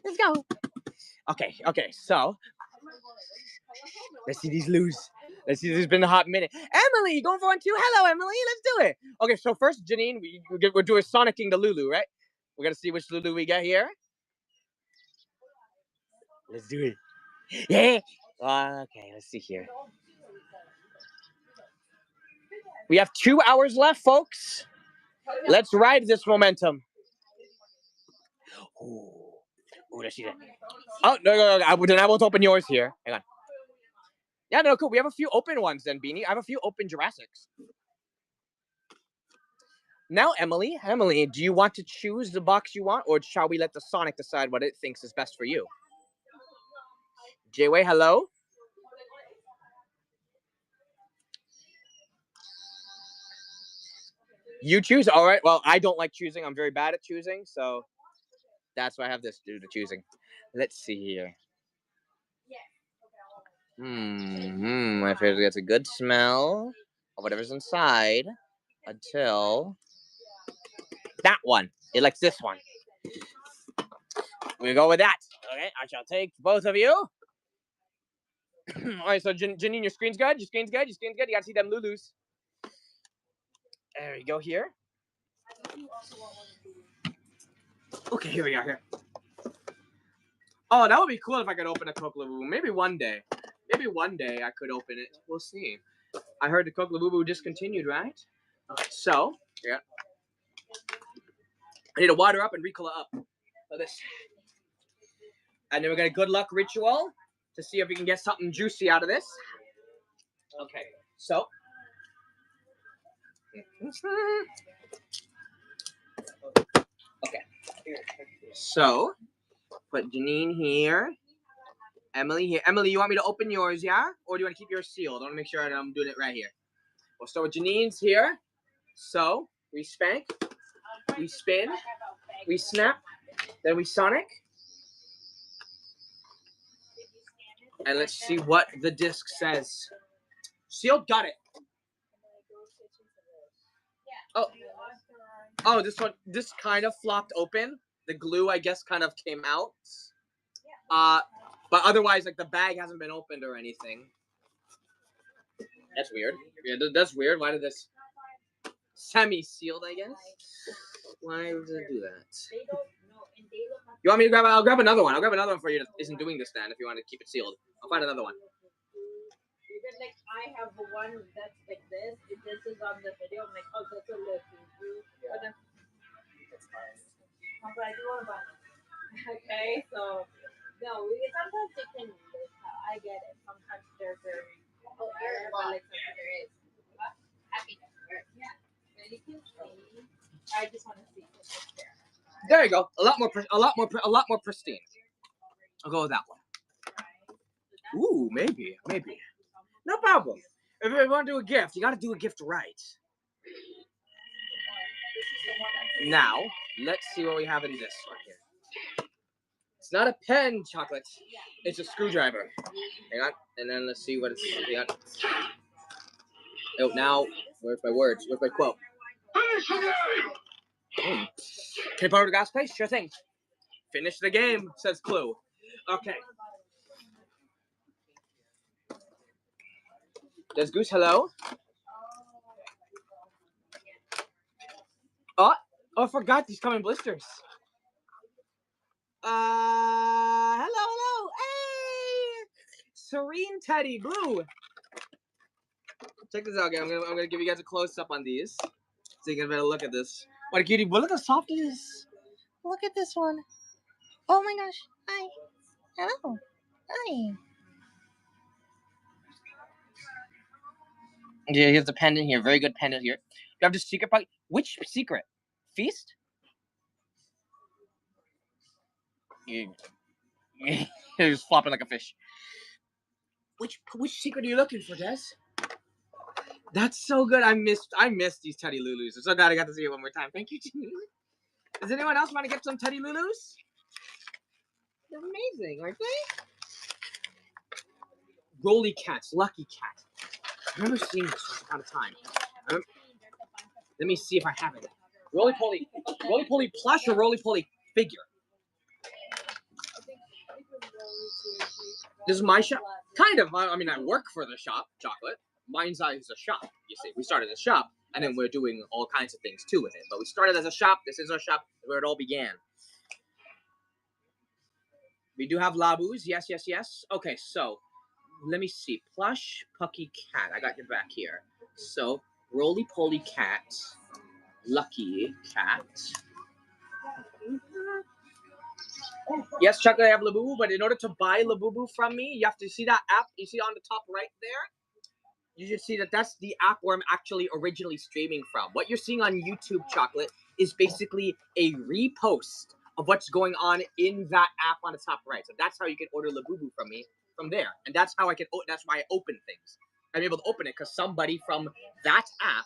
Let's go. Okay, so. Let's see these Lulus. Let's see, it's been a hot minute. Emily, you going for one too? Hello, Emily. Let's do it. Okay, so first, Janine, we're doing Sonicking the Lulu, right? We're going to see which Lulu we get here. Let's do it. Yeah. Okay, let's see here. We have 2 hours left, folks. Let's ride this momentum. Ooh, let's see that. Oh, no. Then I won't open yours here. Hang on. Yeah, no, cool. We have a few open ones then, Beanie. I have a few open Jurassics. Now, Emily, do you want to choose the box you want, or shall we let the Sonic decide what it thinks is best for you? J-Way, hello? You choose? All right. Well, I don't like choosing. I'm very bad at choosing, so that's why I have this to do the choosing. Let's see here. My favorite gets a good smell of whatever's inside until that one. It likes this one. We go with that. Okay, I shall take both of you. All right, so Janine, your screen's good. Your screen's good. You gotta see them Lulus. There you go. Here. Okay, here we are. Here. Oh, that would be cool if I could open a Coke Labubu. Maybe one day. Maybe one day I could open it. We'll see. I heard the Coke Labubu discontinued, right? Okay, so yeah. I need to water up and recolor up for this. And then we're gonna good luck ritual to see if we can get something juicy out of this. Okay, so. Okay. So, put Janine here. Emily here. Emily, you want me to open yours, yeah? Or do you want to keep yours sealed? I want to make sure that I'm doing it right here. We'll start with Janine's here. So, we spank, we spin, we snap, then we Sonic. And let's see what the disc says. Sealed, got it. Oh, this kind of flopped open. The glue, I guess, kind of came out. But otherwise, like, the bag hasn't been opened or anything. That's weird. Yeah, that's weird. Why did this semi-sealed, I guess? Why would it do that? You want me to grab? I'll grab another one. I'll grab another one for you that isn't doing this then, if you want to keep it sealed. I'll find another one. Like, I have one that's like this. If this is on the video, I'm like, oh, that's a little too. But then, but I do want to buy it. Okay, so no, sometimes they can. I get it. Sometimes they're very air, but like sometimes there is. Yeah, but you can see. I just want to see what's there. There you go. A lot more pristine. I'll go with that one. Ooh, maybe. No problem. If you want to do a gift, you got to do a gift right. Now, let's see what we have in this one here. It's not a pen, chocolate. It's a screwdriver. Hang on. And then let's see what it's. Hang on. Oh, now, where's my words? Where's my quote? Finish the game! Can you borrow the gas, please? Sure thing. Finish the game, says Clue. Okay. There's Goose, hello. Oh, I forgot these come in blisters. Hello. Hey! Serene Teddy Blue. Check this out, guys. I'm gonna give you guys a close-up on these. So you can get a look at this. What a cutie. Well, look how soft it is. Look at this one. Oh my gosh. Hi. Hello. Hi. Yeah, here's the pendant here. Very good pendant here. You have the secret pocket. Which secret? Feast? You're just flopping like a fish. Which secret are you looking for, Des? That's so good. I missed these Teddy Lulus. I'm so glad I got to see it one more time. Thank you, Janine. Does anyone else want to get some Teddy Lulus? They're amazing, aren't they? Rolly Cats, Lucky Cat. I remember seeing this once upon a time. Let me see if I have it. Roly Poly plush or Roly Poly figure? This is my shop. Kind of. I mean, I work for the shop, Chocolate. Mine's is a shop, you see. We started a shop, and then we're doing all kinds of things too with it. But we started as a shop. This is our shop where it all began. We do have Labus. Yes. Okay, so let me see. Plush Pucky Cat. I got your back here. So, Roly Poly Cat. Lucky Cat. Yes, Chocolate, I have Labubu, but in order to buy Labubu from me, you have to see that app. You see on the top right there? you should see that that's the app where I'm actually originally streaming from. What you're seeing on YouTube, Chocolate, is basically a repost of what's going on in that app on the top right. So that's how you can order Labubu from me from there, and that's how I can. That's why I open things. I'm able to open it because somebody from that app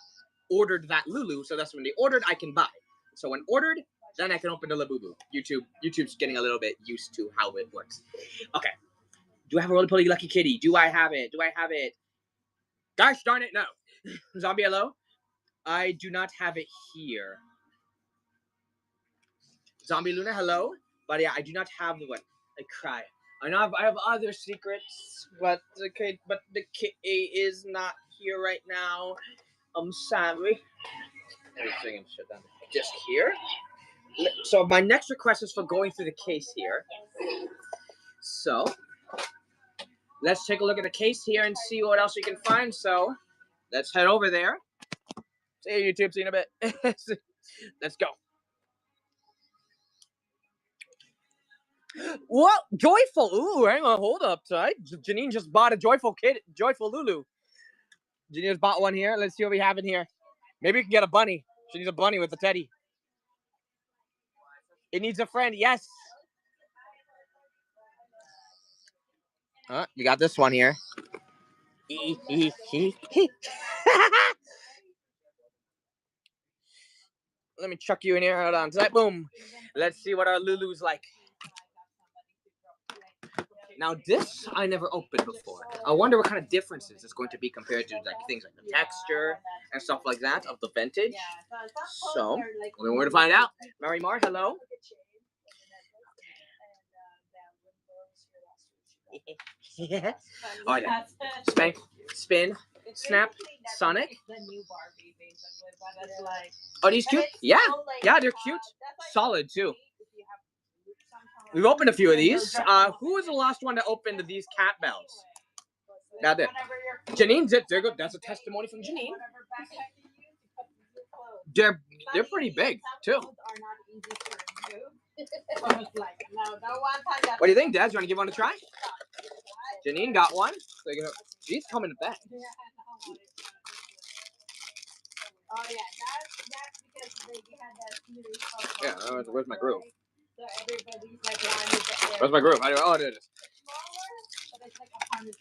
ordered that Lulu, so that's when they ordered, I can buy. So when ordered, then I can open the Labubu. YouTube's getting a little bit used to how it works. Okay. Do I have a roly-poly Lucky Kitty? Do I have it? Gosh darn it, no. Zombie, hello? I do not have it here. Zombie Luna, hello? But yeah, I do not have the one. I cry. I know I have other secrets, but the kitty is not here right now. I'm sorry. Everything shut down. Just here. So my next request is for going through the case here. So let's take a look at the case here and see what else we can find. So let's head over there. See you, YouTube. See you in a bit. Let's go. What? Joyful. Ooh, hang on. Hold up, tight. Janine just bought a Joyful Lulu. Janine just bought one here. Let's see what we have in here. Maybe we can get a bunny. She needs a bunny with a teddy. It needs a friend. Yes. You got this one here. Let me chuck you in here. Hold on. Boom. Let's see what our Lulu's like. Now this I never opened before. I wonder what kind of differences it's going to be compared to like things like the texture and stuff like that of the vintage. So we're going to find out. Mary Mar, hello. Yeah. Oh yeah. Spin, snap, Sonic. Are these cute? Yeah, they're cute. Solid too. We've opened a few of these. Who was the last one to open these cat bells? Now there. Janine's it. They're good. That's a testimony from Janine. They're pretty big too. What do you think, Dad? You want to give one a try? Janine got one. She's coming back. Oh yeah, that's because they had that series. Yeah, where's my group? So everybody's like one. Where's my group? Oh, there it is. But it's like 100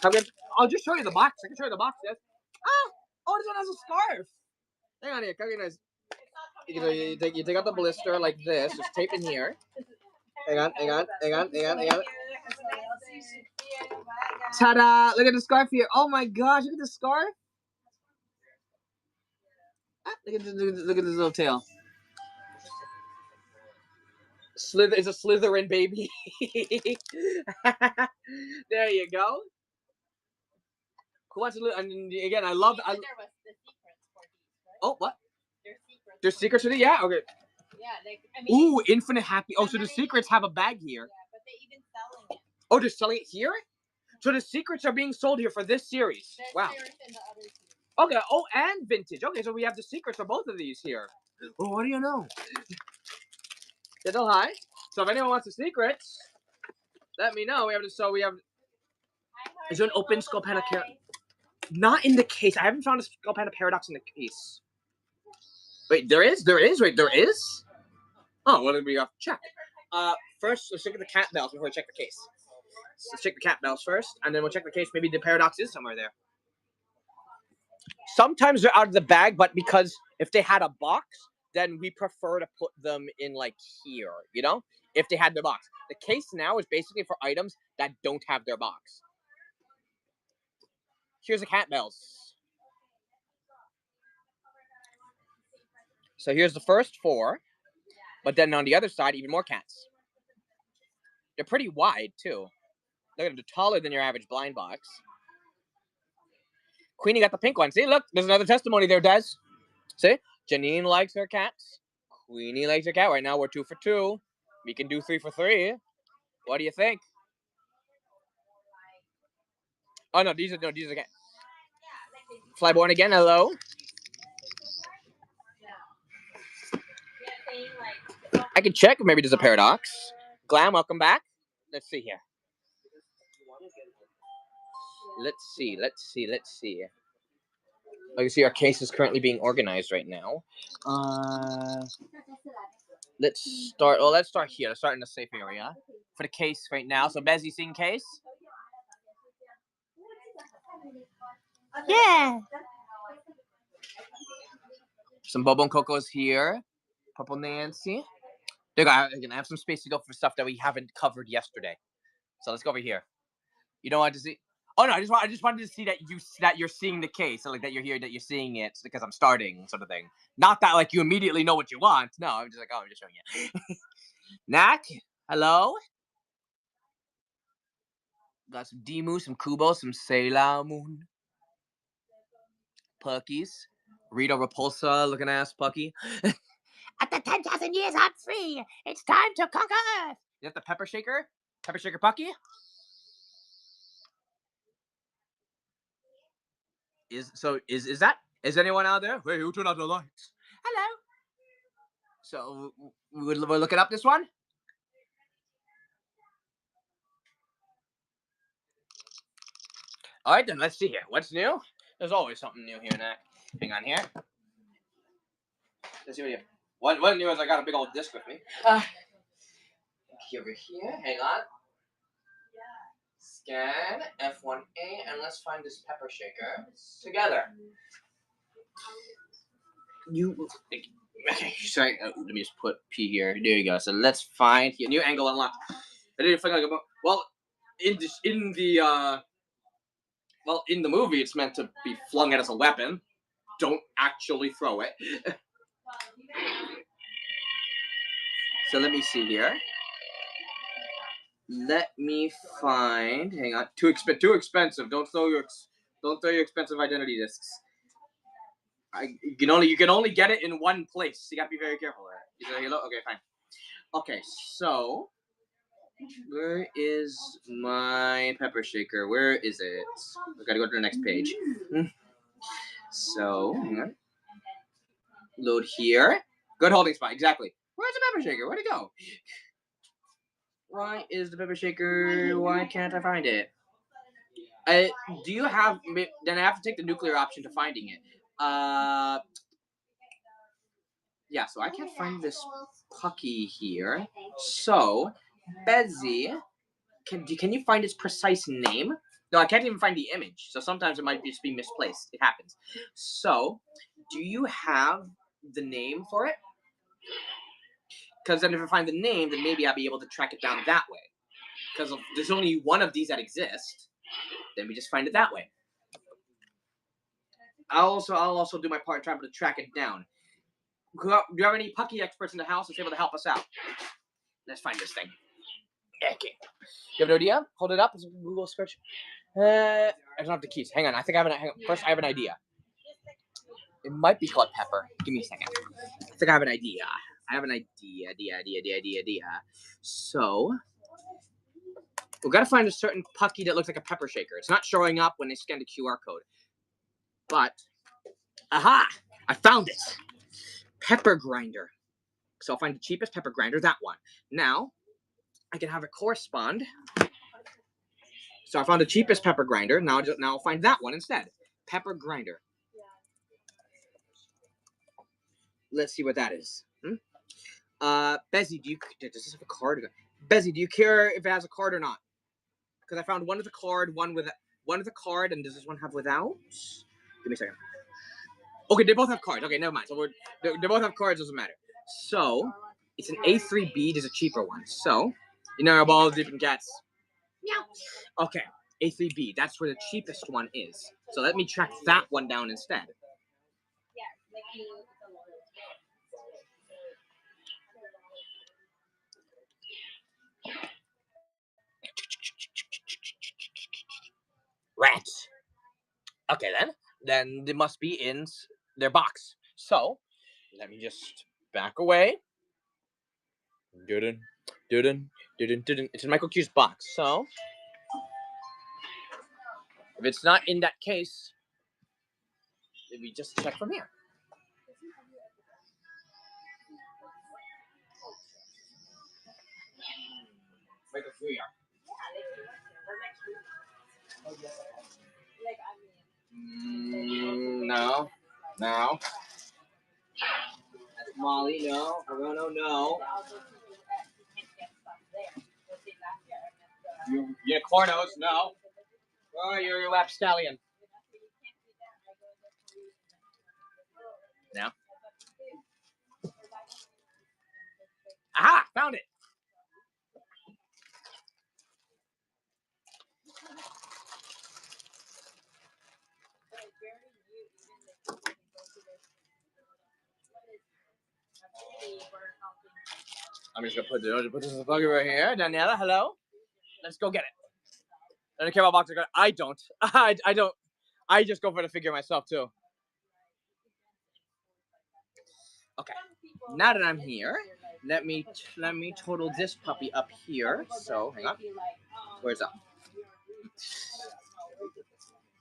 something. I'll just show you the box. I can show you the box, Dad. Oh, this one has a scarf. Hang on here. Come here, guys. You take out the blister like this. Just tape in here. Hang on. Ta-da! Look at the scarf here. Oh my gosh! Look at the scarf. Look at this little tail. It's a Slytherin baby. There you go. Who wants to look? And again, I love. There was the secrets for these, right? Oh, what? There's secrets to the yeah. Okay. Yeah, like I mean. Ooh, infinite happy. Oh, so the secrets have a bag here. Yeah, but they're even selling it. Oh, they're selling it here. So the secrets are being sold here for this series. Wow. In the other series. Okay. Oh, and vintage. Okay, so we have the secrets for both of these here. Oh, what do you know? Little high. So if anyone wants the secrets, let me know. We have. Is there an open Skull Panda Paradox? Not in the case. I haven't found a Skull Panda Paradox in the case. Wait, there is. Wait, there is. Oh, well, then we have to check. First, let's check the cat bells before we check the case. Let's check the cat bells first, and then we'll check the case. Maybe the paradox is somewhere there. Sometimes they're out of the bag, but because if they had a box, then we prefer to put them in like here, you know? If they had the box. The case now is basically for items that don't have their box. Here's the cat bells. So here's the first 4. But then on the other side, even more cats. They're pretty wide, too. Look at them. They're taller than your average blind box. Queenie got the pink one. See, look. There's another testimony there, Des. See? Janine likes her cats. Queenie likes her cat. Right now, we're 2 for 2. We can do 3 for 3. What do you think? Oh, no. These are cats. Flyborn again. Hello. I can check. Maybe there's a paradox. Glam, welcome back. Let's see here. Let's see. Oh, you see our case is currently being organized right now. Let's start. Oh, let's start here. Let's start in the safe area for the case right now. So, Bez, you seeing case? Yeah. Some Bobo Cocos here. Purple Nancy. There you go. I have some space to go for stuff that we haven't covered yesterday. So let's go over here. You don't want to see? Oh no, I just wanted to see that you're seeing the case, so like that you're here, that you're seeing it because I'm starting, sort of thing. Not that like you immediately know what you want. No, I'm just like, oh, I'm just showing you. Knack, hello. Got some Demu, some Kubo, some Sailor Moon. Puckies. Rita Repulsa, looking ass Pucky. After 10,000 years, I'm free. It's time to conquer Earth. Is that the Pepper Shaker? Pepper Shaker Pucky? Is anyone out there? Hey, who turned out the lights? Hello. So we're looking up this one. All right, then let's see here. What's new? There's always something new here, Knack. Hang on here. Let's see what you. What new is I got a big old disc with me. Over here. Hang on. Scan F1A and let's find this Pepper Shaker together. Okay, sorry. Let me just put P here. There you go. So let's find here. New angle unlocked. I didn't find like well, in the movie, it's meant to be flung at as a weapon. Don't actually throw it. So let me see here. Let me find. Hang on. Too expensive. Don't throw your expensive identity discs. You can only get it in one place. You gotta be very careful there. Okay, fine. Okay, so where is my Pepper Shaker? Where is it? I gotta go to the next page. So, hang on. Load here. Good holding spot, exactly. Where's the Pepper Shaker? Where'd it go? Why is the Pepper Shaker? Why can't I find it? Do you have? Then I have to take the nuclear option to finding it. Yeah, so I can't find this Pucky here. So, Bezzy, can you find its precise name? No, I can't even find the image. So sometimes it might just be misplaced. It happens. So, do you have the name for it? Because then if I find the name, then maybe I'll be able to track it down that way. Because there's only one of these that exist. Then we just find it that way. I'll also do my part in trying to track it down. Do you have any Pucky experts in the house that's able to help us out? Let's find this thing. Okay. You have an idea? Hold it up. It's a Google search. I don't have the keys. Hang on. I think I have first, I have an idea. It might be called Pepper. Give me a second. I think I have an idea. Idea. So, we've got to find a certain Pucky that looks like a Pepper Shaker. It's not showing up when they scan the QR code. But, aha! I found it! Pepper Grinder. So I'll find the cheapest Pepper Grinder, that one. Now, I can have it correspond. So I found the cheapest Pepper Grinder. Now I'll find that one instead. Pepper Grinder. Let's see what that is. Bezzy, does this have a card? Bezzy, do you care if it has a card or not? Because I found one with a card, one with a card, and does this one have without? Give me a second. Okay, they both have cards. Okay, never mind. So they both have cards, doesn't matter. So it's an A3B. There's a cheaper one. So balls, deep and cats. Yeah. Okay, A3B. That's where the cheapest one is. So let me track that one down instead. Rats. Okay, then they must be in their box. So let me just back away. It's in Michael Q's box. So if it's not in that case, then we just check from here. Michael Q. No. No. Molly, no. Arono, no. Unicornos, no. Oh, you're a rapscallion. No. Aha! Found it! I'm just gonna put this fucker right here. Daniela, hello. Let's go get it. I don't care about boxer. I don't. I don't. I just go for the figure myself too. Okay. Now that I'm here, let me total this puppy up here. So hang on. Where's up?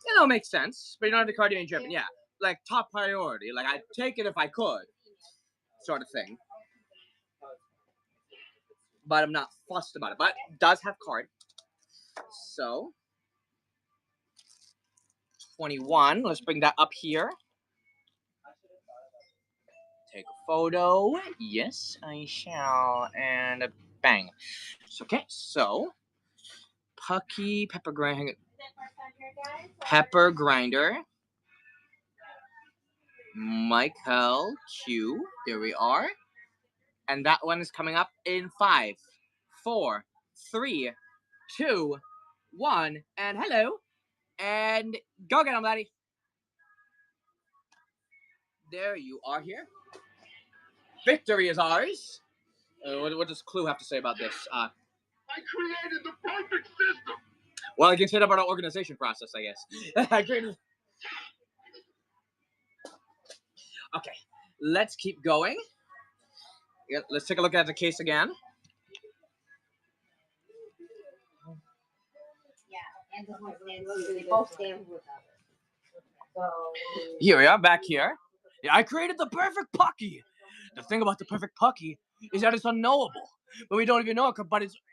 You know, it makes sense, but you don't have the cardio driven. Yeah, like top priority. Like I'd take it if I could, sort of thing. But I'm not fussed about it. But it does have card. So 21. Let's bring that up here. Take a photo. Yes, I shall. And bang. Okay, so Pucky, pepper grinder. Michael Q. There we are. And that one is coming up in 5, 4, 3, 2, 1. And hello. And go get him, laddie. There you are here. Victory is ours. What does Clue have to say about this? I created the perfect system. Well, I can say that about our organization process, I guess. I created... Okay, let's keep going. Yeah, let's take a look at the case again. Here we are, back here. Yeah, I created the perfect Pucky. The thing about the perfect Pucky is that it's unknowable, but we don't even know it.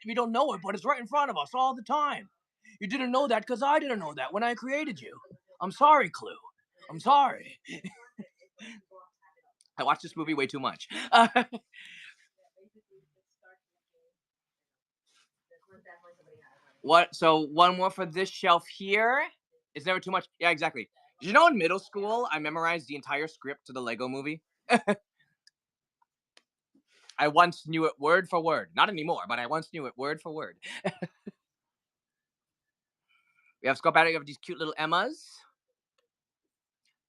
We don't know it, but it's right in front of us all the time. You didn't know that because I didn't know that when I created you. I'm sorry, Clue. I'm sorry. I watched this movie way too much. What? So one more for this shelf here. It's never too much. Yeah, exactly. Did you know in middle school I memorized the entire script to the Lego Movie? I once knew it word for word. Not anymore, but I once knew it word for word. We have Scott Battery. We have these cute little Emmas.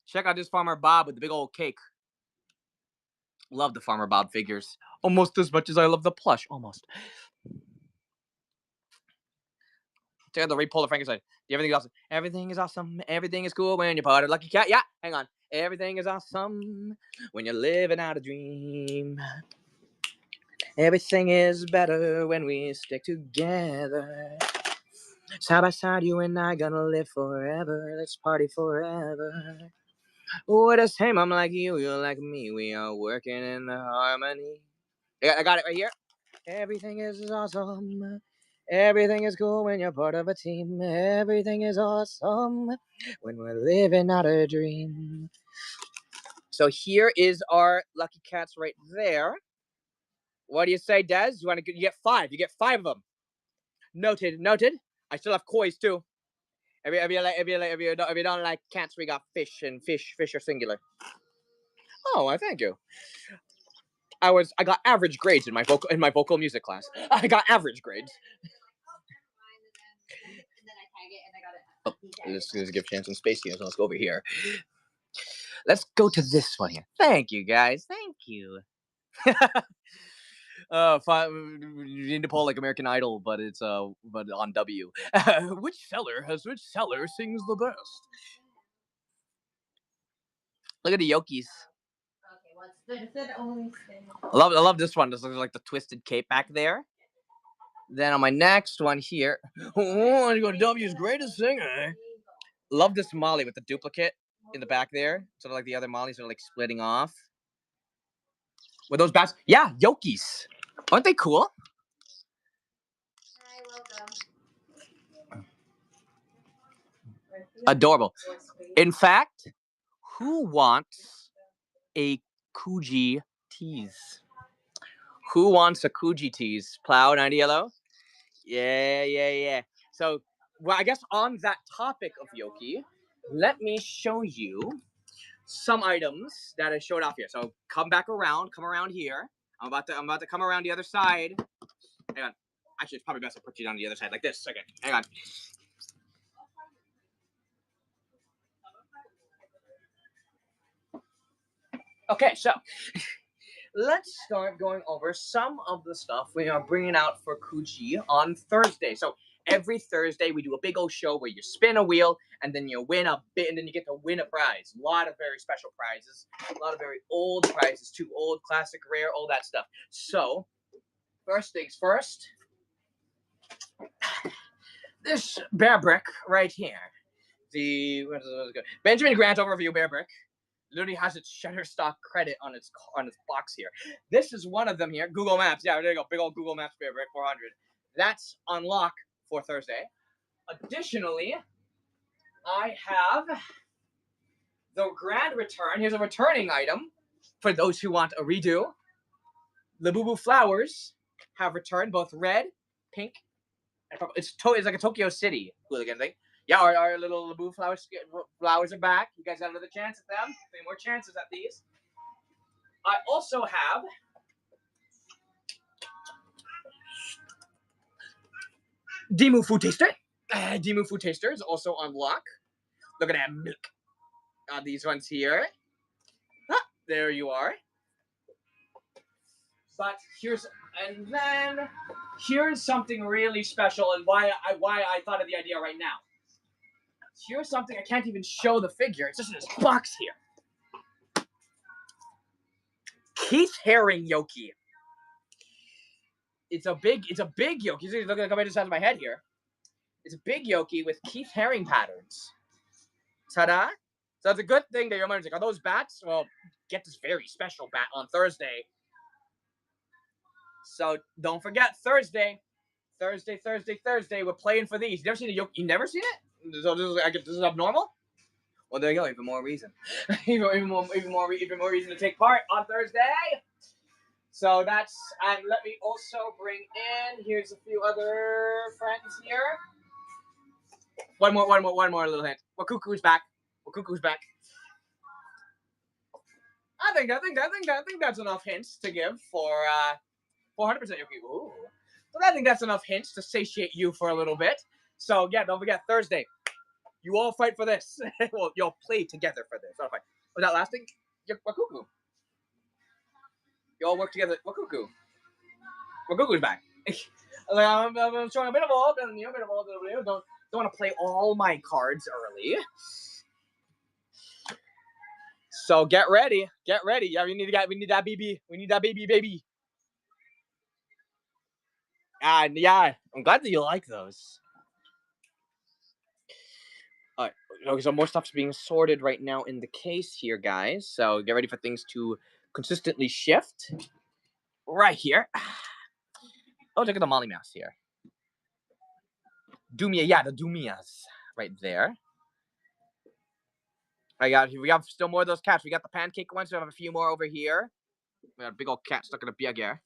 Check out this Farmer Bob with the big old cake. Love the Farmer Bob figures. Almost as much as I love the plush. Almost. Check out the Repolar Frankenstein. Everything is awesome. Everything is awesome. Everything is cool when you're part of Lucky Cat. Yeah, hang on. Everything is awesome when you're living out a dream. Everything is better when we stick together. Side by side, you and I gonna live forever. Let's party forever. We're the same. I'm like you, you're like me. We are working in harmony. I got it right here. Everything is awesome. Everything is cool when you're part of a team. Everything is awesome when we're living out a dream. So here is our Lucky Cats right there. What do you say, Des? You get 5. You get 5 of them. Noted. Noted. I still have koi too. If you don't like cats, we got fish, and fish are singular. Oh, I thank you. I got average grades in my vocal music class. I got average grades. Oh, let's give Chance some space here. So let's go over here. Let's go to this one here. Thank you, guys. Thank you. You need to pull like American Idol, but it's but on W. Which seller sings the best? Look at the Yokis. I love this one. This looks like the twisted cape back there. Then on my next one here, oh, you got W's greatest singer. Love this Molly with the duplicate in the back there. Sort of like the other Mollys are like splitting off. With those bats, yeah, Yokis. Aren't they cool? Hi, welcome. Adorable. In fact, who wants a Kuji tease? Who wants a Kuji tease? Plow 90 yellow? Yeah. So, well, I guess on that topic of Yoki, let me show you some items that I showed off here. So come around here. I'm about to come around the other side. Hang on. Actually, it's probably best to put you on the other side like this. Okay, hang on. Okay, so let's start going over some of the stuff we are bringing out for Kuji on Thursday. So every Thursday we do a big old show where you spin a wheel and then you win a bit, and then you get to win a prize. A lot of very special prizes, a lot of very old prizes too, old, classic, rare, all that stuff. So first things first, this Bearbrick right here. The Benjamin Grant overview Bearbrick literally has its Shutterstock credit on its box here. This is one of them here. Google Maps. Yeah, there you go. Big old Google Maps Bearbrick 400. That's on lock for Thursday. Additionally, I have the grand return. Here's a returning item for those who want a redo. Labubu flowers have returned, both red, pink, and purple. It's like a Tokyo City hooligan thing. Yeah, our little Labubu flowers are back. You guys got another chance at them. 3 more chances at these. I also have Demu Food Taster. Demu Food Taster is also on lock. Look at that milk on these ones here. There you are. But here's something really special, and why I thought of the idea right now. Here's something I can't even show the figure. It's just in this box here. Keith Haring Yoki. It's a big Yoki. Look at the come inside of my head here. It's a big Yoki with Keith Haring patterns. Ta-da! So it's a good thing that your mind's like, are those bats? Well, get this very special bat on Thursday. So don't forget Thursday. We're playing for these. You never seen a Yoki? You never seen it? So this is abnormal? Well, there you go. Even more reason. even more reason to take part on Thursday. So that's, and let me also bring in, here's a few other friends here. One more little hint. Cuckoo's back. I think that's enough hints to give for 400% Yoki. Ooh. So I think that's enough hints to satiate you for a little bit. So yeah, don't forget Thursday. You all fight for this. Well, you'll play together for this. Not fight. Was that last thing? Wakuku. You all work together. Wakuku's back. I'm showing a bit of all, Don't want to play all my cards early. So get ready. Yeah, we need that BB. We need that baby. And yeah, I'm glad that you like those. Alright, okay, so more stuff's being sorted right now in the case here, guys. So get ready for things to consistently shift. Right here. Oh, look at the Molly Mouse here. Dumia, yeah, the Dumias right there. We got still more of those cats. We got the pancake ones. We have a few more over here. We got a big old cat stuck in a bag here.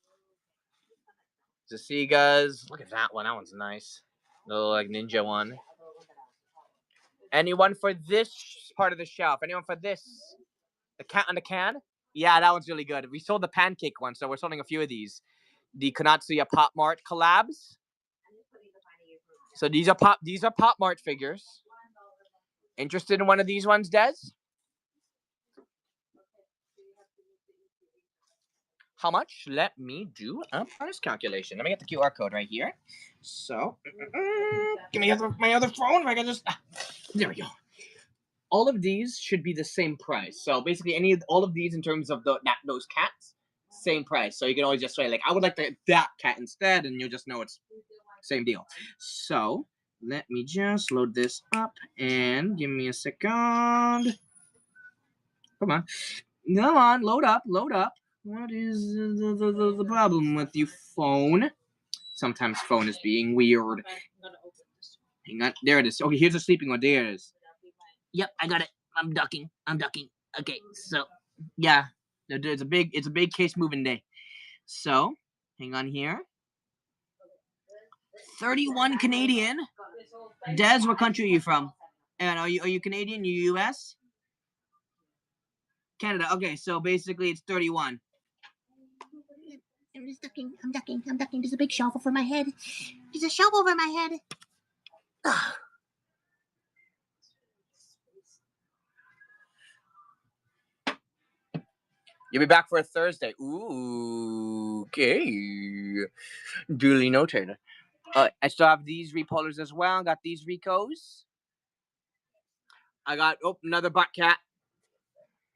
The Segas. Look at that one. That one's nice. Little like ninja one. Anyone for this part of the shelf? Anyone for this? The cat on the can? Yeah, that one's really good. We sold the pancake one, so we're selling a few of these. The Konatsuya Pop Mart collabs. So these are Pop Mart figures. Interested in one of these ones, Des? How much? Let me do a price calculation. Let me get the QR code right here. So, give me my other phone. If I can just, there we go. All of these should be the same price. So basically, all of these in terms of those cats, same price. So you can always just say like, I would like that cat instead, and you'll just know it's same deal. So let me just load this up and give me a second. Come on, load up. What is the problem with you, phone? Sometimes phone is being weird. Hang on, there it is. Okay, here's the sleeping one. There it is. Yep, I got it. I'm ducking. Okay, so yeah, it's a big case moving day. So hang on here. 31 Canadian. Des, what country are you from? And are you Canadian? You US? Canada. Okay, so basically it's 31. I'm just ducking. I'm ducking. There's a big shelf over my head. There's a shelf over my head. Ugh. You'll be back for a Thursday. Ooh, okay. Duly noted. I still have these repollers as well. Got these Ricos. I got another butt cat.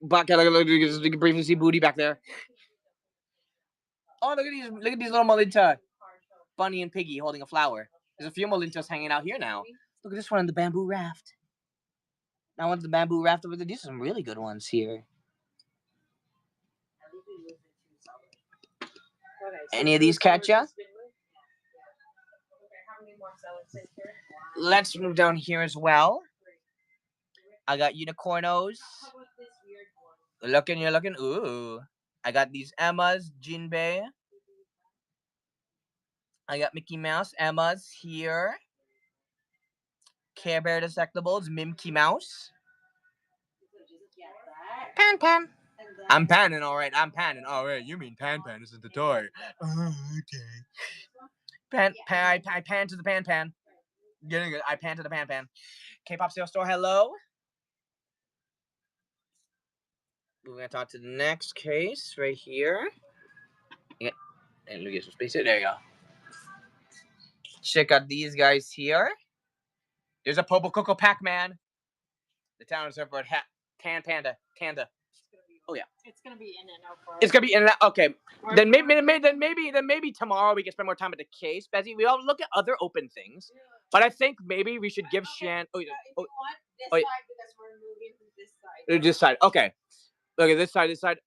Look, you can briefly see booty back there. Oh, look at these little Malinta. Bunny and Piggy holding a flower. There's a few Malintas hanging out here now. Look at this one on the bamboo raft. Now one's the bamboo raft over there. These are some really good ones here. Any of these catch ya? Let's move down here as well. I got unicornos. You're looking. Ooh. I got these Emmas, Jinbei. I got Mickey Mouse, Emma's here. Care Bear Dissectables, Mimkey Mouse. Pan. I'm panning, all right. All right, you mean Pan isn't the toy. Oh, okay. I pan to the pan. Getting it. I pan to the pan. K-pop sales store, hello. We're gonna talk to the next case right here. Yeah. And look at some space. There you go. Check out these guys here. There's a Bobo Coco Pac-Man. The town is over at Tan Panda. Oh yeah. It's gonna be in and out. It's gonna be in and out. Okay. Then maybe tomorrow we can spend more time at the case. Bessie, we all look at other open things. But I think maybe we should give Shan. If you want this side, because we're moving to this side. This side. Okay. Look at this side.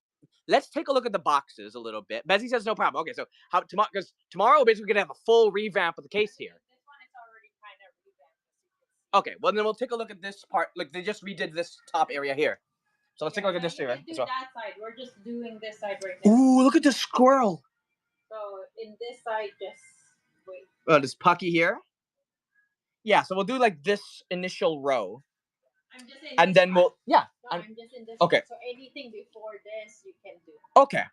Let's take a look at the boxes a little bit. Bessie says no problem. Okay, so how tomorrow? Because tomorrow we're basically gonna have a full revamp of the case here. This one is already kind of revamped. Okay, well then we'll take a look at this part. Like they just redid this top area here. So let's take a look at this area. Do that side. We're just doing this side right now. Ooh, look at this squirrel. So in this side, just wait. Oh, this Pucky here. Yeah, so we'll do like this initial row. I'm just in and this then one. we'll No, I'm just in this okay. one. So anything before this, you can do. Okay.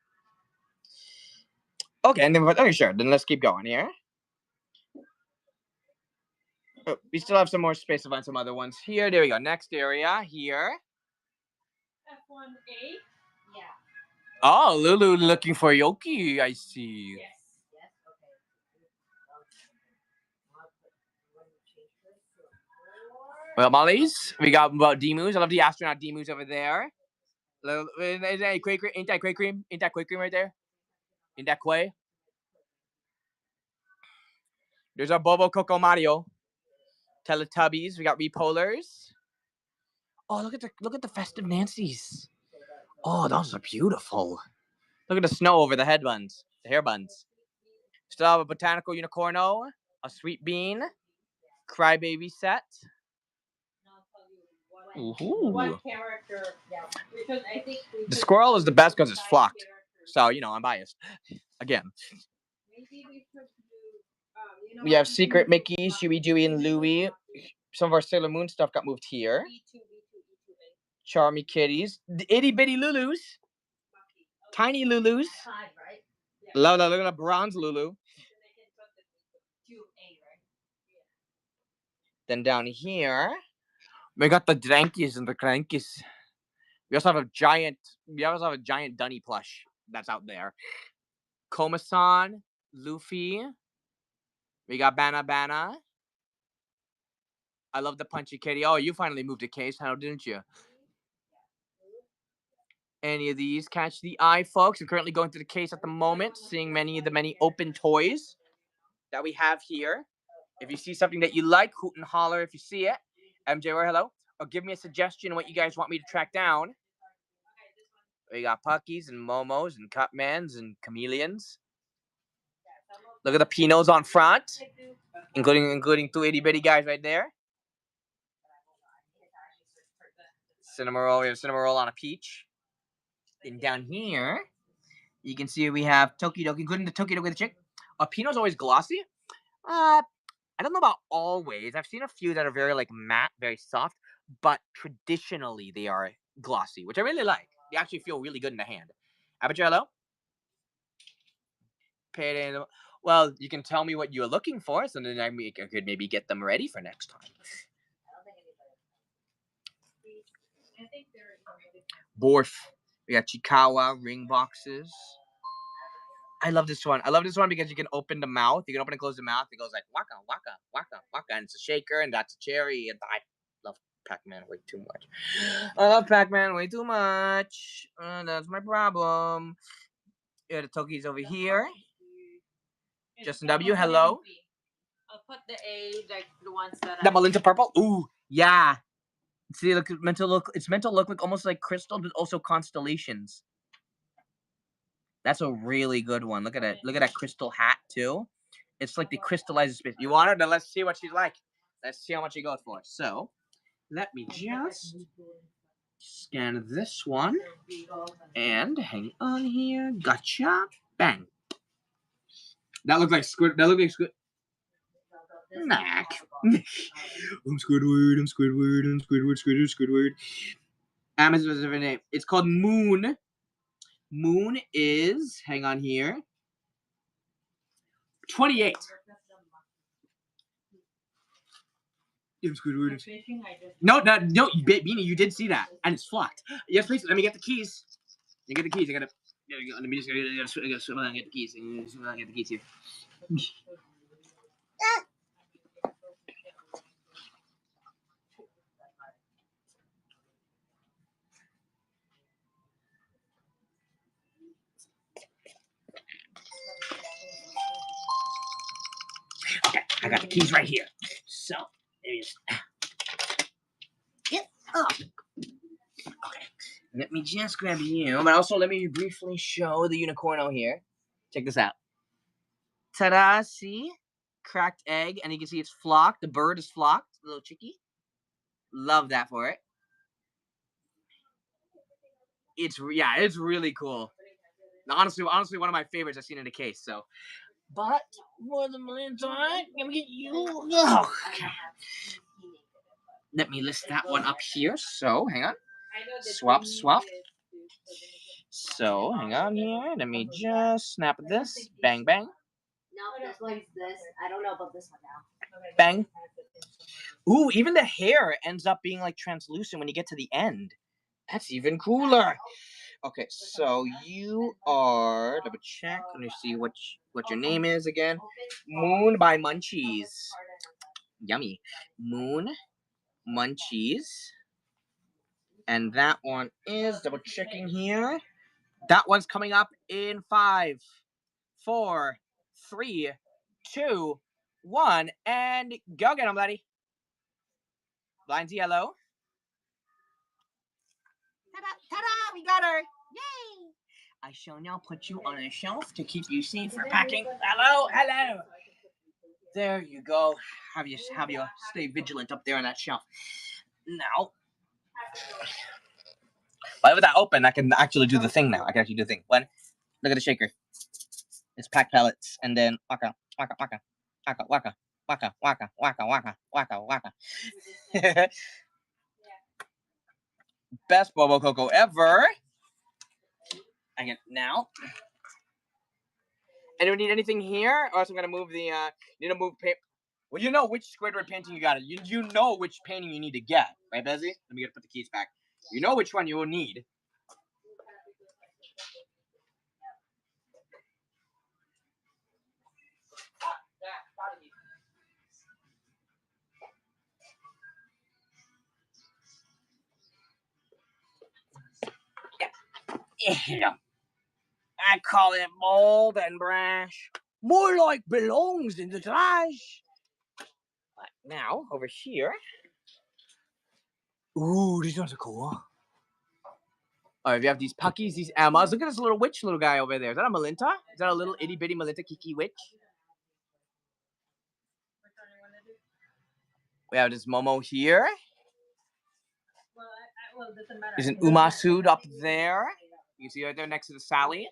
Okay, and then okay, sure. Then let's keep going here. Oh, we still have some more space to find some other ones here. There we go. Next area here. F1A. Yeah. Oh, Lulu looking for Yoki. I see. Yes. Well, Molly's. We got about Demus. I love the astronaut Demus over there. Ain't that Quay Cream? Ain't that Quay Cream right there? Ain't that Quay? There's our Bobo Coco Mario. Teletubbies. We got Repolars. Oh, look at the festive Nancy's. Oh, those are beautiful. Look at the snow over the head buns, the hair buns. Still have a botanical unicorno, a sweet bean, crybaby set. What character? Yeah, because I think the squirrel is the best because it's flocked. So I'm biased. Again. Maybe we could do. We have Secret Mickey, Chewy, Dewey, and Louie. Some of our Sailor Moon stuff got moved here. Charmy kitties, the itty bitty Lulus, tiny Lulus. Look at the bronze Lulu. Then down here, we got the Drankies and the Crankies. We also have a giant Dunny plush that's out there. Komasan, Luffy. We got Bana. I love the Punchy Kitty. Oh, you finally moved a case, how didn't you? Any of these catch the eye, folks? I'm currently going through the case at the moment, seeing many open toys that we have here. If you see something that you like, hoot and holler if you see it. MJ, hello. Or give me a suggestion of what you guys want me to track down. We got Puckies and Momos and Cutmans and Chameleons. Look at the Pinos on front, including two itty bitty guys right there. Cinnamoroll. We have Cinnamoroll on a peach. And down here, you can see we have Tokidoki, including the Tokidoki the chick. Pinot's always glossy. I don't know about always. I've seen a few that are very like matte, very soft, but traditionally they are glossy, which I really like. They actually feel really good in the hand. Abicello? Well, you can tell me what you're looking for, so then I could maybe get them ready for next time. Borf. We got Chikawa ring boxes. I love this one. I love this one because you can open the mouth. You can open and close the mouth. It goes like waka, waka, waka, waka. And it's a shaker, and that's a cherry. And I love Pac-Man way too much. I love Pac-Man way too much. That's my problem. Yeah, the Toki's over here. Justin W, hello. I'll put the A, like the ones that The Melinda purple? Ooh, yeah. See, look, it's meant to look like almost like crystals, but also constellations. That's a really good one. Look at it. Look at that crystal hat too. It's like the crystallized space. You want her? Then let's see what she's like. Let's see how much she goes for. So, let me just scan this one and hang on here. Gotcha. Bang. That looks like Squid. That looks like Squid. Knack. I'm Squidward. I'm Squidward. I'm Squidward. Squidward. Amazon's different name. It's called Moon. Moon is, hang on here, 28. No, Beanie, you did see that, and it's flocked. Yes, please. Let me get the keys. You get the keys. I gotta. Let me just get the keys. Get the keys here. Okay, I got the keys right here. So, let me just get up. Okay, let me just grab you, but also let me briefly show the unicorno here. Check this out. Ta-da! See, cracked egg, and you can see it's flocked. The bird is flocked, the little chickie. Love that for it. It's really cool. Honestly, one of my favorites I've seen in a case. So, but more than million times, I'm gonna get you. Oh, okay. Let me list that one up here. So, hang on. Swap. So, hang on here. Let me just snap this. Bang, bang. No, this one's this. I don't know about this one now. Bang. Ooh, even the hair ends up being like translucent when you get to the end. That's even cooler. Okay, so you are, double check. Let me see what your name is again. Moon by Munchies. Yummy. Moon Munchies. And that one is, double checking here. That one's coming up in 5, 4, 3, 2, 1, and go get 'em, buddy. Blind's yellow. Ta-da! We got her! Yay! I shall now put you on a shelf to keep you safe for packing. Hello! There you go. Have you stay vigilant up there on that shelf. Now, with that open, I can actually do the thing now. I can actually do the thing. One, look at the shaker. It's packed pellets, and then waka, waka, waka, waka, waka, waka, waka, waka, waka, waka, waka. Best Bobo Coco ever. Again, now. Anyone need anything here? Or else I'm gonna move the need to move paper. Well, you know which Squidward painting you got. You know which painting you need to get, right, Bezzy? Let me put the keys back. You know which one you will need. Yeah. I call it bold and brash. More like belongs in the trash. But now, over here. Ooh, these ones are cool. Alright, we have these Puckies, these Emmas. Look at this little witch little guy over there. Is that a Melinta? Is that a little itty bitty Melinta Kiki witch? We have this Momo here. There's an Umasu up there. You can see right there next to the Sally.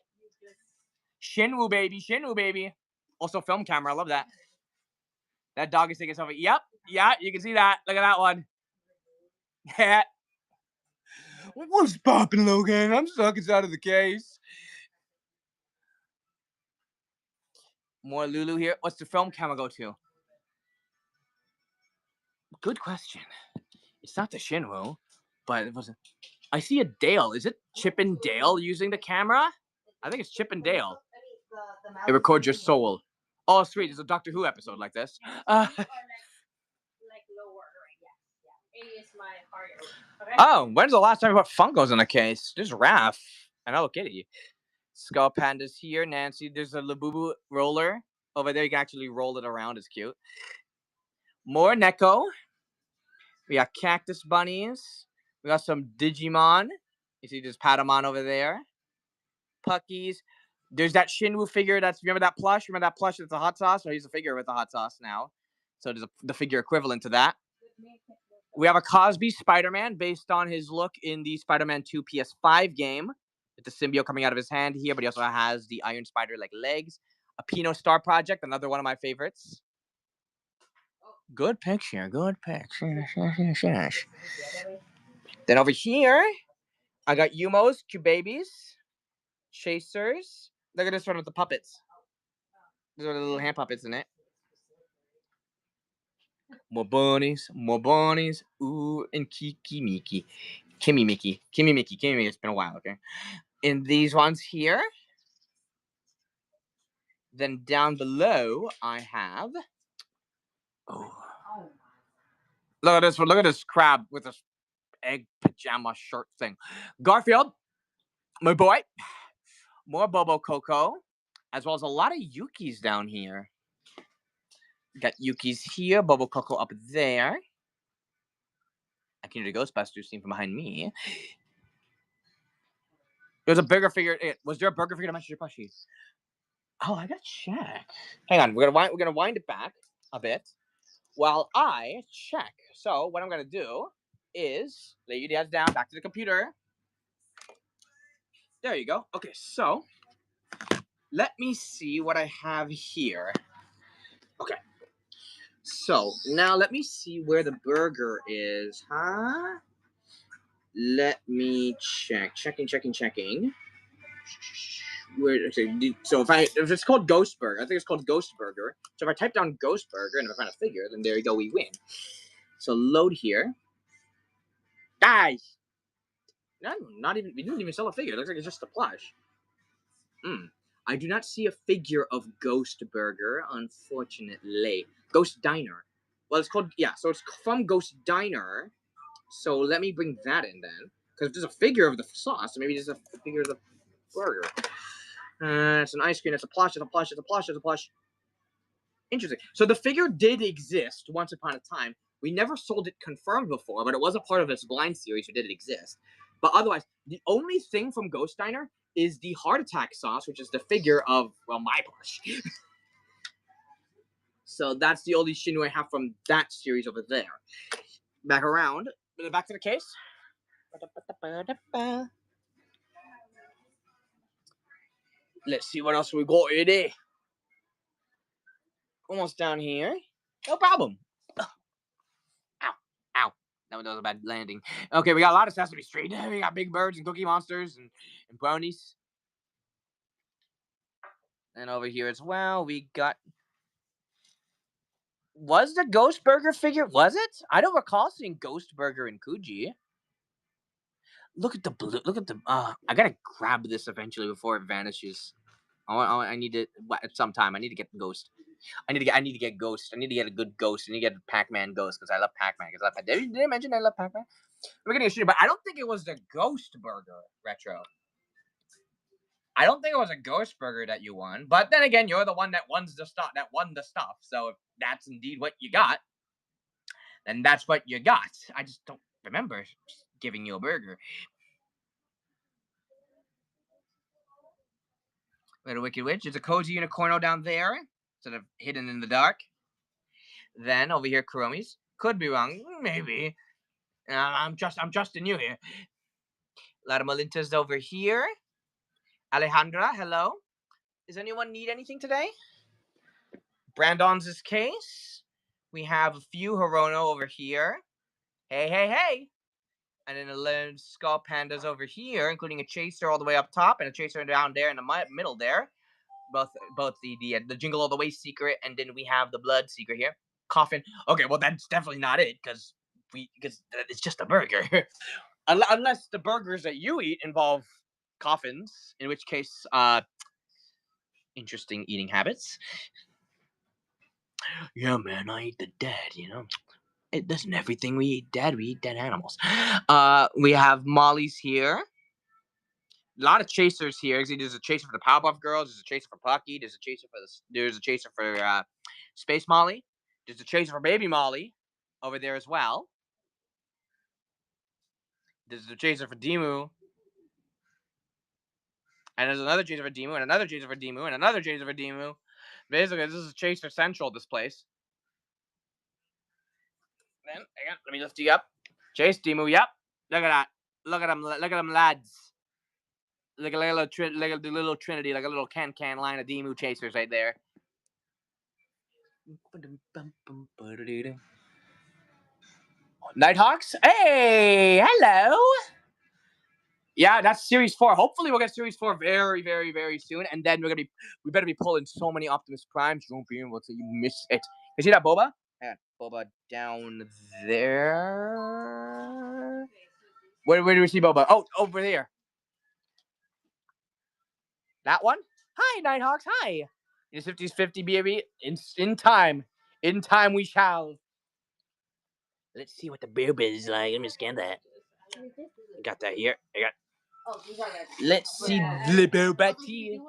Shinwoo baby, Shinwoo baby. Also film camera, I love that. That dog is taking selfie. Yep, yeah, you can see that. Look at that one. Yeah. What's poppin', Logan? I'm stuck inside of the case. More Lulu here. What's the film camera go to? Good question. It's not the Shinwoo, but it wasn't. I see a Dale. Is it Chip and Dale using the camera? I think it's Chip and Dale. It records your soul. Oh, sweet. There's a Doctor Who episode like this. Oh, when's the last time we put Funkos in a case? There's Raph and Hello Kitty. Skull Panda's here. Nancy, there's a Labubu roller. Over there, you can actually roll it around. It's cute. More Neko. We got Cactus Bunnies. We got some Digimon. You see there's Patamon over there. Puckies. There's that Shinwoo figure. Remember that plush? Remember that plush that's a hot sauce? So he's a figure with a hot sauce now. So there's the figure equivalent to that. We have a Cosby Spider-Man based on his look in the Spider-Man 2 PS5 game. With the symbiote coming out of his hand here, but he also has the Iron Spider-like legs. A Pino Star Project, another one of my favorites. Good picture, good picture. Then over here, I got Yumos, Q-Babies, Chasers. Look at this one with the puppets. There's the little hand puppets in it. More bunnies, ooh, and Kiki Miki. Kimmy Mickey. It's been a while, okay? In these ones here. Then down below, I have... Oh. Look at this crab with this egg pajama shirt thing. Garfield, my boy. More Bobo Coco, as well as a lot of Yukis down here. Got Yukis here, Bobo Coco up there. I can hear the Ghostbusters scene from behind me. There's a bigger figure. Was there a burger figure to match your plushies? Oh, I gotta check. Hang on, we're gonna wind it back a bit while I check. So what I'm gonna do is lay you guys down, back to the computer. There you go. Okay, so let me see what I have here. Okay. So now let me see where the burger is, huh? Let me check. Checking. So if it's called Ghost Burger, I think it's called Ghost Burger. So if I type down Ghost Burger and if I find a figure, then there you go, we win. So load here. Guys! No, we didn't even sell a figure. It looks like it's just a plush. I do not see a figure of Ghost Burger, unfortunately. Ghost Diner. Well, it's called, yeah, so it's from Ghost Diner. So let me bring that in then. Because if there's a figure of the sauce, maybe there's a figure of the burger. It's an ice cream, it's a plush. Interesting. So the figure did exist once upon a time. We never sold it confirmed before, but it was a part of this blind series, so did it exist. But otherwise, the only thing from Ghost Diner is the Heart Attack sauce, which is the figure of, well, my plush. So that's the only Shinwoo I have from that series over there. Back around. Back to the case. Let's see what else we got today. Almost down here. No problem. Ow. That was a bad landing. Okay, we got a lot of Sesame Street. We got Big Birds and Cookie Monsters and brownies. And over here as well, we got... Was the Ghost Burger figure? Was it? I don't recall seeing Ghost Burger in Kuji. Look at the blue. Look at the... I gotta grab this eventually before it vanishes. I need to... At some time, I need to get Ghost. I need to get Ghost. I need to get a good Ghost. I need to get a Pac-Man Ghost because I love Pac-Man. Did I mention I love Pac-Man? We're getting a shooter, but I don't think it was the Ghost Burger retro. I don't think it was a Ghost Burger that you won. But then again, you're the one that won the stuff. So if that's indeed what you got, then that's what you got. I just don't remember giving you a burger. Little Wicked Witch. There's a Cozy Unicorno down there. Sort of hidden in the dark. Then over here, Kuromi's. Could be wrong. Maybe. I'm trusting you here. Ladamolinta's over here. Alejandra, hello. Does anyone need anything today? Brandon's case. We have a few Hirono over here. Hey. And then 11 Skull Pandas over here, including a Chaser all the way up top and a Chaser down there in the middle there. Both the Jingle All the Way secret, and then we have the Blood secret here. Coffin. Okay, well that's definitely not it because it's just a burger. Unless the burgers that you eat involve coffins, in which case, interesting eating habits. Yeah, man, I eat the dead, you know. It doesn't everything we eat dead. We eat dead animals. We have Molly's here. A lot of chasers here. There's a chaser for the Powerpuff Girls. There's a chaser for Pucky. There's a chaser for Space Molly. There's a chaser for Baby Molly over there as well. There's a chaser for Demu. And there's another chaser for Demu, and another chaser for Demu, and another chaser for Demu. Basically, this is Chaser Central, this place. Then, hang on, let me lift you up. Chase Demu, yep. Look at that. Look at them lads. Like a little trinity, like a little can line of Demu chasers right there. Nighthawks? Hey, hello. Yeah, that's Series 4. Hopefully we'll get Series 4 very, very, very soon. And then we better be pulling so many Optimus Primes. You won't be able to miss it. You see that Boba? Yeah, Boba down there. Where do we see Boba? Oh, over there. That one? Hi, Nighthawks. Hi. It's 50/50, baby. In time. In time we shall. Let's see what the Boba is like. Let me scan that. Got that here. I got. Let's see the Boba T.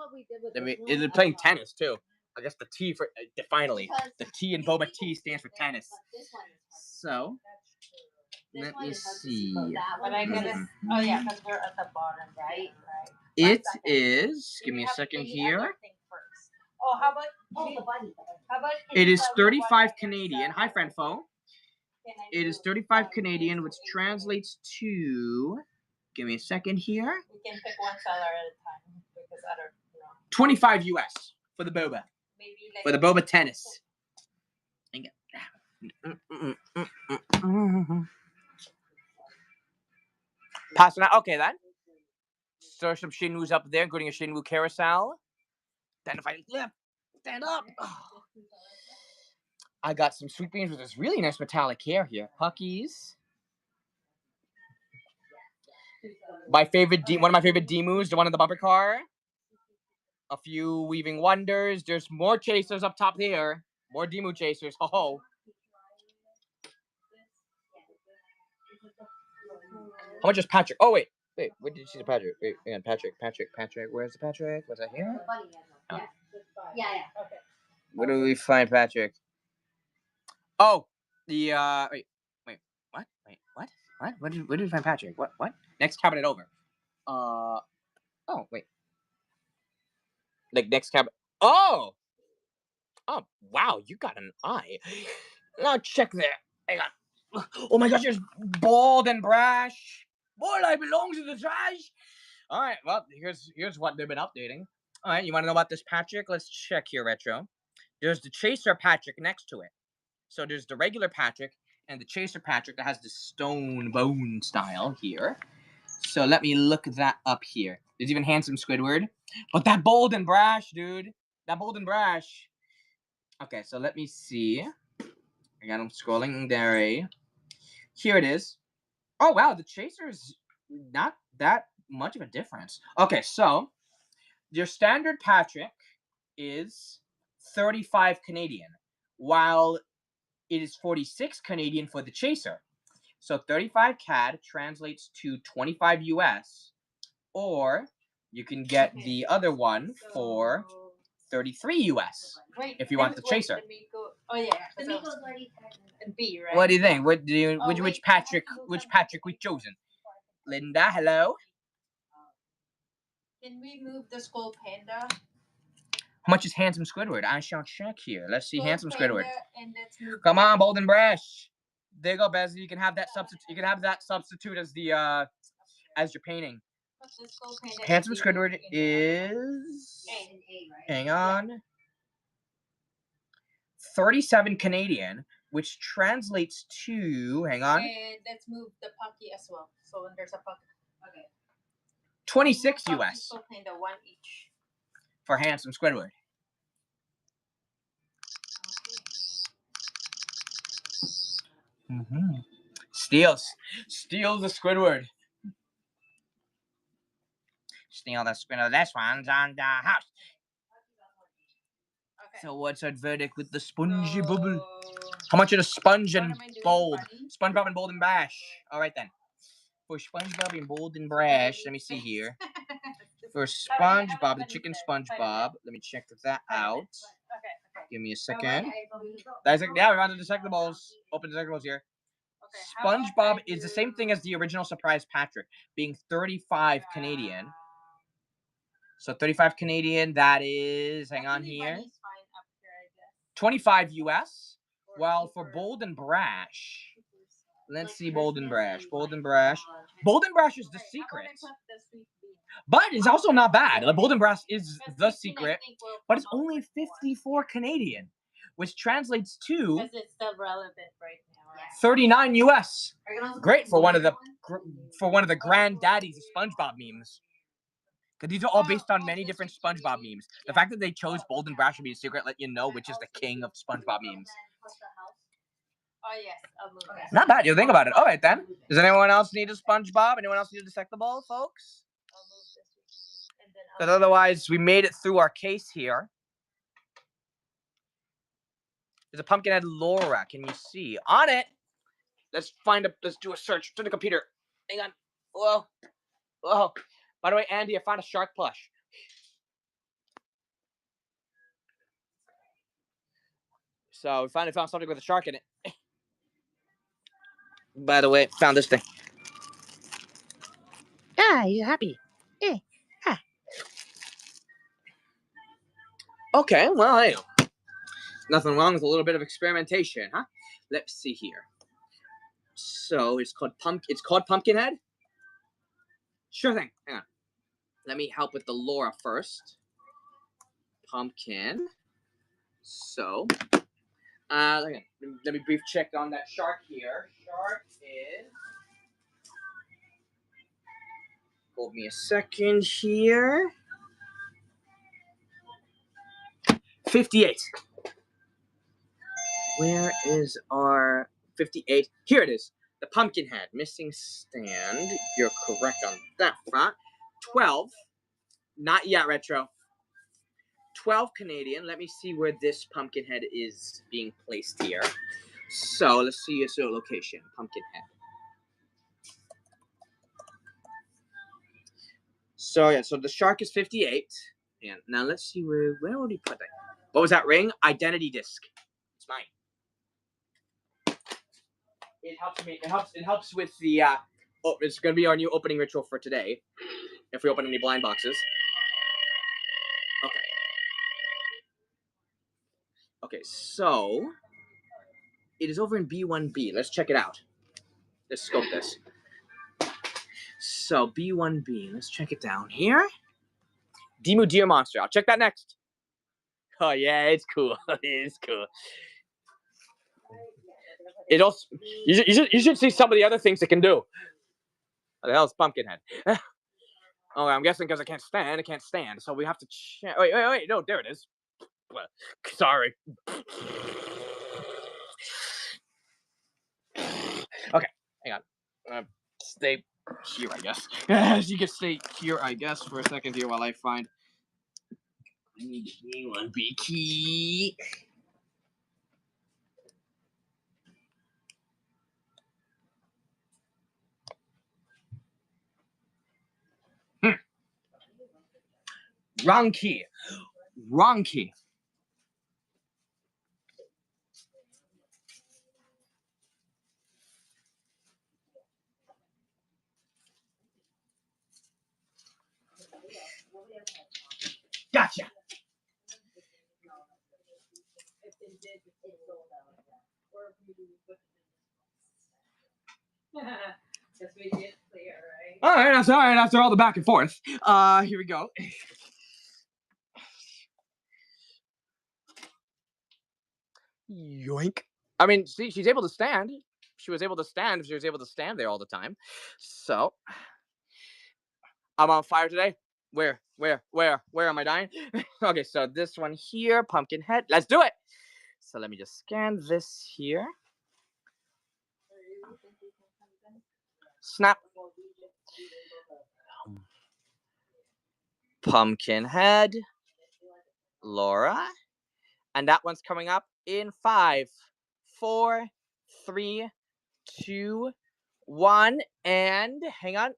It's playing tennis too. I guess the T for finally the T in Boba T stands for tennis. So let me see. But I guess oh yeah, because we're at the bottom, right? It is. Give me a second here. Oh, how about the bunny? How about it is 35 Canadian. Hi, friend foe. It is 35 Canadian, which translates to. Give me a second here. We can pick one seller at a time because I don't know. 25 US for the Boba. Maybe like for the Boba tennis. Passing out. Okay, then. So some Shinwu's up there, including a Shinwu carousel. Then if I lift, stand up. Oh. I got some sweet beans with this really nice metallic hair here. Puckies. One of my favorite Demus, the one in the bumper car. A few Weaving Wonders. There's more chasers up top there. More Demu chasers. Oh. How much is Patrick? Oh, wait. Where did you see the Patrick? Wait, hang on. Patrick. Where's the Patrick? Was that here? Oh. Yeah. Okay. Where do we find Patrick? Oh, the, wait. What? Where did we find Patrick? What? Next cabinet over. Oh, wait. Like, next cabinet. Oh, wow. You got an eye. Now check there. Hang on. Oh my gosh, there's Bald and Brash. Boy, I belong to the trash. All right, well, here's what they've been updating. All right, you want to know about this Patrick? Let's check here, Retro. There's the Chaser Patrick next to it. So there's the regular Patrick and the Chaser Patrick that has the stone bone style here. So let me look that up here. There's even Handsome Squidward. But that Bold and Brash, dude. That Bold and Brash. Okay, so let me see. Again, I'm scrolling there. Here it is. Oh, wow. The Chaser is not that much of a difference. Okay, so your standard Patrick is 35 Canadian, while it is 46 Canadian for the Chaser. So 35 CAD translates to 25 US, or you can get the other one for 33 US if you want the Chaser. Oh yeah, D'Amico's already and B, right? What do you think? Which Patrick we chosen? Linda, hello. Can we move the Skull Panda? How much is Handsome Squidward? I shall check here. Let's see Handsome Squidward. And let's move Come on, Bold and Brash. There you go, Bez. You can have that substitute. You can have that substitute as the as your painting. Handsome Squidward is. Hang on. 37 Canadian, which translates to. Hang on. And let's move the Pocky as well. So when there's a Pocky. Okay. 26 US. So kind of one each. For Handsome Squidward. Steals the Squidward. Steal the Squidward. This one's on the house. Okay. So what's our verdict with the spongy bubble? How much of the sponge and bold? SpongeBob and Bold and Brash. All right then. For SpongeBob and Bold and Brash, let me see here. For SpongeBob, the chicken SpongeBob, let me check that out. Okay. Give me a second. That's like, yeah, we're on to the Delectables. Open Delectables here. SpongeBob is the same thing as the original Surprise Patrick, being 35 Canadian. So 35 Canadian, that is, hang on here, 25 US. While for Bold and Brash, let's see Bold and Brash. Bold and Brash is the secret. But it's also not bad. Like, Bold and Brash is the secret, but it's only 54 Canadian, which translates to Because it's still relevant right now. Right? 39 US. Great for one of the granddaddies of SpongeBob memes. Because these are all based on many different SpongeBob memes. The fact that they chose Bold and Brash to be a secret let you know which is the king of SpongeBob memes. Oh yes, I'll move that. Not bad. You think about it. All right then. Does anyone else need a SpongeBob? Anyone else need a Delectable, folks? I'll move this and then Because otherwise, we made it through our case here. There's a Pumpkinhead Laura. Can you see on it? Let's do a search to the computer. Hang on. Whoa. By the way, Andy, I found a shark plush. So we finally found something with a shark in it. By the way, found this thing. Ah, you happy? Yeah. Ah. Okay, well, hey, nothing wrong with a little bit of experimentation, huh? Let's see here. So it's called Pumpkinhead. Sure thing. Hang on. Let me help with the Laura first. Pumpkin. So, let me brief check on that shark here. Shark is. Hold me a second here. 58. Where is our 58? Here it is. The Pumpkinhead. Missing stand. You're correct on that front. 12. Not yet, Retro. 12 Canadian. Let me see where this Pumpkinhead is being placed here. So, let's see its location. Pumpkinhead. So, yeah. So, the shark is 58. And now, let's see where would he put that? What was that ring? Identity disc. It's mine. It helps me. It helps with the. Oh, it's gonna be our new opening ritual for today. If we open any blind boxes. Okay, so it is over in B1B. Let's check it out. Let's scope this. So B1B. Let's check it down here. Demu Deer Monster. I'll check that next. Oh yeah, it's cool. It's cool. It also you should see some of the other things it can do. What the hell is Pumpkinhead? Oh, I'm guessing because I can't stand. So we have to check. Wait. No, there it is. Sorry. Okay, hang on. Stay here, I guess. You can stay here, I guess, for a second here while I find. I need the B1B key. Wrong key. Gotcha. Just make it clear, right? All right, that's all right. After all the back and forth, here we go. Yoink. I mean, see, she's able to stand. She was able to stand if she was able to stand there all the time. So, I'm on fire today. Where am I dying? Okay, so this one here, pumpkin head. Let's do it. So let me just scan this here. Snap. Pumpkin head. Laura. And that one's coming up in 5, 4, 3, 2, 1. And hang on.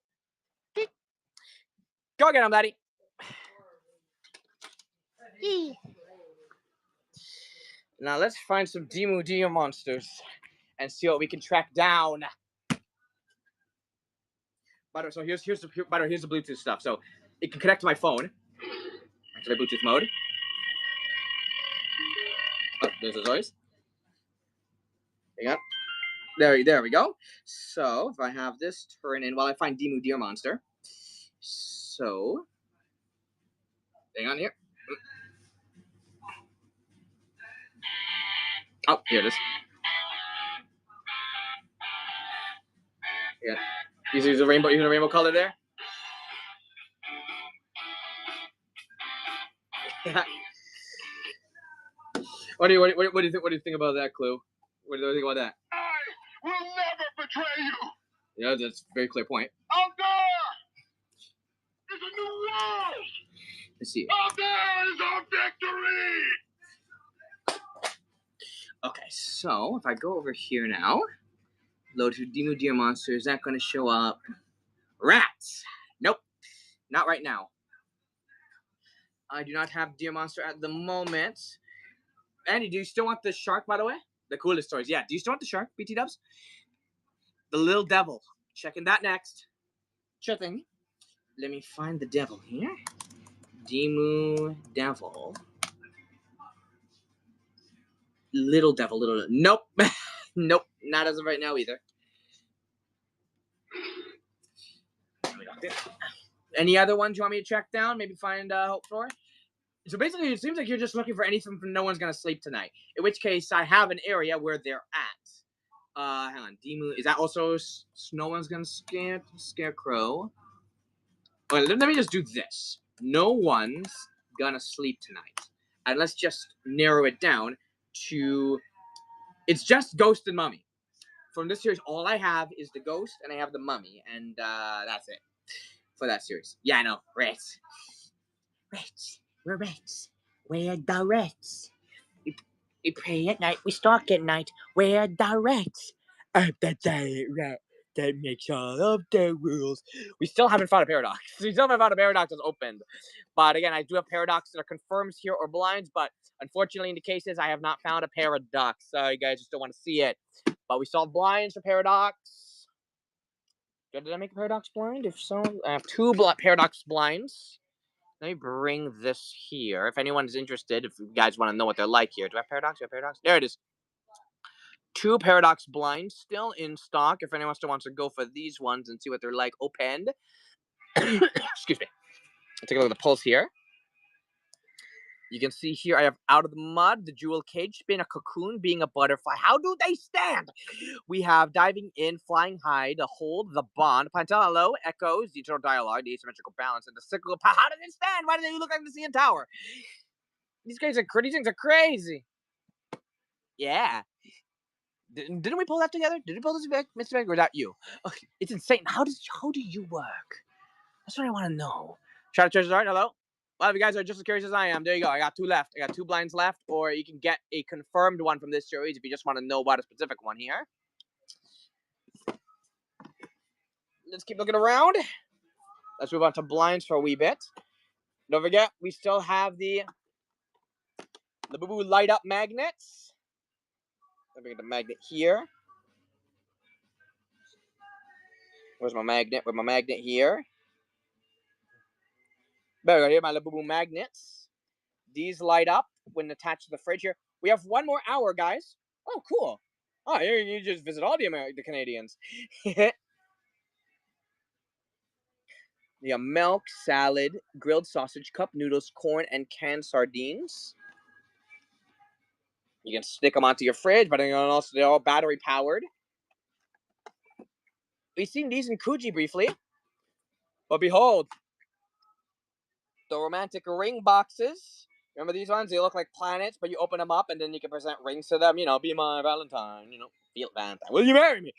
Go get him, buddy. Now let's find some Demu monsters and see what we can track down. By the way, so here's the Bluetooth stuff. So it can connect to my phone. Activate Bluetooth mode. Oh, there's the noise. Hang on. There we go. So if I have this turn in while I find Demu Deer Monster. So hang on here. Oh, here it is. Yeah. You see the rainbow color there? What do you think about that, Clue? What do you think about that? I will never betray you. Yeah, that's a very clear point. Out there is a new world. Let's see. Out there is our victory. Okay, so if I go over here now, load to Demu Deer Monster, is that going to show up? Rats! Nope, not right now. I do not have Deer Monster at the moment. Andy, do you still want the shark, by the way? The coolest toys. Yeah, do you still want the shark, BT Dubs? The little devil. Checking that next. Sure thing. Let me find the devil here. Demu Devil. Little devil. Nope. Nope, not as of right now either. Any other ones you want me to track down? Maybe find hope for? So basically, it seems like you're just looking for anything from No One's Gonna Sleep Tonight. In which case, I have an area where they're at. Hang on. Demu. Is that also No One's Gonna Scarecrow? Okay, let me just do this. No One's Gonna Sleep Tonight. And let's just narrow it down to... It's just Ghost and Mummy. From this series, all I have is the Ghost and I have the Mummy. And that's it for that series. Yeah, I know. Rats. Rats. We're rats. We're the rats. We pray at night. We stalk at night. We're the rats. That makes all of the rules. We still haven't found a paradox. We still haven't found a paradox that's opened. But again, I do have paradox that are confirms here or blinds. But unfortunately, in the cases, I have not found a paradox. So you guys just don't want to see it. But we saw blinds for paradox. Did I make a paradox blind? If so, I have 2 paradox blinds. Let me bring this here. If anyone's interested, if you guys want to know what they're like here. Do I have paradox? Do I have paradox? There it is. 2 paradox blinds still in stock. If anyone still wants to go for these ones and see what they're like opened. Excuse me. I'll take a look at the pulse here. You can see here I have Out of the Mud, the Jewel Cage, Spin a Cocoon, Being a Butterfly. How do they stand? We have Diving In, Flying High, The Hold, The Bond, Pantel Hello, Echoes, the Eternal Dialogue, the Asymmetrical Balance, and the Cyclical Power. How do they stand? Why do they look like the CN Tower? These things are crazy. Yeah. Didn't we pull that together? Did we pull this back, Mr. Beck, or is that you? Okay, it's insane. How do you work? That's what I want to know. Shout out to Treasure Art. Hello. Well, if you guys are just as curious as I am, there you go. I got 2 left. I got 2 blinds left, or you can get a confirmed one from this series if you just want to know about a specific one here. Let's keep looking around. Let's move on to blinds for a wee bit. Don't forget, we still have the Labubu light up magnets. Let me get the magnet here. Where's my magnet? Where's my magnet here? There we go. Here are my Labubu magnets. These light up when attached to the fridge here. We have 1 more hour, guys. Oh, cool. Oh, you just visit all the Canadians. You have milk, salad, grilled sausage, cup noodles, corn, and canned sardines. You can stick them onto your fridge, but also they're all battery powered. We've seen these in Coogee briefly, but behold, the romantic ring boxes. Remember these ones? They look like planets, but you open them up and then you can present rings to them. You know, be my Valentine. You know, feel Valentine. Will you marry me?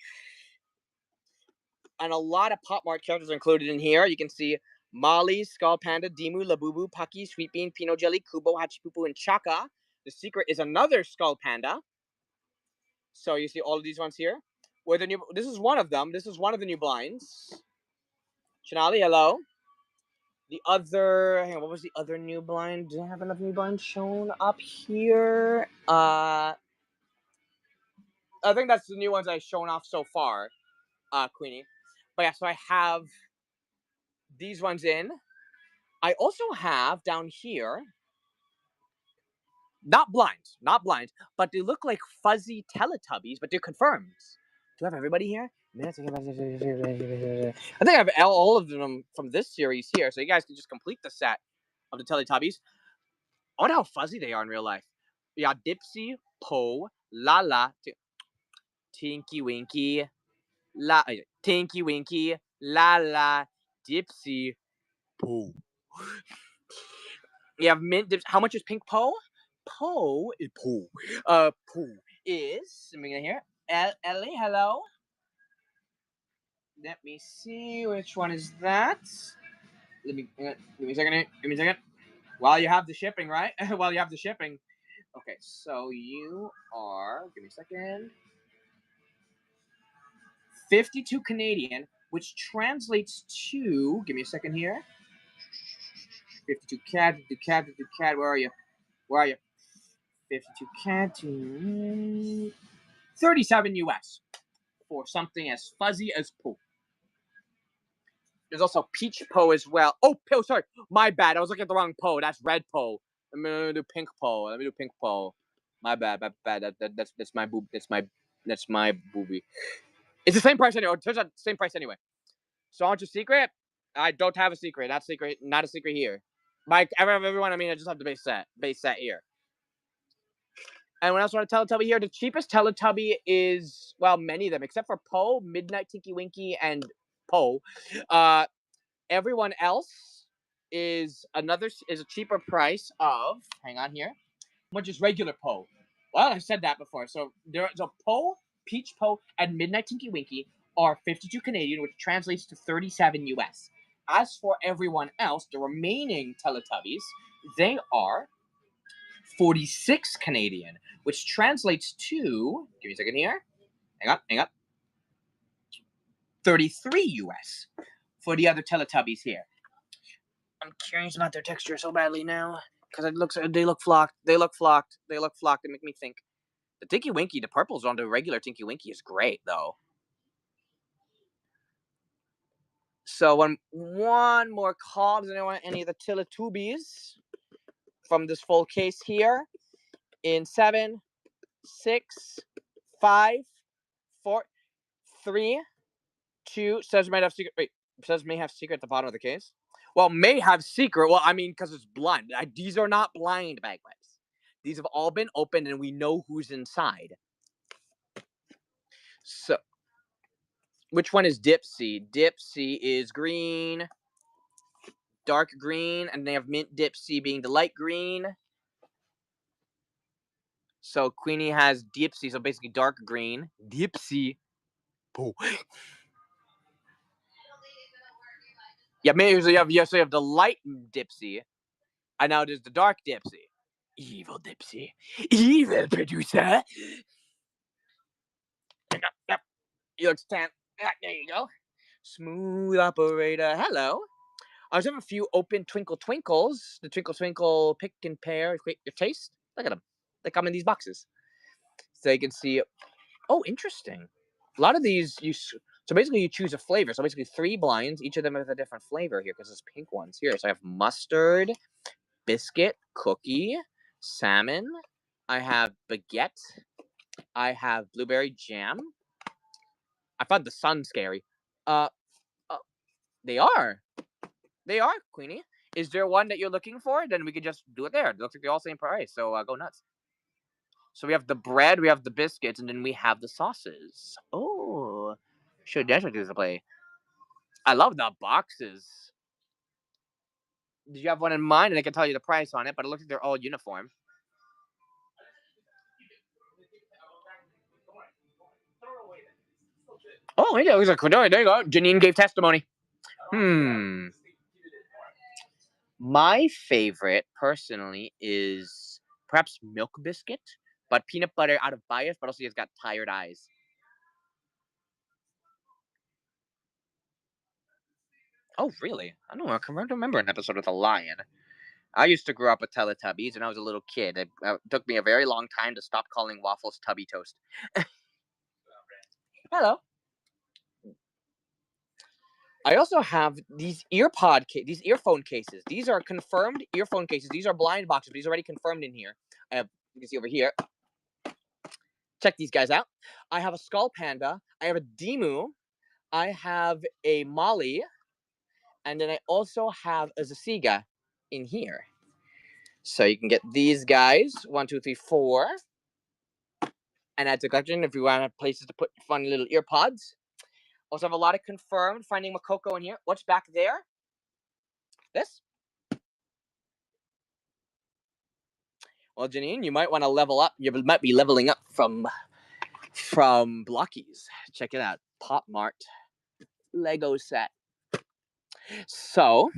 And a lot of Pop Mart characters are included in here. You can see Molly, Skull Panda, Dimu, Labubu, Pucky, Sweet Bean, Pinot Jelly, Kubo, Hachipupu, and Chaka. The secret is another Skull Panda. So you see all of these ones here. With the new, this is one of them. This is one of the new blinds. Shanali, hello. The other, hang on, what was the other new blind? Do I have another new blind shown up here? I think that's the new ones I've shown off so far, Queenie. But yeah, so I have these ones in. I also have down here, not blind, but they look like fuzzy Teletubbies, but they're confirmed. Do I have everybody here? I think I have all of them from this series here, so you guys can just complete the set of the Teletubbies. I wonder how fuzzy they are in real life. Yeah, Dipsy, Poe, Lala, Tinky Winky, Tinky Winky, Lala, Dipsy, Poe. You have mint dips. How much is pink Poe? Poe is Poe. Poe is. Let me get here. Ellie, hello. Let me see which one is that. Let me a second. Give me a second. While you have the shipping, right? While you have the shipping. Okay, so you are. Give me a second. 52 Canadian, which translates to. Give me a second here. 52 CAD, 52 CAD, 52 CAD. Where are you? Where are you? 52 CAD to 37 US for something as fuzzy as Poe. There's also Peach Poe as well. Oh, sorry. My bad. I was looking at the wrong Poe. That's red Poe. I'm gonna do pink Poe. Let me do pink Poe. My bad. That's my boob. That's my boobie. It's the same price anyway. It turns out the same price anyway. So aren't you secret? I don't have a secret. Not secret. Not a secret here. By everyone, I mean I just have the base set here. And what else want to Teletubby here? The cheapest Teletubby is, well, many of them, except for Poe, Midnight Tinky Winky, and Poe. Everyone else is a cheaper price of, hang on here, which is regular Poe. Well, I said that before. So there's a Poe, Peach Poe, and Midnight Tinky Winky are 52 Canadian, which translates to 37 US. As for everyone else, the remaining Teletubbies, they are 46 Canadian, which translates to, give me a second here, hang up, 33 US for the other Teletubbies here. I'm curious about their texture so badly now, because they look flocked, they make me think. The Tinky Winky, the purples on the regular Tinky Winky is great, though. So one more call. Does anyone want any of the Teletubbies from this full case here? In 7, 6, 5, 4, 3, 2. Says may have secret. Wait, says may have secret at the bottom of the case. Well, may have secret. Well, I mean, because it's blind. These are not blind bagpipes. These have all been opened, and we know who's inside. So, which one is Dipsy? Dipsy is green, dark green, and they have Mint Dipsy being the light green. So Queenie has Dipsy, so basically dark green. Dipsy. Pooh. Yeah, maybe so you have the light Dipsy, and now there's the dark Dipsy. Evil Dipsy. Evil producer. Yep. You look tan. There you go. Smooth operator. Hello. I just have a few open Twinkle Twinkles. The Twinkle Twinkle pick and pair. Your taste. Look at them. They come in these boxes. So you can see. Oh, interesting. A lot of these, so basically you choose a flavor. So basically 3 blinds. Each of them has a different flavor here because there's pink ones here. So I have mustard, biscuit, cookie, salmon. I have baguette, I have blueberry jam. I found the sun scary. Uh, they are. They are, Queenie. Is there one that you're looking for? Then we could just do it there. It looks like they're all same price, so go nuts. So we have the bread, we have the biscuits, and then we have the sauces. Oh, should definitely do the play. I love the boxes. Did you have one in mind? And I can tell you the price on it, but it looks like they're all uniform. Oh, yeah, it looks like there you go. Janine gave testimony. My favorite, personally, is perhaps milk biscuit, but peanut butter out of bias, but also he's got tired eyes. Oh, really? I don't know. I can remember an episode with a lion. I used to grow up with Teletubbies, and I was a little kid. It took me a very long time to stop calling waffles Tubby Toast. Hello. I also have these these earphone cases. These are confirmed earphone cases. These are blind boxes, but these are already confirmed in here. I have, you can see over here. Check these guys out. I have a Skull Panda. I have a Demu. I have a Molly. And then I also have a Zasiga in here. So you can get these guys. 1, 2, 3, 4. And add to collection if you want places to put fun little ear pods. Also have a lot of confirmed. Finding Coco in here. What's back there? This. Well, Janine, you might want to level up. You might be leveling up from Blockies. Check it out. Pop Mart Lego set. So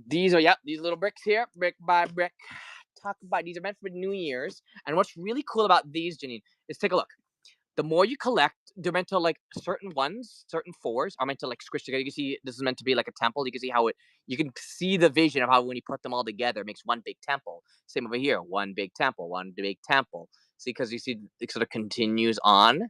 these are these little bricks here, brick by brick. Talk about these are meant for New Year's. And what's really cool about these, Janine, is take a look. The more you collect, they're meant to like certain ones, certain fours are meant to like squish together. You can see this is meant to be like a temple. You can see how you can see the vision of how when you put them all together, it makes one big temple. Same over here, one big temple, one big temple. See, because you see it sort of continues on.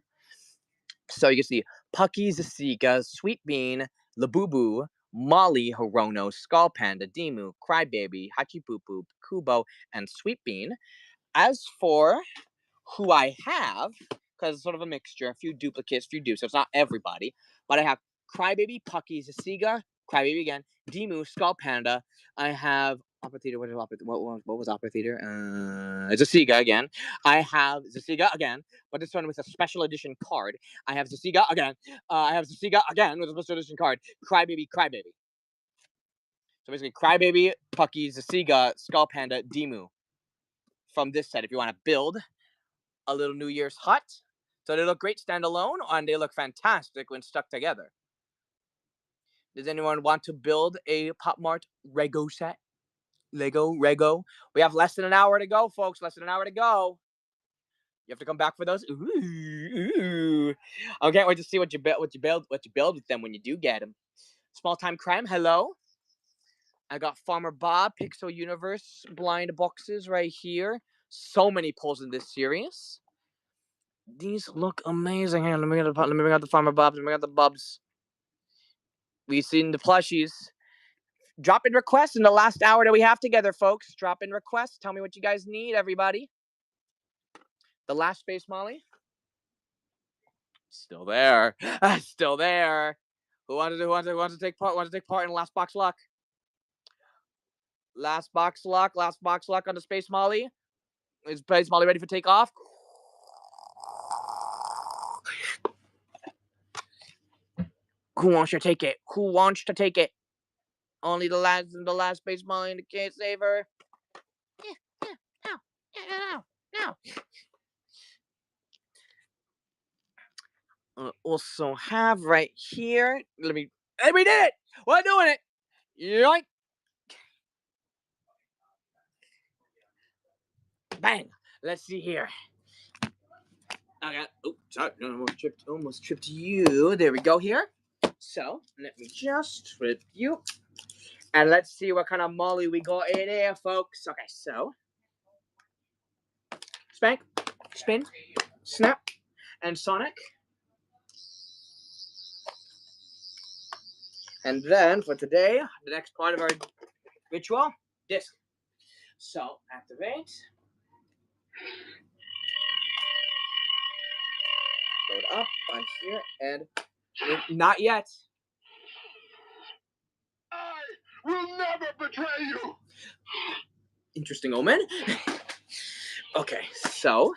So you can see Pucky, Zasiga, Sweet Bean, Labubu, Molly, Hirono, Skull Panda, Demu, Crybaby, Hachipupu, Kubo, and Sweet Bean. As for who I have, because it's sort of a mixture, a few duplicates, a few dupes, so it's not everybody, but I have Crybaby, Pucky, Zasiga, Crybaby again, Demu, Skull Panda. I have Opera Theater. What was Opera Theater? Zasiga again. I have Zasiga again, but this one with a special edition card. I have Zasiga again. I have Zasiga again with a special edition card. Crybaby, Crybaby. So basically, Crybaby, Pucky, Zasiga, Skull Panda, Demu. From this set, if you want to build a little New Year's hut. So they look great standalone, and they look fantastic when stuck together. Does anyone want to build a Pop Mart Rego set? Rego. We have less than an hour to go, folks. Less than an hour to go. You have to come back for those. Ooh. I can't wait to see what you build with them when you do get them. Small Time Crime. Hello. I got Farmer Bob, Pixel Universe blind boxes right here. So many pulls in this series. These look amazing. Hang on, let me bring out the Farmer Bobs. Let me bring out the Bubs. We've seen the plushies. Drop in requests in the last hour that we have together, folks. Drop in requests. Tell me what you guys need, everybody. The last Space Molly. Still there. Still there. Who wants to take part? Wants to take part in Last Box Luck? Last Box Luck on the Space Molly. Is Space Molly ready for takeoff? Who wants to take it? Who wants to take it? Only the last Space Molly and the can't save her. No. Also have right here. We did it! We're doing it! Yoink! Bang! Let's see here. I got. Oh, sorry. Almost tripped you. There we go here. So, let me just flip you. And let's see what kind of Molly we got in here, folks. Okay, so. Spank, spin, snap, and Sonic. And then, for today, the next part of our ritual, disc. So, activate. load up on here, and not yet. I will never betray you. Interesting omen. Okay, so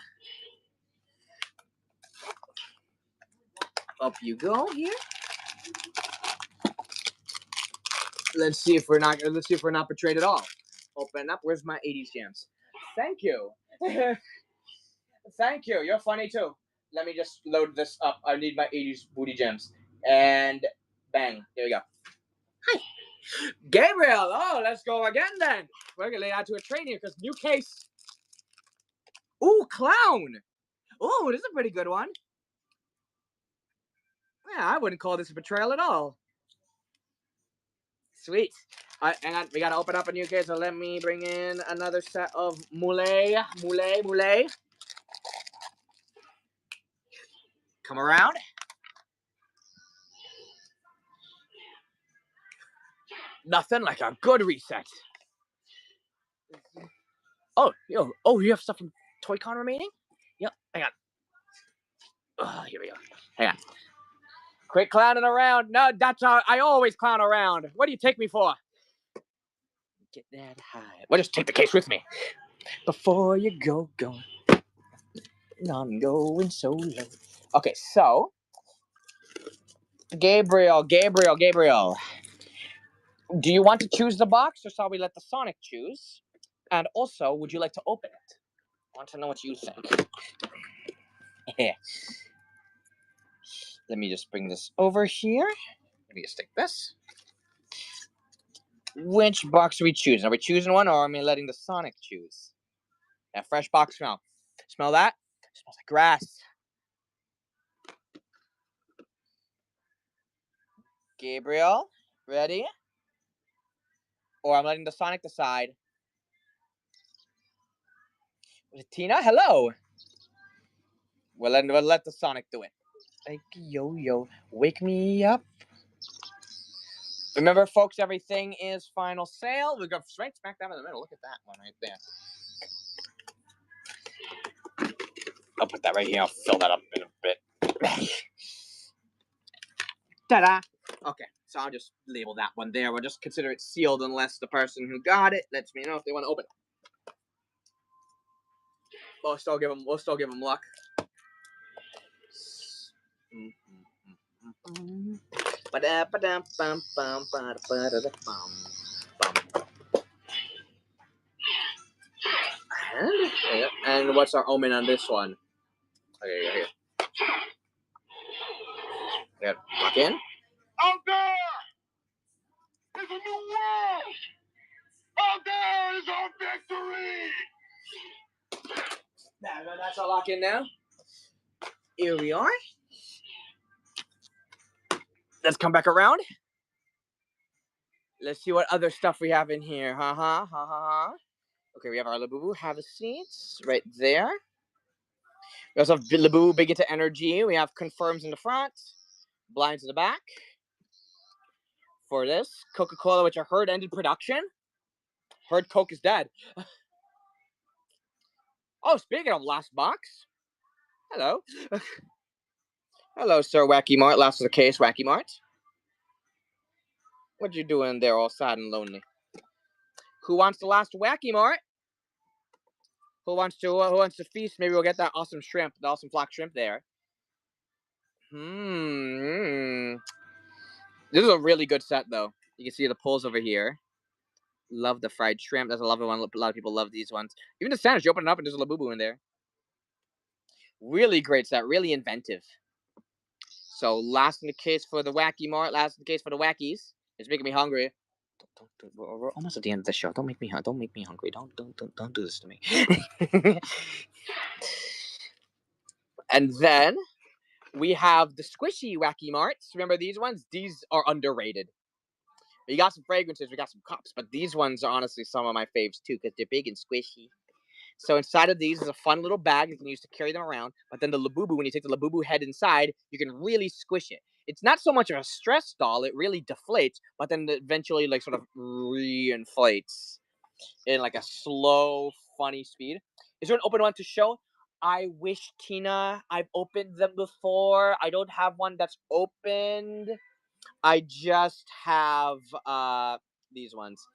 up you go here. Let's see if we're not betrayed at all. Open up. Where's my 80s jams? Thank you. Thank you. You're funny too. Let me just load this up. I need my 80s booty gems. And bang. There we go. Hi. Gabriel. Oh, let's go again then. We're going to lay out to a train here because new case. Ooh, clown. Ooh, this is a pretty good one. Yeah, I wouldn't call this a betrayal at all. Sweet. All right, hang on. We got to open up a new case. So let me bring in another set of Moulet. Come around. Nothing like a good reset. Oh, you have stuff from ToyCon remaining? Yep, hang on. Oh, here we go. Hang on. Quit clowning around. No, that's how I always clown around. What do you take me for? Get that high. Well, just take the case with me. Before you go. I'm going so low. Okay, so Gabriel. Do you want to choose the box, or shall we let the Sonic choose? And also, would you like to open it? I want to know what you think. Let me just bring this over here. Let me just take this. Which box are we choosing? Are we choosing one, or am I letting the Sonic choose? That fresh box smell. Smell that? It smells like grass. Gabriel, ready? Or I'm letting the Sonic decide. Tina, hello. We'll let the Sonic do it. Like yo, wake me up. Remember, folks, everything is final sale. We go right smack down in the middle. Look at that one right there. I'll put that right here. I'll fill that up in a bit. Ta-da! Okay, so I'll just label that one there. We'll just consider it sealed unless the person who got it lets me know if they want to open it. We'll still give them luck. And what's our omen on this one? Okay, here. Yeah, lock in. Out there is a new world. Out there is our victory. That's our lock in now. Here we are. Let's come back around. Let's see what other stuff we have in here. Okay, we have our Labubu. Have a seat right there. We also have Labubu, big into energy. We have confirms in the front, blinds in the back. For this, Coca-Cola, which I heard ended production. Heard Coke is dead. Oh, speaking of last box. Hello. Hello, Sir Wacky Mart. Last of the case, Wacky Mart. What you doing there all sad and lonely? Who wants the last Wacky Mart? Who wants to feast? Maybe we'll get that awesome shrimp, the awesome flock shrimp there. This is a really good set, though. You can see the pulls over here. Love the fried shrimp. That's a lovely one. A lot of people love these ones. Even the sandwich, you open it up and there's a Labubu in there. Really great set. Really inventive. So last in the case for the Wacky Mart. Last in the case for the Wackies. It's making me hungry. We're almost at the end of the show. Don't make me hungry. Don't do this to me. And then we have the squishy Wacky Marts. Remember these ones? These are underrated. We got some fragrances, we got some cups, but these ones are honestly some of my faves too because they're big and squishy. So inside of these is a fun little bag you can use to carry them around. But then the Labubu, when you take the Labubu head inside, you can really squish it. It's not so much of a stress doll; it really deflates, but then eventually, like, sort of re-inflates in like a slow, funny speed. Is there an open one to show? I wish, Tina, I've opened them before. I don't have one that's opened. I just have these ones.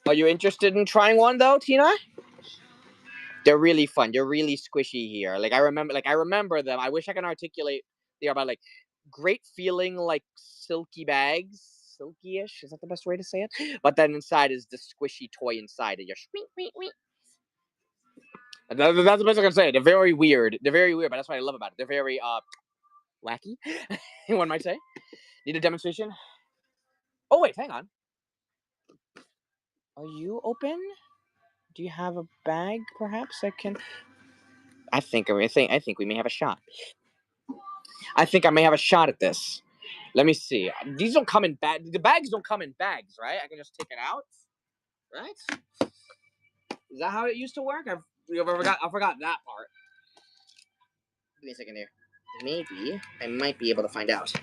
Are you interested in trying one though, Tina? They're really fun. They're really squishy here. Like I remember them. I wish I can articulate they are, but like great feeling, like silky bags. Silky-ish, is that the best way to say it? But then inside is the squishy toy inside, and you're that's the best I can say. They're very weird. They're very weird, but that's what I love about it. They're very wacky, one might say. Need a demonstration? Oh wait, hang on. Are you open? Do you have a bag, perhaps? I think we may have a shot. I think I may have a shot at this. Let me see. These don't come in bags. The bags don't come in bags, right? I can just take it out, right? Is that how it used to work? I forgot that part. Give me a second here. Maybe I might be able to find out.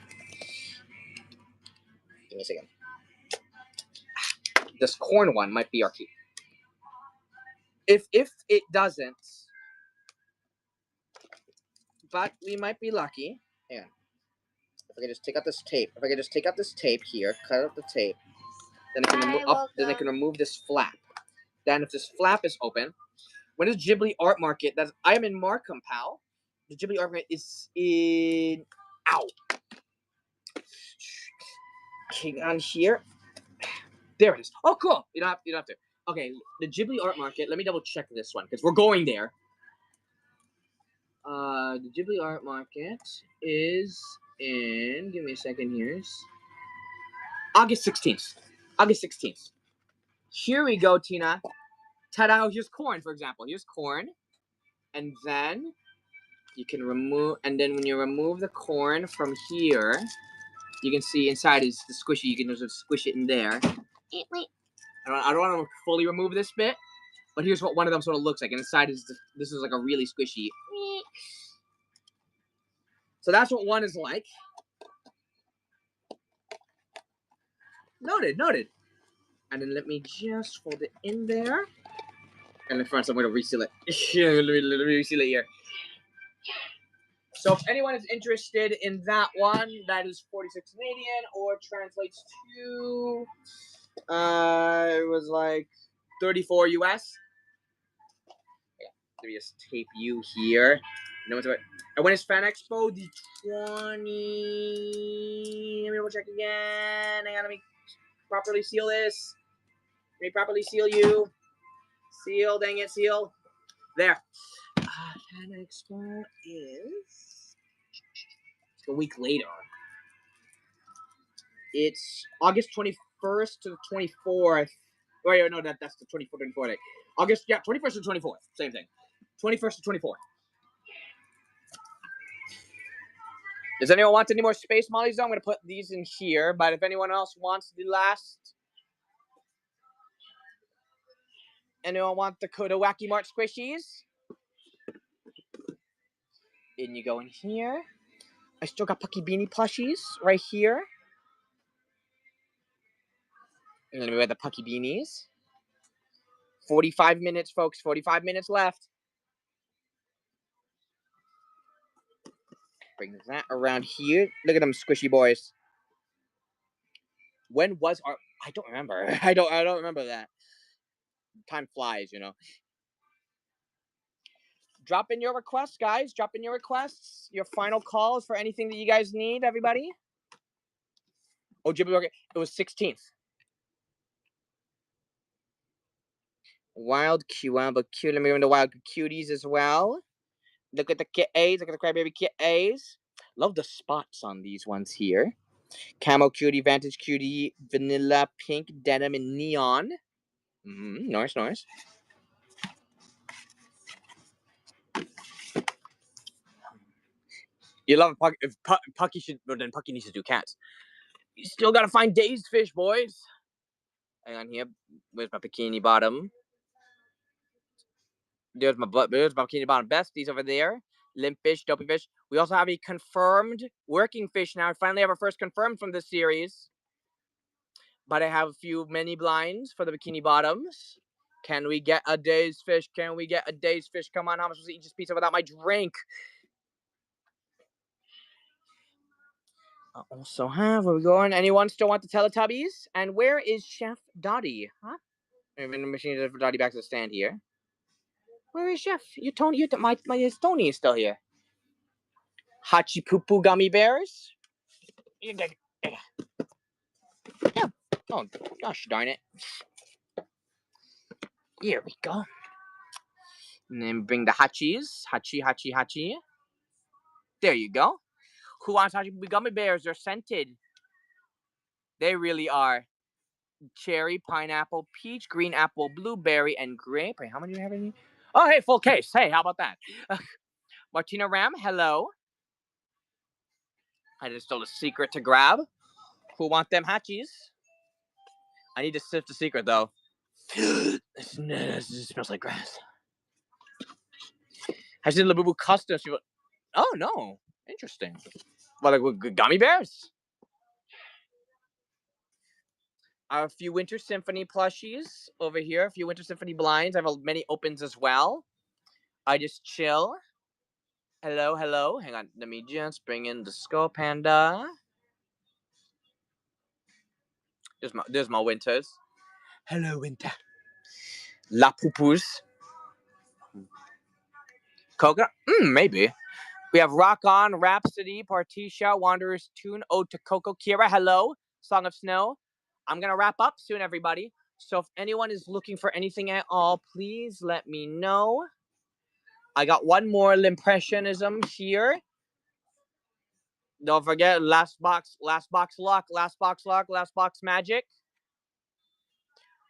Give me a second. This corn one might be our key. If it doesn't, but we might be lucky. Hang on. If I can just take out this tape, here, cut out the tape, then I can remove this flap. Then if this flap is open, when is Ghibli Art Market? I am in Markham, pal. The Ghibli Art Market is in. Ow. Hang on here. There it is. Oh, cool. You don't have to. Okay, the Ghibli Art Market. Let me double check this one because we're going there. The Ghibli Art Market is in. Give me a second here. August 16th. August 16th. Here we go, Tina. Ta-da! Here's corn, for example. Here's corn, and then you can remove. And then when you remove the corn from here, you can see inside is the squishy. You can just squish it in there. Wait. I don't want to fully remove this bit, but here's what one of them sort of looks like. And inside is this is like a really squishy. So that's what one is like. Noted. And then let me just fold it in there. And then first I'm going to reseal it. let me reseal it here. So if anyone is interested in that one, that is 46 Canadian, or translates to, it was like 34 US. Yeah, let me just tape you here. You know what's about? And when is Fan Expo? The 20. Let me double check again. Hang on, let me properly seal this. Let me properly seal you. Seal, dang it, seal. There. Fan Expo is a week later. It's August 21st to the 24th. Wait, no, that's the 24th day. August, yeah, 21st to 24th. Same thing. 21st to 24th. Does anyone want any more Space Mollies? I'm going to put these in here, but if anyone else wants the last... Anyone want the Wacky Mart squishies? In you go in here. I still got Pucky Beanie plushies right here. And let me wear the Pucky Beanies. 45 minutes, folks. 45 minutes left. Bring that around here. Look at them squishy boys. When was our... I don't remember. I don't remember that. Time flies, you know. Drop in your requests, guys. Drop in your requests. Your final calls for anything that you guys need, everybody. Oh, Ghibli Market. It was 16th. Wild cute. Let me run the wild cuties as well. Look at the Kit A's. Look at the Crybaby Kit A's. Love the spots on these ones here. Camo Cutie, Vantage Cutie, Vanilla, Pink, Denim, and Neon. Nice. You love Pucky. If Pucky should, well, then Pucky needs to do cats. You still gotta find Dazed Fish, boys. Hang on here. Where's my bikini bottom? There's my bikini bottom besties over there. Limp fish, dopey fish. We also have a confirmed working fish now. I finally have our first confirmed from this series. But I have a few mini blinds for the bikini bottoms. Can we get a day's fish? Can we get a day's fish? Come on, how am I supposed to eat this pizza without my drink? I also have, where we going? Anyone still want the Teletubbies? And where is Chef Dottie? Huh? I'm in the machine for Dottie back to the stand here. Where is Chef? My Tony is still here. Hachi Poo Poo Gummy Bears. Yeah. Oh, gosh darn it. Here we go. And then bring the Hachis. Hachi. There you go. Who wants Hachi Poo Poo Gummy Bears? They're scented. They really are. Cherry, pineapple, peach, green apple, blueberry, and grape. Wait, how many do you have in here? Oh, hey, full case. Hey, how about that? Martina Ram, hello. I just stole a secret to grab. Who want them Hachis? I need to sift the secret, though. It smells like grass. I seen Labubu Custom. Oh, no. Interesting. Well, like with gummy bears? A few Winter Symphony plushies over here. A few Winter Symphony blinds. I have many opens as well. I just chill. Hello. Hang on. Let me just bring in the Skull Panda. There's my Winters. Hello, Winter. Lapupus. Coconut? Maybe. We have Rock On, Rhapsody, Partisha, Wanderer's Tune, Ode to Coco, Kira, hello, Song of Snow. I'm going to wrap up soon, everybody. So if anyone is looking for anything at all, please let me know. I got one more Limpressionism here. Don't forget, last box luck, last box magic.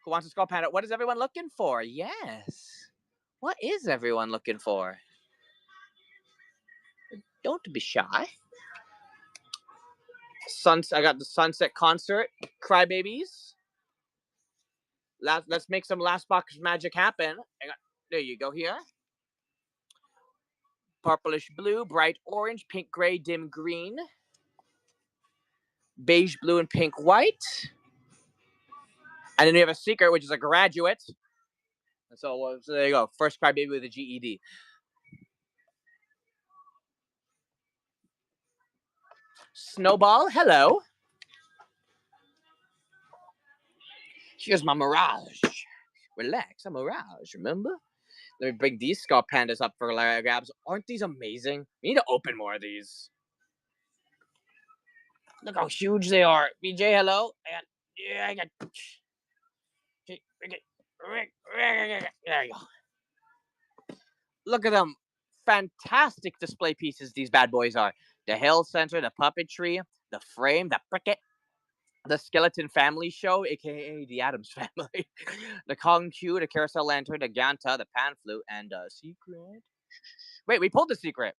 Who wants a Skull Panda? What is everyone looking for? Yes. What is everyone looking for? Don't be shy. I got the Sunset Concert, Crybabies. Let's make some last box magic happen. There you go here. Purplish blue, bright orange, pink gray, dim green. Beige blue and pink white. And then we have a secret, which is a graduate. So there you go. First Crybaby with a GED. Snowball, hello. Here's my Mirage. Relax, a Mirage, remember? Let me bring these Skull Pandas up for grabs. Aren't these amazing? We need to open more of these. Look how huge they are. BJ, hello. I got. There you go. Look at them. Fantastic display pieces these bad boys are. The Hill Center, the puppetry, the frame, the cricket, the Skeleton Family Show, aka the Addams Family, the Kong Q, the Carousel Lantern, the Ganta, the Pan Flute, and the secret. Wait, we pulled the secret.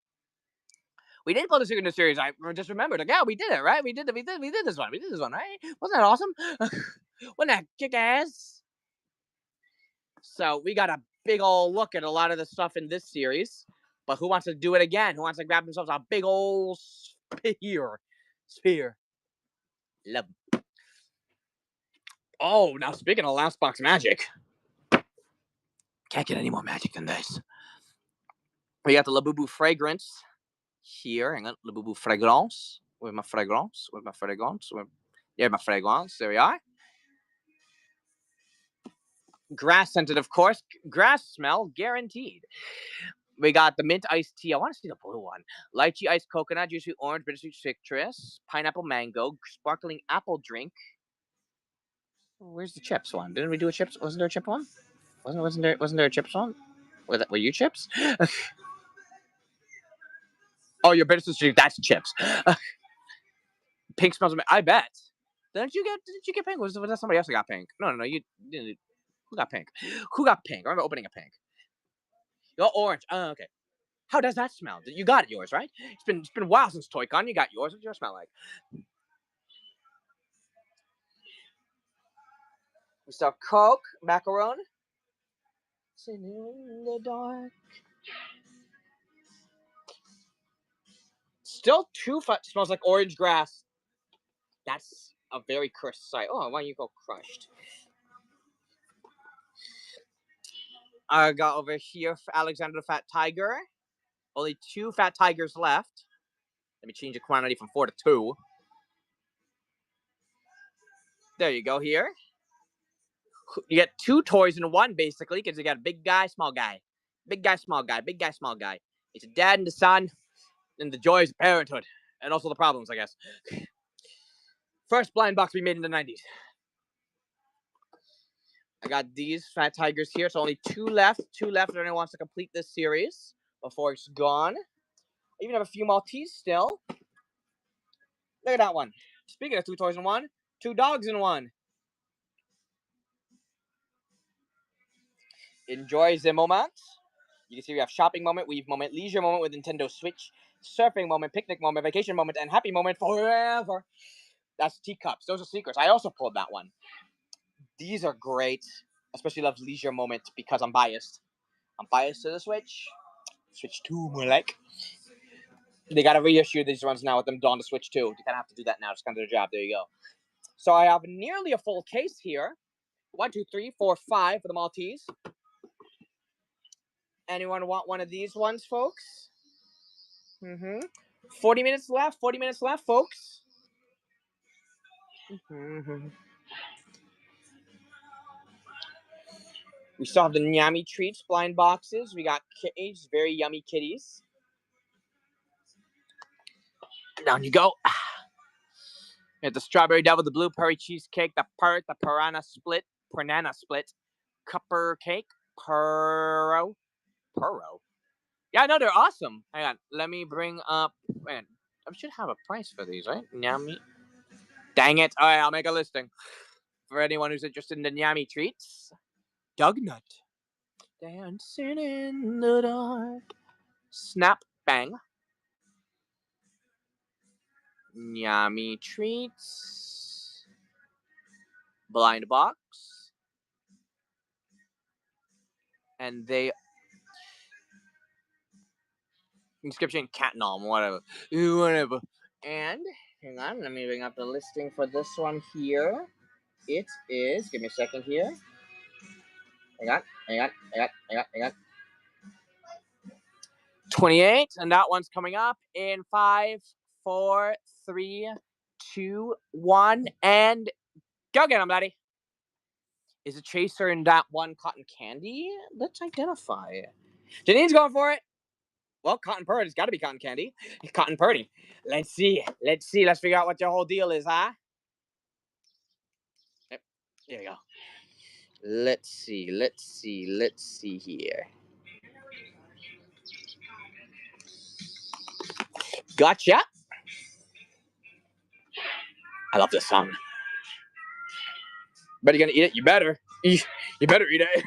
We did pull the secret in the series. I just remembered. Like, yeah, we did it, right? We did this one. We did this one, right? Wasn't that awesome? Wasn't that kick ass? So we got a big old look at a lot of the stuff in this series. But who wants to do it again? Who wants to grab themselves a big old sphere? Love. Oh, now speaking of last box magic. Can't get any more magic than this. We got the Labubu fragrance here. Hang on. Labubu fragrance. Where's my fragrance? There's my fragrance. There we are. Grass scented, of course. Grass smell guaranteed. We got the mint iced tea. I want to see the blue one. Lychee iced coconut, juicy orange, bittersweet citrus, pineapple mango, sparkling apple drink. Where's the chips one? Didn't we do a chips? Wasn't there a chip one? Wasn't there a chips one? Were you chips? Oh, your bittersweet drink. That's chips. Pink smells. I bet. Didn't you get pink? Was that somebody else that got pink? No. You didn't. Who got pink? I remember opening a pink. You got orange. Oh, okay. How does that smell? You got yours, right? It's been a while since Toy-Con. You got yours. What's yours smell like? We still have Coke, macaron. Sitting in the dark. Still too fun. Smells like orange grass. That's a very cursed sight. Oh, why don't you go crushed? I got over here for Alexander the Fat Tiger. Only 2 Fat Tigers left. Let me change the quantity from 4 to 2. There you go here. You get 2 toys in one, basically, because you got a big guy, small guy. Big guy, small guy. Big guy, small guy. It's a dad and a son, and the joys of parenthood. And also the problems, I guess. First blind box we made in the 90s. I got these Fat Tigers here, so only 2 left. 2 left if anyone wants to complete this series before it's gone. I even have a few Maltese still. Look at that one. Speaking of 2 toys in one, 2 dogs in one. Enjoy the moment. You can see we have shopping moment, weave moment, leisure moment with Nintendo Switch, surfing moment, picnic moment, vacation moment, and happy moment forever. That's teacups. Those are secrets. I also pulled that one. These are great. Especially love leisure moment because I'm biased. I'm biased to the Switch. Switch 2 more like. They gotta reissue these ones now with them on the Switch 2. You kind of have to do that now. It's kind of their job. There you go. So I have nearly a full case here. 1, 2, 3, 4, 5 for the Maltese. Anyone want one of these ones, folks? 40 minutes left. 40 minutes left, folks. We still have the Nyami Treats blind boxes. We got kitties, very yummy kitties. Down you go. We have the Strawberry Devil, the Blueberry Cheesecake, the Parrot, the Piranha Split, Cupper Cake, Purro. Yeah, no, they're awesome. Hang on, let me bring up. Man, I should have a price for these, right? Nyami. Dang it! All right, I'll make a listing for anyone who's interested in the Nyami Treats. Dugnut. Dancing in the dark. Snap Bang. Nyami Treats. Blind Box. And they... Inscription, cat nom, whatever. And, hang on, let me bring up the listing for this one here. It is... Give me a second here. Hang on. 28, and that one's coming up in 5, 4, 3, 2, 1, and go get 'em, buddy. Is a chaser in that one cotton candy? Let's identify it. Janine's going for it. Well, cotton purdy. It's got to be cotton candy. Cotton purdy. Let's see. Let's figure out what your whole deal is, huh? Yep. There we go. Let's see here. Gotcha. I love this song. But you gonna eat it? You better. You better eat it.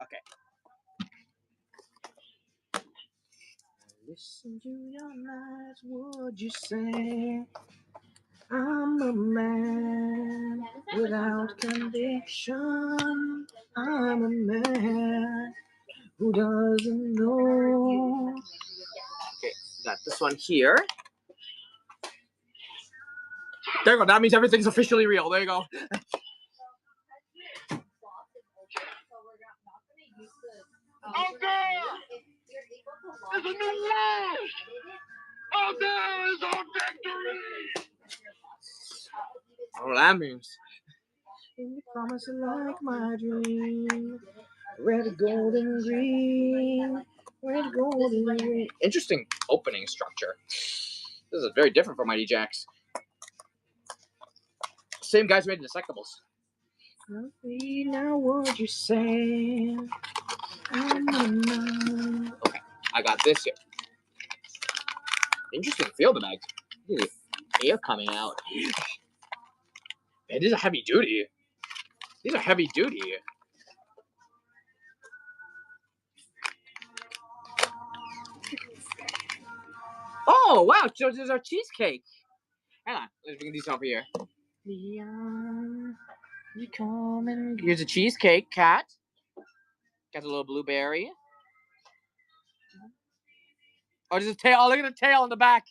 Okay. Listen to your lies, would you say? I'm a man without conviction. I'm a man who doesn't know. Okay, got this one here. There you go. That means everything's officially real. There you go. Out there is a new world. Out there is our victory. Oh, that means. You promise like my dream. Red, gold, and green. Red, gold, and green. Interesting opening structure. This is very different from Mighty Jaxx. Same guys who made the Collectibles. Now what you say? Okay, I got this here. Interesting feel the bags. Air coming out. Man, these are heavy duty. Oh wow! So there's our cheesecake. Hang on, let's bring these over here. Here's a cheesecake cat. Got a little blueberry. Oh, there's a tail. Oh, look at the tail in the back.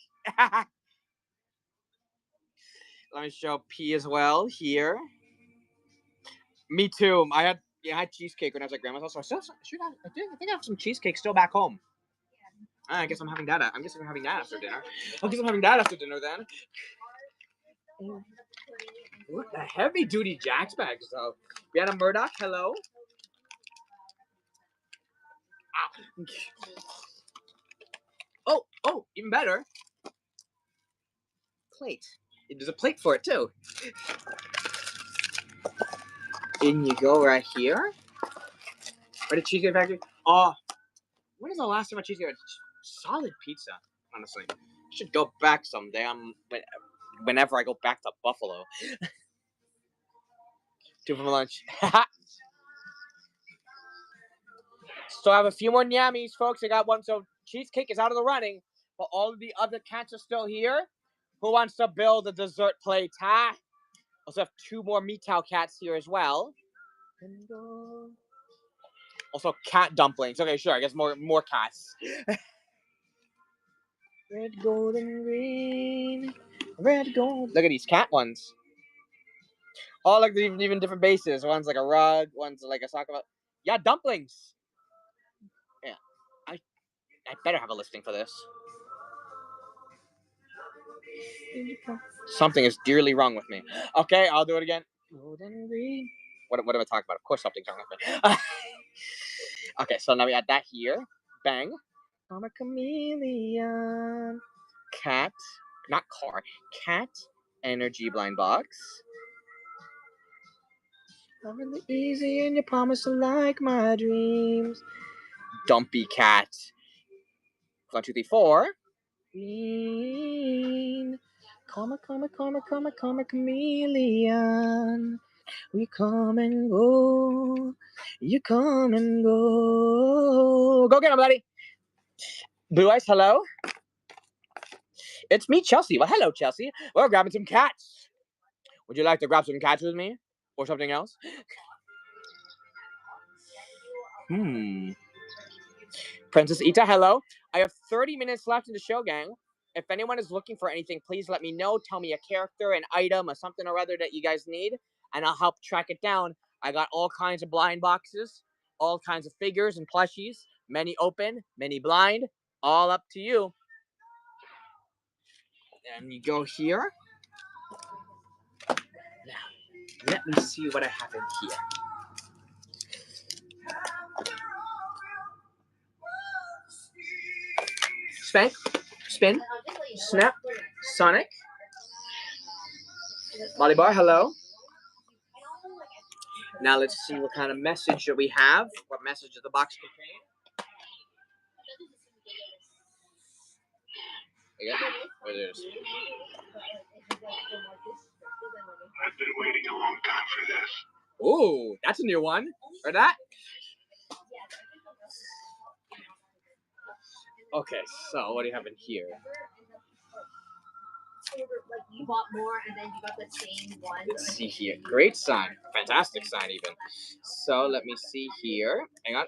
Let me show P as well here. Me too. Yeah, I had cheesecake when I was at grandma's house. So I think I have some cheesecake still back home. I guess I'm having that. I guess I'm having that after dinner. I guess I'm having that after dinner then. What the heavy duty Jack's bags though. Brianna Murdoch, hello. Oh, even better. Plate. There's a plate for it too. In you go right here. Right at Cheesecake Factory. Oh, when is the last time I cheesecake had solid pizza? Honestly, I should go back someday. Whenever I go back to Buffalo. 2 for lunch. So I have a few more yammies, folks. I got one. So cheesecake is out of the running, but all of the other cats are still here. Who wants to build a dessert plate, huh? Also have 2 more Meetow cats here as well. Also cat dumplings. Okay, sure. I guess more cats. Red, gold, and green. Red, gold. Look at these cat ones. All like even different bases. One's like a rug. One's like a soccer ball. Yeah, dumplings. Yeah, I better have a listing for this. Something is dearly wrong with me. Okay, I'll do it again. Golden green. What am I talking about? Of course something's wrong with me. Okay, so now we add that here. Bang. I'm a chameleon. Cat. Not car. Cat. Energy blind box. I'm really easy and you promise to like my dreams. Dumpy cat. 1, 2, 3, 4. Green. Come a chameleon. We come and go. You come and go. Go get him, buddy. Blue Eyes, hello. It's me, Chelsea. Well, hello, Chelsea. We're grabbing some cats. Would you like to grab some cats with me? Or something else? Princess Ita, hello. I have 30 minutes left in the show, gang. If anyone is looking for anything, please let me know. Tell me a character, an item, or something or other that you guys need, and I'll help track it down. I got all kinds of blind boxes, all kinds of figures and plushies, many open, many blind, all up to you. And you go here. Now, let me see what I have in here. Spank, spin, snap, Sonic, Molly Bar, hello. Now let's see what kind of message that we have. What message does the box contain? Where it is. I've been waiting a long time for this. Ooh, that's a new one. Or that? Okay, so what do you have in here? You bought more and then you got the same one. Let's see here. Great sign. Fantastic sign even. So let me see here. Hang on.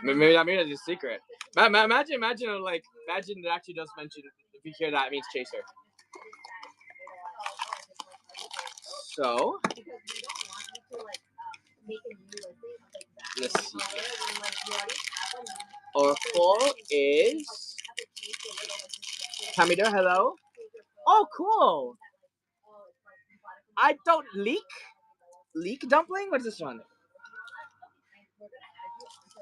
Maybe that's a secret. Imagine it actually does mention, if you hear that, it means chaser. So let's see. Oracle is Camino, hello. Oh, cool. I don't leak dumpling. What is this one?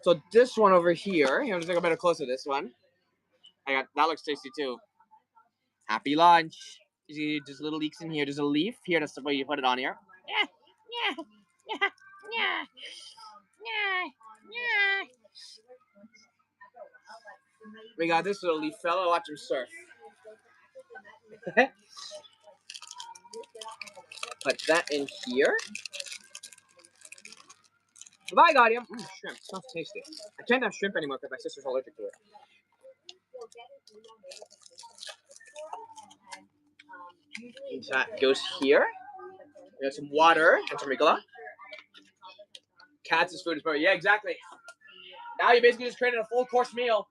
So this one over here. I'm just take a better close to this one. That looks tasty too. Happy lunch. You see, there's little leaks in here. There's a leaf here. That's the way you put it on here. We got this little leaf fella. Watch him surf. Put that in here. Bye, Guardian. Shrimp. Smells tasty. I can't have shrimp anymore because my sister's allergic to it. That goes here. We got some water and some Ricola. Cats' food is perfect. Yeah, exactly. Now you basically just created a full course meal.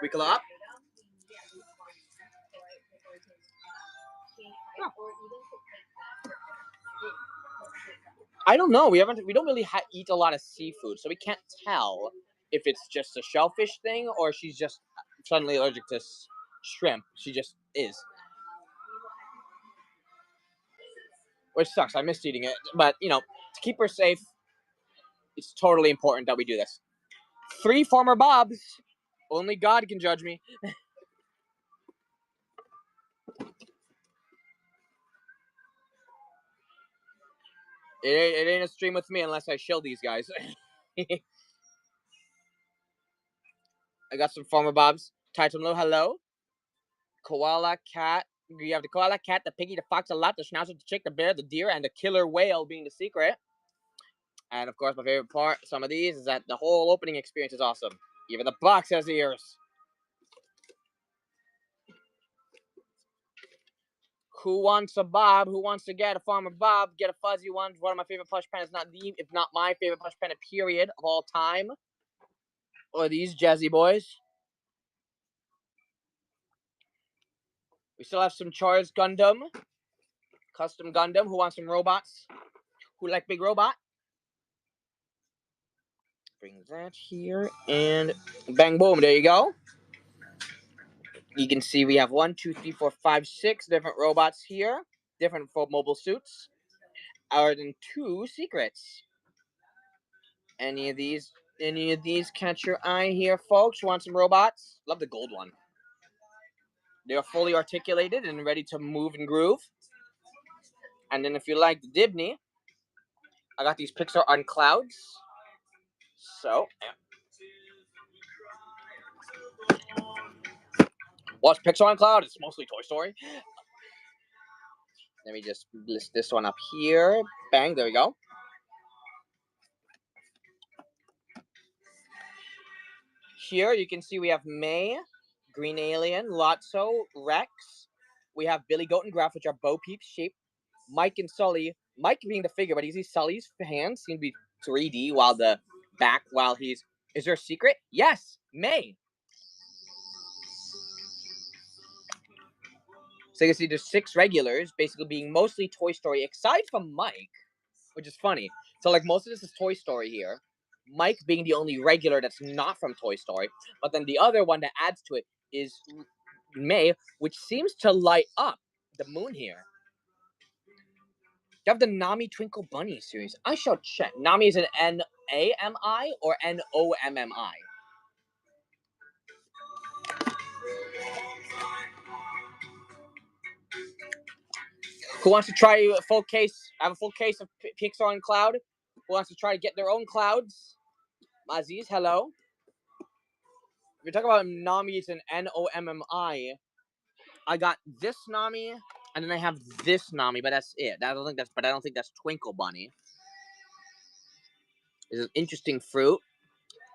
Ricola up. I don't know. We don't really eat a lot of seafood, so we can't tell if it's just a shellfish thing or she's just suddenly allergic to shrimp. She just is. Which sucks. I missed eating it. But, you know, to keep her safe, it's totally important that we do this. 3 former Bobs. Only God can judge me. It ain't a stream with me unless I shill these guys. I got some former Bobs. Titan hello. Koala cat. You have the koala cat, the piggy, the fox, the lot, the schnauzer, the chick, the bear, the deer, and the killer whale being the secret. And of course, my favorite part, some of these, is that the whole opening experience is awesome. Even the box has ears. Who wants a Bob? Who wants to get a Farmer Bob? Get a fuzzy one. One of my favorite plush pens, if not my favorite plush pen, period, of all time. Or these jazzy boys. We still have some Charles Gundam. Custom Gundam. Who wants some robots? Who like big robot? Bring that here. And bang, boom. There you go. You can see we have 1, 2, 3, 4, 5, 6 different robots here. Different mobile suits. Other than 2 secrets. Any of these catch your eye here, folks? Want some robots? Love the gold one. They are fully articulated and ready to move and groove. And then if you like the Dibney, I got these Pixar on clouds. So, what's Pixar on cloud? It's mostly Toy Story. Let me just list this one up here. Bang, there we go. Here you can see we have May, Green Alien, Lotso, Rex. We have Billy Goat and Graph, which are Bo Peep's sheep. Mike and Sully. Mike being the figure, but you see Sully's hands seem to be 3D while he's... Is there a secret? Yes, May. So you can see there's 6 regulars, basically being mostly Toy Story, aside from Mike, which is funny. So like most of this is Toy Story here. Mike being the only regular that's not from Toy Story, but then the other one that adds to it is May, which seems to light up the moon here. You have the Nami Twinkle Bunny series. I shall check. Nami is an N-A-M-I or N-O-M-M-I? Who wants to try a full case? I have a full case of Pixar on Cloud. Who wants to try to get their own clouds? Maziz, hello. If you're talking about Nami, it's an N-O-M-M-I. I got this Nami, and then I have this Nami, but that's it. I don't think that's Twinkle Bunny. It's an interesting fruit.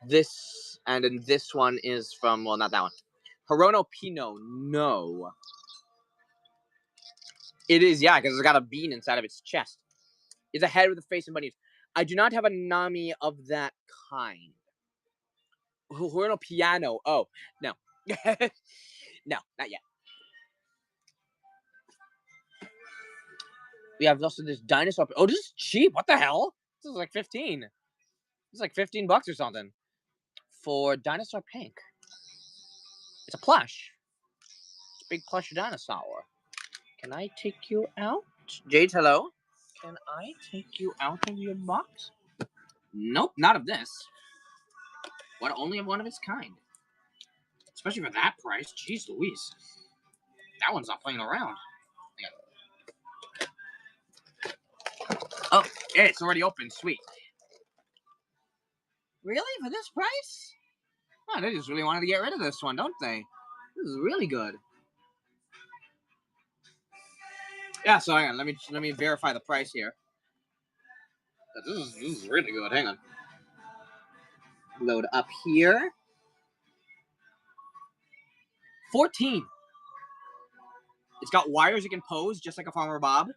This, and then this one is from, well, not that one. Hirono Pino, no. It is, yeah, because it's got a bean inside of its chest. It's a head with a face and bunnies. I do not have a Nami of that kind. Hirono Piano, oh, no. No, not yet. We have also this dinosaur. Oh, this is cheap. What the hell? This is like 15. This is like $15 or something. For Dinosaur Pink. It's a plush. It's a big plush dinosaur. Can I take you out? Jade, hello. Can I take you out of your box? Nope, not of this. What? Only of one of its kind. Especially for that price. Jeez Louise. That one's not playing around. Oh, it's already open. Sweet. Really? For this price? Oh, they just really wanted to get rid of this one, don't they? This is really good. Yeah, so hang on. Let me verify the price here. This is really good. Hang on. Load up here. 14. It's got wires you can pose, just like a Farmer Bob.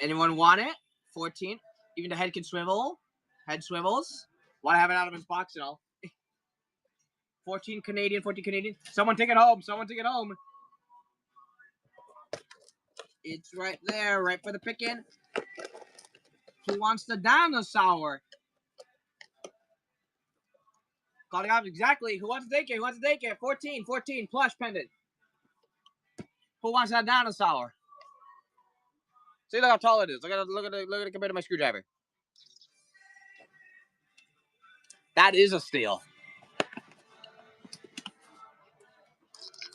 Anyone want it? 14. Even the head can swivel. Head swivels. Want to have it out of his box and all. 14 Canadian, 14 Canadian. Someone take it home. Someone take it home. It's right there, right for the picking. Who wants the dinosaur? Calling out exactly. Who wants to take it? Who wants to take it? 14, 14, plush pendant. Who wants that dinosaur? See, look how tall it is. Look at it compared to my screwdriver. That is a steal.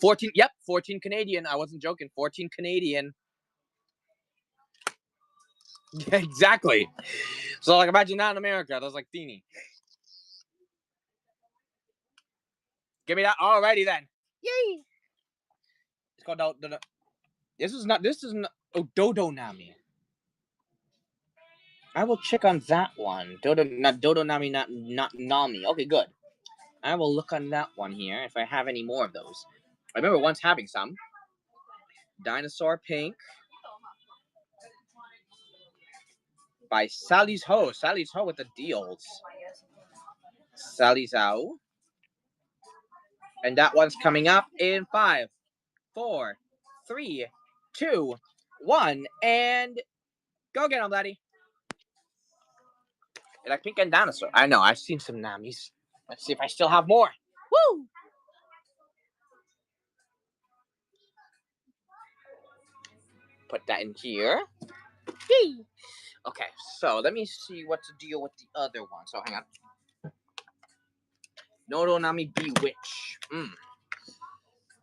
14, yep, 14 Canadian. I wasn't joking. 14 Canadian. Yeah, exactly. So, like, imagine that in America. That's like teeny. Give me that. Alrighty then. Yay! It's called This is not. Oh, Dodo Nami. I will check on that one. Not Dodo Nami, not Nami. Okay, good. I will look on that one here if I have any more of those. I remember once having some. Dinosaur Pink. By Sally's Ho. Sally's Ho with the deals. Sally's Ho. And that one's coming up in 5, 4, 3, 2, 1, and go get him, buddy. You like pink and dinosaur? I know, I've seen some Namis. Let's see if I still have more. Woo! Put that in here. Yay! Okay, so let me see what's the deal with the other one. So hang on. Nodo Nami Bewitch.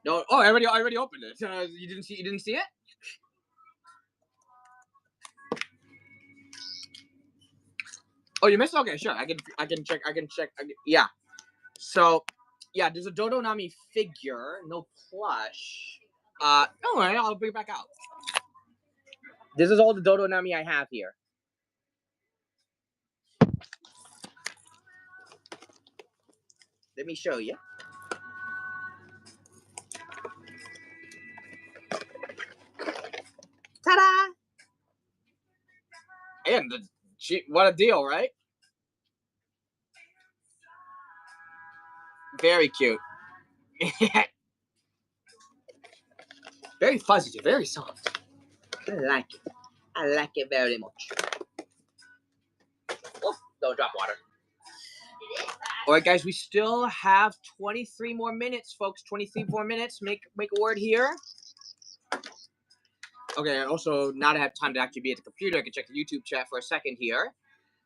No, oh, I already opened it. You didn't see it? Oh, you missed it? Okay, sure. I can check. Yeah. So, yeah, there's a Dodo Nami figure, no plush. Don't worry, I'll bring it back out. This is all the Dodo Nami I have here. Let me show you. Ta-da! And what a deal, right? Very cute. Very fuzzy, very soft. I like it. I like it very much. Oh, don't drop water. All right, guys, we still have 23 more minutes, folks. 23 more minutes. Make a word here. Okay, also, now that I have time to actually be at the computer, I can check the YouTube chat for a second here.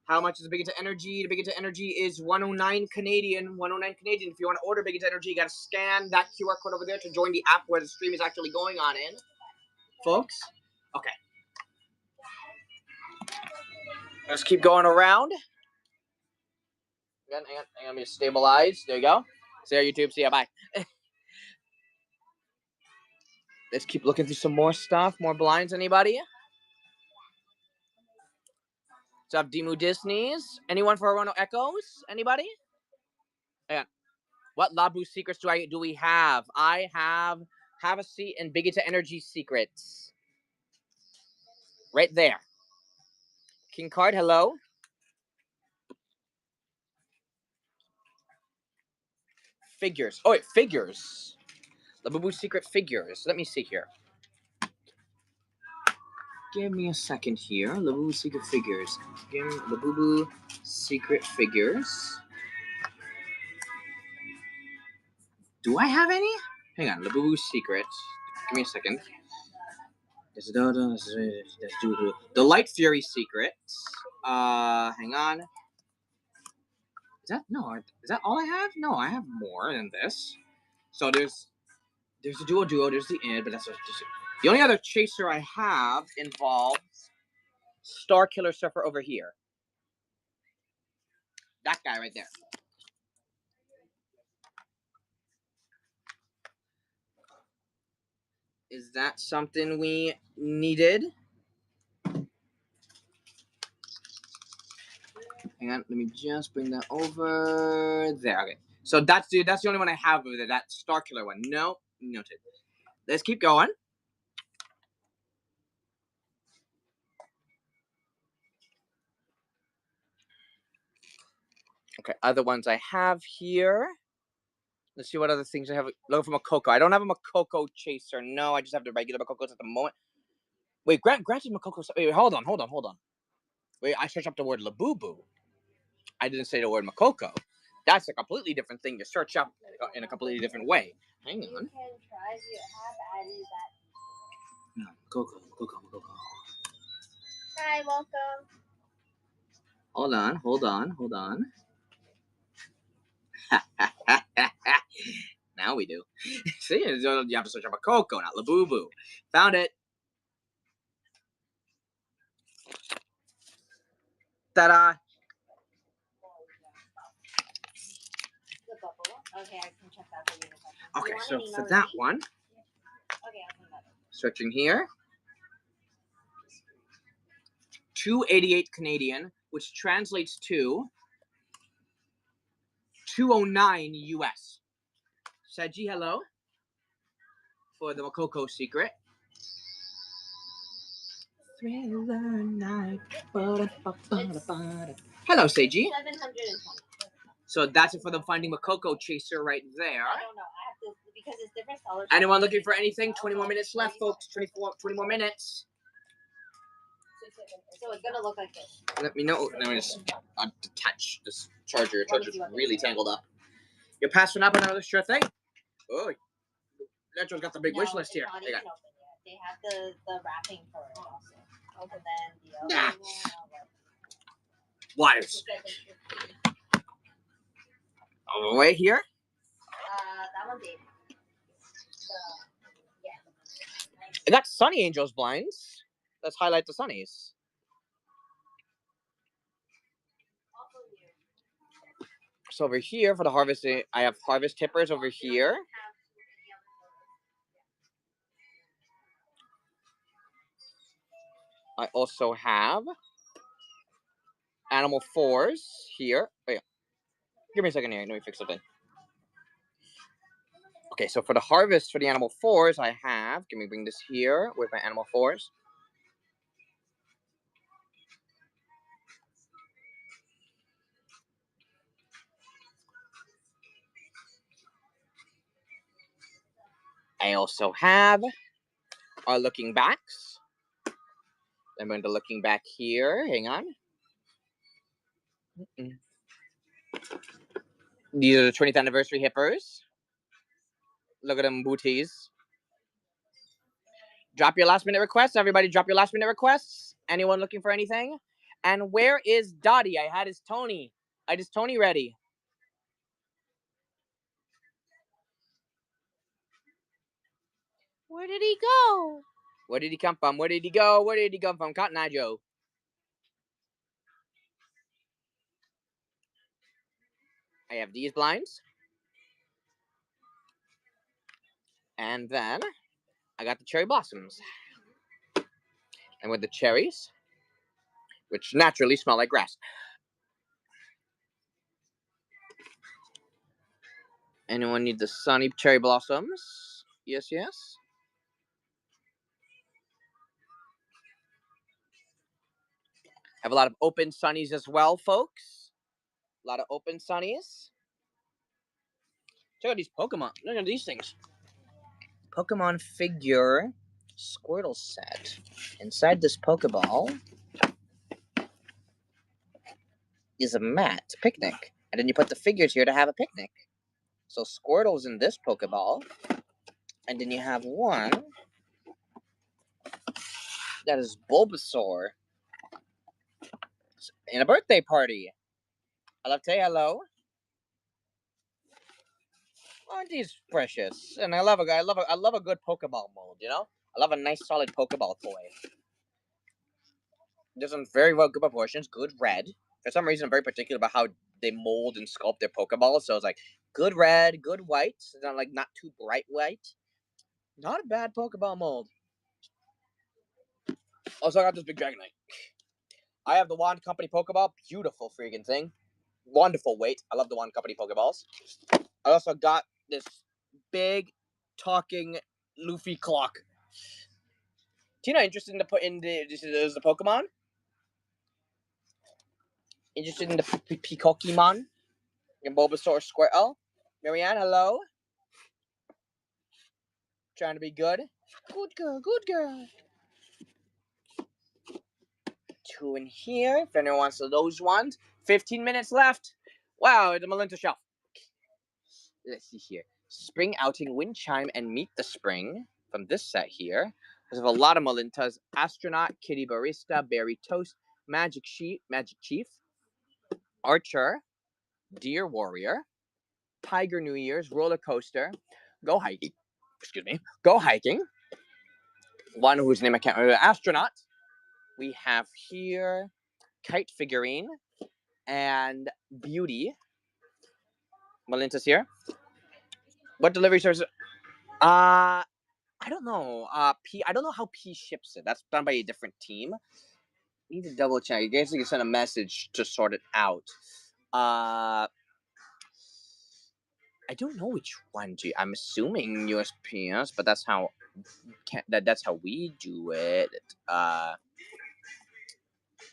How much is the Big Into Energy? The Big Into Energy is 109 Canadian. 109 Canadian. If you want to order Big Into Energy, you got to scan that QR code over there to join the app where the stream is actually going on in. Folks? Okay. Let's keep going around. Again, hang on, me to stabilize. There you go. See you, YouTube. See ya. Bye. Let's keep looking through some more stuff. More blinds. Anybody? Let's have Demu Disney's. Anyone for Orono Echoes? Anybody? Yeah. What Labu secrets do we have? I have a seat in Big Into Energy secrets. Right there. King Card, hello. Figures. Oh, wait, figures. Labubu secret figures. Let me see here. Give me a second here. Labubu secret figures. Give me Labubu secret figures. Do I have any? Hang on. Labubu secrets. Give me a second. The Light Fury secrets. Hang on. Is that all I have? No, I have more than this. So there's a duo, there's the end, but that's just the only other chaser I have involves Star Killer Surfer over here. That guy right there. Is that something we needed? Hang on, let me just bring that over there. Okay. So that's the only one I have over there. That Star Killer one. No, noted. Let's keep going. Okay, other ones I have here. Let's see what other things I have. Looking for Makoko. I don't have a Makoko chaser. No, I just have the regular Makokos at the moment. Wait, granted Makoko. Wait, hold on. Wait, I searched up the word Labubu. I didn't say the word Makoko. That's a completely different thing to search up in a completely different way. Hang You on. can try if you have added that before. No, Makoko. Hi, welcome. Hold on. Now we do. See, you have to search up Makoko, not Labubu. Found it. Ta-da. The bubble. Okay, I can check that for you. Okay, You want so an email for that receipt? one, Okay, I'll send that over. searching here. $2.88 Canadian, which translates to $2.09 US. Seiji, hello. For the Makoko secret. Thriller night. Hello, Seiji. 720. So that's it for the Finding Makoko chaser right there. I don't know. I have to, because it's different sellers. Anyone looking for anything? 20 more minutes left, folks. 20 more minutes. So it's gonna look like this. Let me know. Let me just detach this charger. The charger's really tangled up. You're passing up another sure thing? Oh, that one's got the big wish list here. Not They got even open yet. They have the wrapping for it also. Open then the Nah. other wires. All the way here. that one's 8. Yeah. I got Sunny Angels blinds. Let's highlight the Sunnies. So over here for the harvest, I have harvest tippers over here. I also have animal 4s here. Wait, give me a second here. Let me fix something. Okay, so for the harvest for the animal 4s, I have. Let me bring this here with my animal 4s. I also have our looking backs. I'm going to looking back here. Hang on. These are the 20th anniversary hippers. Look at them booties. Drop your last minute requests. Everybody drop your last minute requests. Anyone looking for anything? And where is Dottie? I had his Tony. I had his Tony ready. Where did he go? Where did he come from? Where did he go? Where did he come from? Cotton Eye Joe. I have these blinds. And then I got the cherry blossoms. And with the cherries, which naturally smell like grass. Anyone need the sunny cherry blossoms? Yes, yes. Have a lot of open sunnies as well, folks. A lot of open sunnies. Check out these Pokemon. Look at these things. Pokemon figure Squirtle set. Inside this Pokeball is a mat, picnic. And then you put the figures here to have a picnic. So Squirtle's in this Pokeball. And then you have one that is Bulbasaur in a birthday party. I love to say hello. Aren't these precious? And I love a good Pokeball mold, you know? I love a nice solid Pokeball toy. There's some very well good proportions, good red. For some reason I'm very particular about how they mold and sculpt their Pokeballs. So it's like good red, good white. It's not too bright white. Not a bad Pokeball mold. Also I got this big Dragonite. I have the Wand Company Pokeball. Beautiful freaking thing. Wonderful weight. I love the Wand Company Pokeballs. I also got this big talking Luffy clock. Tina, interested in the Pokemon? Interested in the Pokemon? In Bulbasaur Squirtle? Marianne, hello. Trying to be good. Good girl, good girl. 2 in here. If anyone wants those ones. 15 minutes left. Wow, it's a Melinda shelf. Let's see here. Spring Outing, Wind Chime, and Meet the Spring from this set here. There's a lot of Melintas. Astronaut, Kitty Barista, Berry Toast, Magic Chief, Archer, Deer Warrior, Tiger New Year's, Roller Coaster, Go Hiking. Excuse me. Go Hiking. One whose name I can't remember. Astronaut. We have here Kite Figurine and Beauty. Melinta's here. What delivery service? I don't know. P. I don't know how P ships it. That's done by a different team. Need to double check. You guys can send a message to sort it out. I don't know which one. I'm assuming USPS, but that's how. That's how we do it.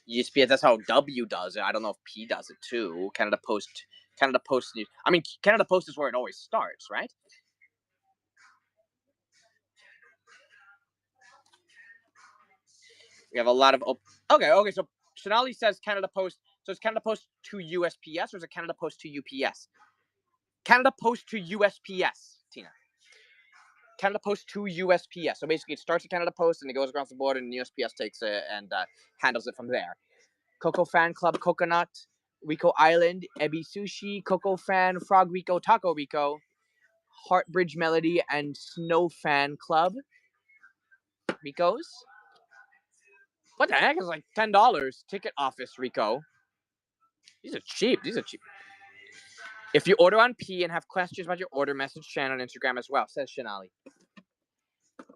USPS. That's how W does it. I don't know if P does it too. Canada Post. I mean, Canada Post is where it always starts, right? We have a lot of okay. So Sonali says Canada Post. So is Canada Post to USPS or is it Canada Post to UPS? Canada Post to USPS, Tina. Canada Post to USPS. So basically, it starts at Canada Post and it goes across the border, and USPS takes it and handles it from there. Coco Fan Club, Coconut, Rico Island, Ebi Sushi, Coco Fan, Frog Rico, Taco Rico, Heartbridge Melody, and Snow Fan Club. Rico's. What the heck is like $10? Ticket Office Rico. These are cheap. If you order on P and have questions about your order, message Shan on Instagram as well, says Shanali.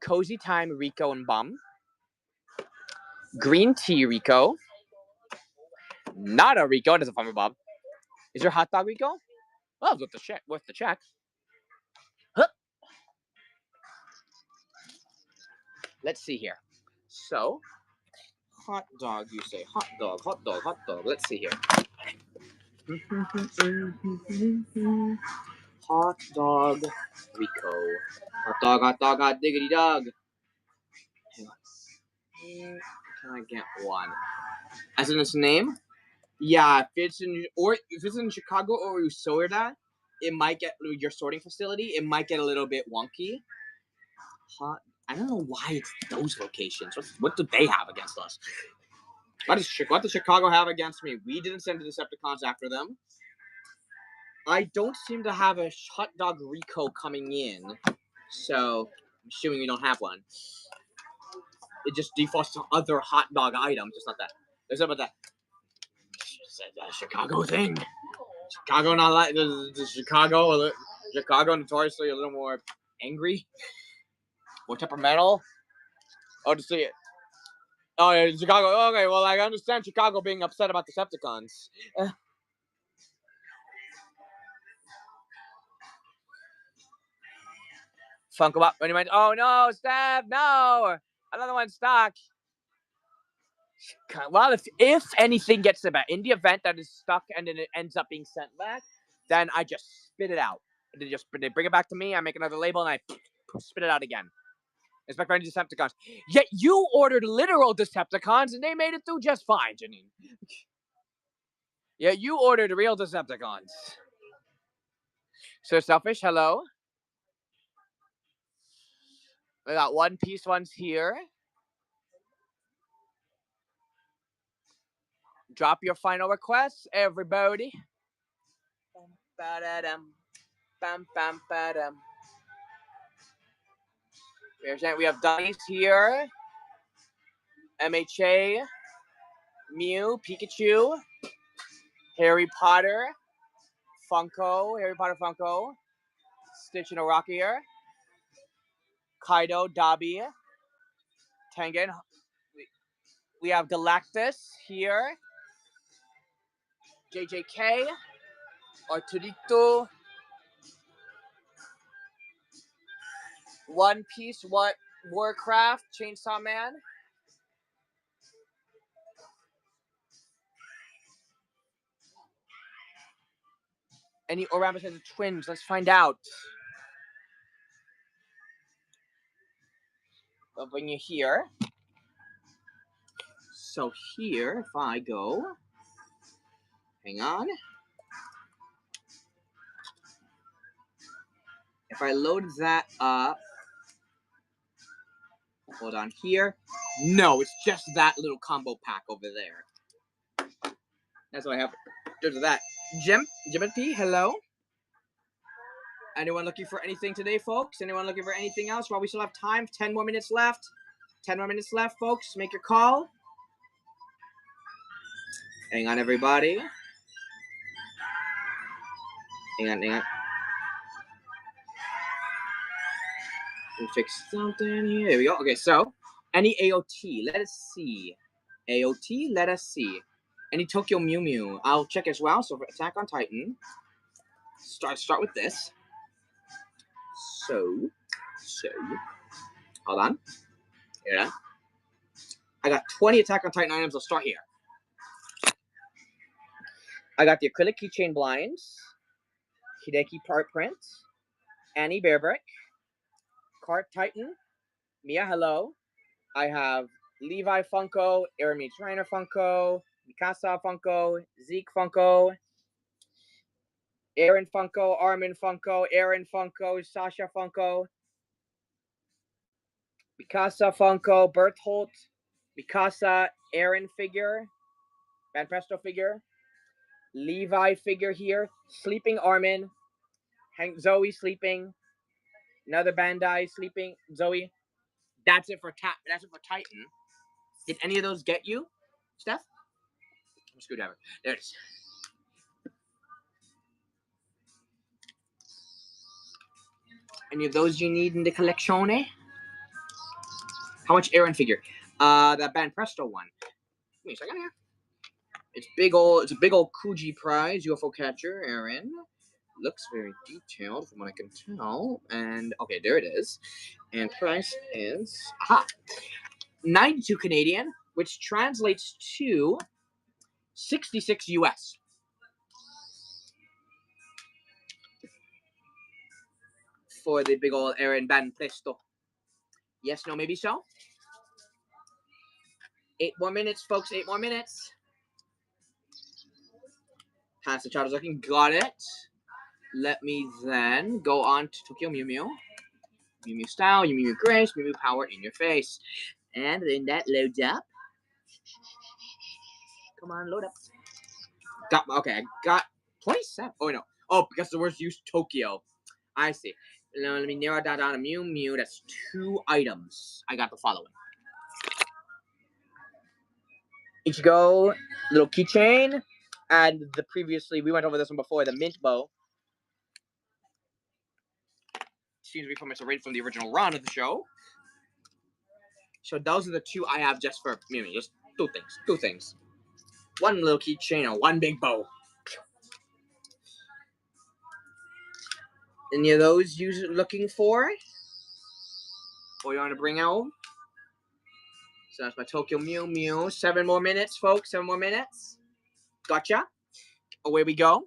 Cozy Time Rico and Bum. Green Tea Rico. Not a Rico. It doesn't farm Bob. Is your hot dog Rico? Well, it's worth the check. Huh. Let's see here. So, hot dog, you say. Hot dog. Let's see here. Hot dog Rico. Hot diggity dog. Can I get one? As in its name? Yeah, if it's in Chicago or Usoda, it might get your sorting facility. It might get a little bit wonky. I don't know why it's those locations. What do they have against us? What does Chicago have against me? We didn't send the Decepticons after them. I don't seem to have a hot dog Rico coming in, so I'm assuming we don't have one. It just defaults to other hot dog items. It's not that. There's about that. It's a Chicago thing. Chicago not like the Chicago notoriously a little more angry, more temperamental. Oh, to see it. Oh, yeah, Chicago. Okay, well, I understand Chicago being upset about Decepticons. Funko Pop. Oh no, Steph, no, another one stuck. Well, if anything gets it back in the event that is stuck and then it ends up being sent back, then I just spit it out. They bring it back to me. I make another label and I spit it out again. Inspect any Decepticons. Yet you ordered literal Decepticons and they made it through just fine, Janine. Yeah, you ordered real Decepticons. So Selfish, hello. We got One Piece ones here. Drop your final requests, everybody. Ba-da-dum. Bam, bam, ba-dum. We have Dummies here. MHA. Mew. Pikachu. Harry Potter. Harry Potter Funko. Stitch and a Rocky here. Kaido. Dobby. Tengen. We have Galactus here. JJK. Arturito. One Piece. Warcraft. Chainsaw Man. Any Oramas has the twins? Let's find out. I'll bring you here. So here, if I go, hang on. If I load that up, hold on here. No, it's just that little combo pack over there. That's what I have. There's that. Jim and P, hello. Anyone looking for anything today, folks? Anyone looking for anything else while we still have time? 10 more minutes left. 10 more minutes left, folks. Make your call. Hang on, everybody. Hang on. Let me fix something here. There we go. Okay, so any AOT. Let us see. AOT, let us see. Any Tokyo Mew Mew. I'll check as well. So for Attack on Titan. Start with this. So. Hold on. Yeah. I got 20 Attack on Titan items. I'll start here. I got the acrylic keychain blinds. Hideki part print. Annie Bearbrick. Cart Titan. Mia, hello. I have Levi Funko, Aaron Meets Rainer Funko, Mikasa Funko, Zeke Funko, Aaron Funko, Armin Funko, Aaron Funko, Sasha Funko, Mikasa Funko, Berthold, Mikasa, Aaron figure, Van Presto figure, Levi figure here, Sleeping Armin, Zoe sleeping, another Bandai sleeping, Zoe. That's it for Titan. Did any of those get you, Steph? Screwdriver. There it is. Any of those you need in the collection? How much Aaron figure? That Ban Presto one. Give me a second here. It's a big old Kuji prize UFO catcher, Aaron. Looks very detailed from what I can tell. And okay, there it is. And price is 92 Canadian, which translates to 66 US. For the big old Aaron Ban Presto. Yes, no, maybe so. 8 more minutes, folks. 8 more minutes. Pass the Charles looking. Got it. Let me then go on to Tokyo Mew Mew. Mew Mew style, Mew Mew grace, Mew Mew power in your face. And then that loads up. Come on, load up. I got 27. Oh, no. Oh, because the words use Tokyo. I see. Now, let me narrow that down to Mew Mew. That's 2 items. I got the following. Ichigo, little keychain, and we went over this one before, the mint bow. Seems to be pretty much right from the original run of the show. So those are the 2 I have just for Mimi. Just 2 things. 2 things. 1 little keychain and 1 big bow. Any of those you're looking for? Or you want to bring out? So that's my Tokyo Mew Mew. 7 more minutes, folks. 7 more minutes. Gotcha. Away we go.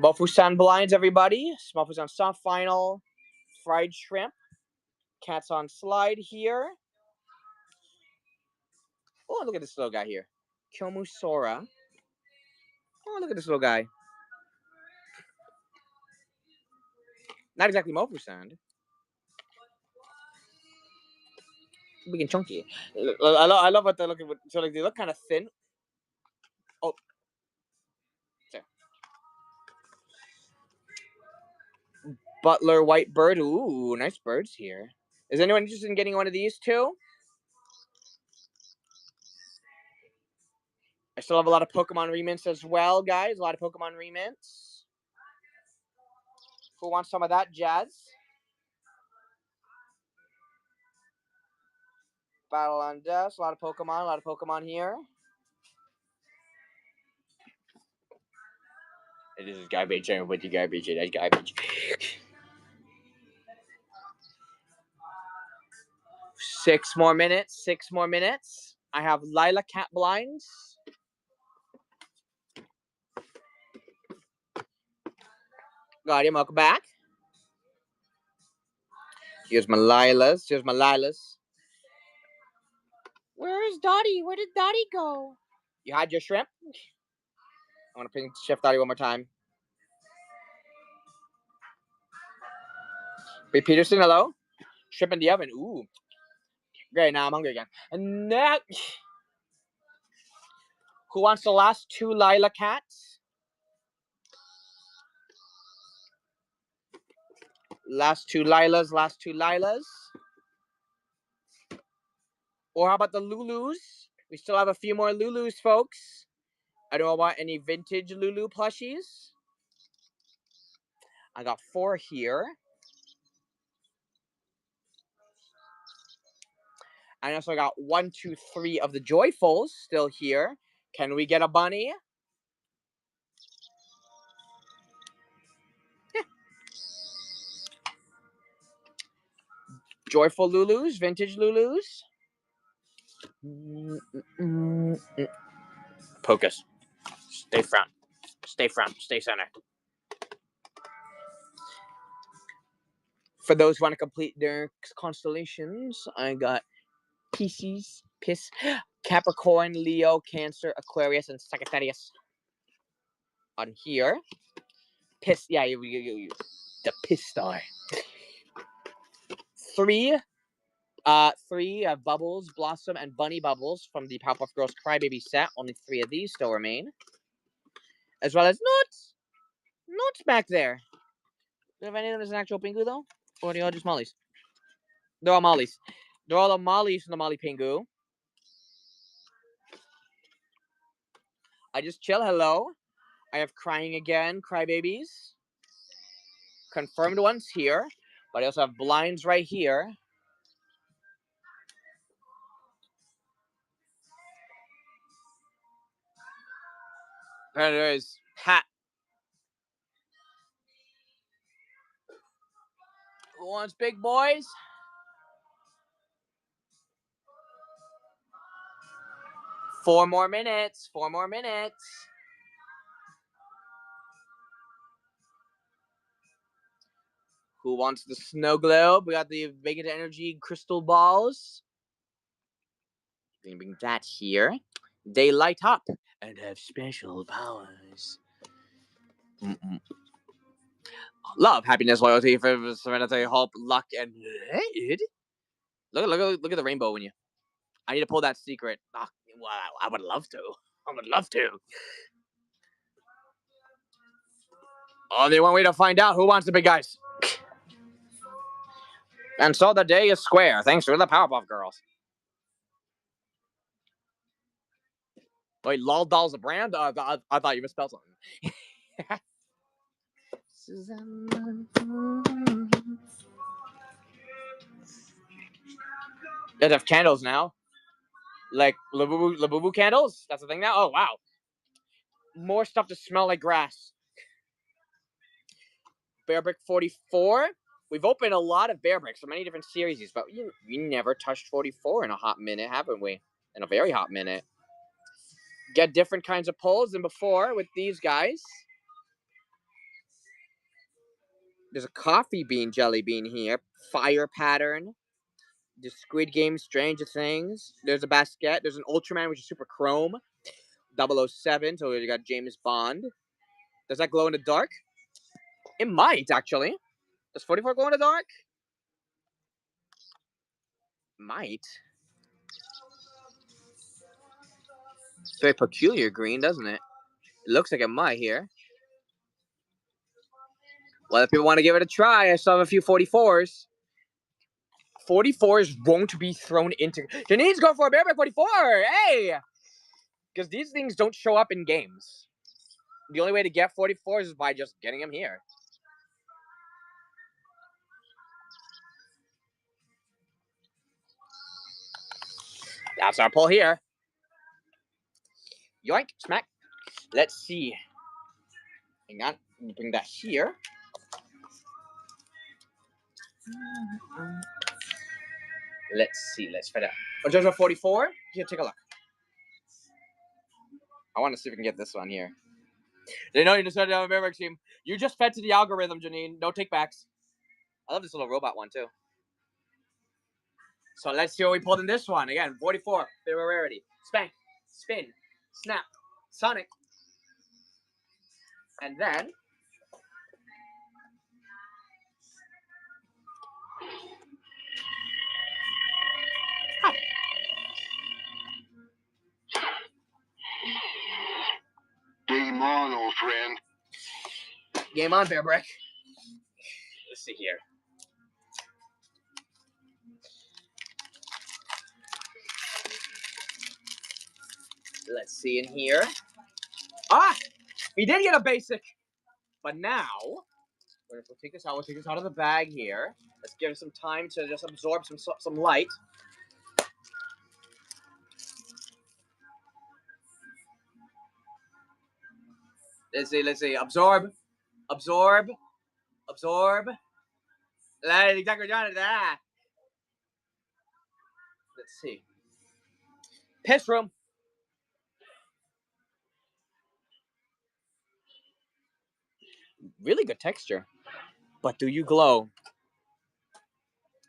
Mofusan blinds, everybody. Mofusan soft final. Fried shrimp. Cats on slide here. Oh, look at this little guy here. Kyomu Sora. Oh, look at this little guy. Not exactly Mofusan. Big and chunky. I love what they're looking with. So like they look kind of thin. Oh. Sorry. Butler White Bird. Ooh, nice birds here. Is anyone interested in getting one of these too? I still have a lot of Pokemon remints as well, guys. A lot of Pokemon remints. Who wants some of that jazz? Battle on Death. A lot of Pokemon here. This is garbage. I'm with you, garbage. That's garbage. 6 more minutes. 6 more minutes. I have Lila cat blinds. Got him. Welcome back. Here's my Lilas. Here's my Lilas. Where is Dottie? Where did Dottie go? You had your shrimp? I want to ping Chef Dottie one more time. B. Peterson, hello. Shrimp in the oven. Ooh. Great, now I'm hungry again. And that... Who wants the last 2 Lila cats? Last 2 Lilas, last 2 Lilas. Or how about the Lulus? We still have a few more Lulus, folks. I don't want any vintage Lulu plushies. I got 4 here. I also got 1, 2, 3 of the Joyfuls still here. Can we get a bunny? Yeah. Joyful Lulus, vintage Lulus. Focus. Stay front. Stay front. Stay center. For those who want to complete their constellations, I got Pisces, Capricorn, Leo, Cancer, Aquarius, and Sagittarius on here. The Piss Star. 3 Bubbles, Blossom, and Bunny Bubbles from the Powerpuff Girls Crybaby set. Only 3 of these still remain. As well as Nuts! Nuts back there. Do you have any of them as an actual Pingu, though? Or are they all just Mollies? They're all Mollies. They're all the Mollies from the Molly Pingu. I just chill. Hello. I have Crying Again, Crybabies. Confirmed ones here. But I also have blinds right here. And there is Hat. Who wants big boys? Four more minutes. Who wants the snow globe? We got the Vacant Energy crystal balls. Bring that here. They light up and have special powers. Love, happiness, loyalty, serenity, hope, luck, and hate. Look at the rainbow when you. I need to pull that secret. Oh, well, I would love to. Only one way to find out who wants the big guys. And so the day is square, thanks to the Powerpuff Girls. Wait, Lol Doll's a brand? I thought you misspelled something. They have candles now. Like Labubu candles? That's the thing now? Oh, wow. More stuff to smell like grass. Bearbrick 44. We've opened a lot of Bearbricks from many different series, but we never touched 44 in a hot minute, haven't we? In a very hot minute. Get different kinds of pulls than before with these guys. There's a coffee bean jelly bean here. Fire pattern. The Squid Game Stranger Things. There's a basket. There's an Ultraman, which is super chrome. 007, so you got James Bond. Does that glow in the dark? It might, actually. Does 44 glow in the dark? Might. It's very peculiar green, doesn't it? It looks like it might here. Well, if people want to give it a try, I still have a few 44s. 44s won't be thrown into... Janine's going for a Bearbrick 44! Hey! Because these things don't show up in games. The only way to get 44s is by just getting them here. That's our pull here. Yoink, smack. Let's see. Hang on. Let me bring that here. Let's see. Let's find out. Oh, there's a 44? Here, take a look. I want to see if we can get this one here. They know you decided to have a Bearbrick team. You just fed to the algorithm, Janine. No take-backs. I love this little robot one, too. So let's see what we pulled in this one. Again, 44. Favorite rarity. Spank. Spin. Snap. Sonic. And then... Game on, old friend. Game on, Bearbrick. Let's see here. Let's see in here. Ah! We did get a basic. But now, we'll take this out. We'll take this out of the bag here. Let's give it some time to just absorb some light. Let's see. Absorb. Exactly that. Let's see. Piss room. Really good texture. But do you glow?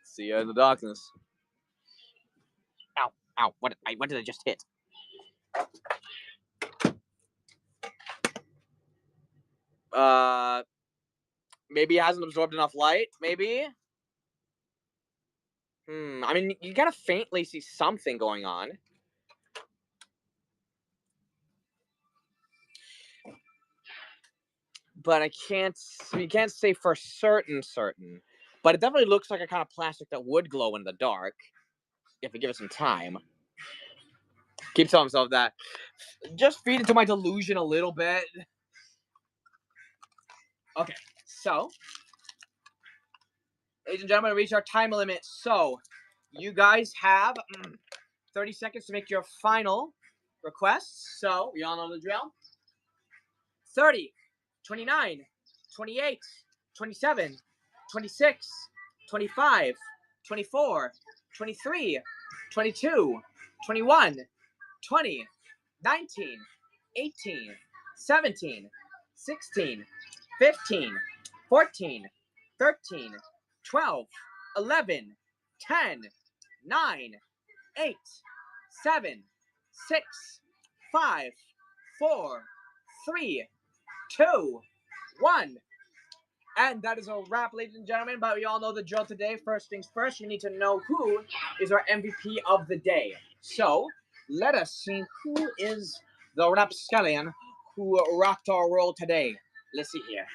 See you in the darkness. Ow. What did I just hit? Maybe it hasn't absorbed enough light. Maybe. I mean, you gotta faintly see something going on. But we can't say for certain. But it definitely looks like a kind of plastic that would glow in the dark if we give it some time. Keep telling myself that. Just feed into my delusion a little bit. Okay, so, ladies and gentlemen, we reached our time limit. So, you guys have 30 seconds to make your final requests. So, we all know the drill. 30, 29, 28, 27, 26, 25, 24, 23, 22, 21, 20, 19, 18, 17, 16, 15, 14, 13, 12, 11, 10, 9, 8, 7, 6, 5, 4, 3, 2, 1. And that is a wrap, ladies and gentlemen. But we all know the drill today. First things first, we need to know who is our MVP of the day. So, let us see who is the rapscallion who rocked our world today. Let's see here.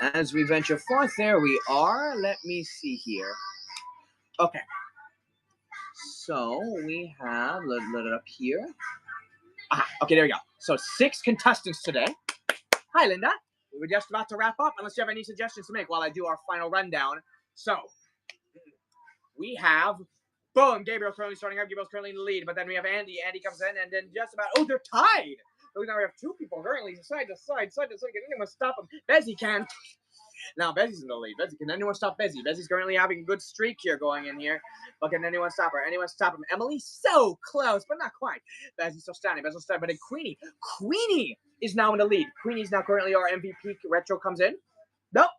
As we venture forth, there we are. Let me see here. Okay. So, we have, let it up here. Okay, there we go. So, 6 contestants today. Hi, Linda. We were just about to wrap up, unless you have any suggestions to make while I do our final rundown. So, we have, boom, Gabriel's currently starting up. Gabriel's currently in the lead, but then we have Andy. Andy comes in, and then just about, they're tied. So now we have 2 people currently side to side. Can anyone stop them? Bezzy can. Now, Bezzy's in the lead. Bezzy, can anyone stop Bezzy? Bezzy's currently having a good streak here going in here. But can anyone stop her? Anyone stop him? Emily, so close, but not quite. Bezzy's still standing. Bezzy's still standing. But then Queenie is now in the lead. Queenie's now currently our MVP. Retro comes in. Nope.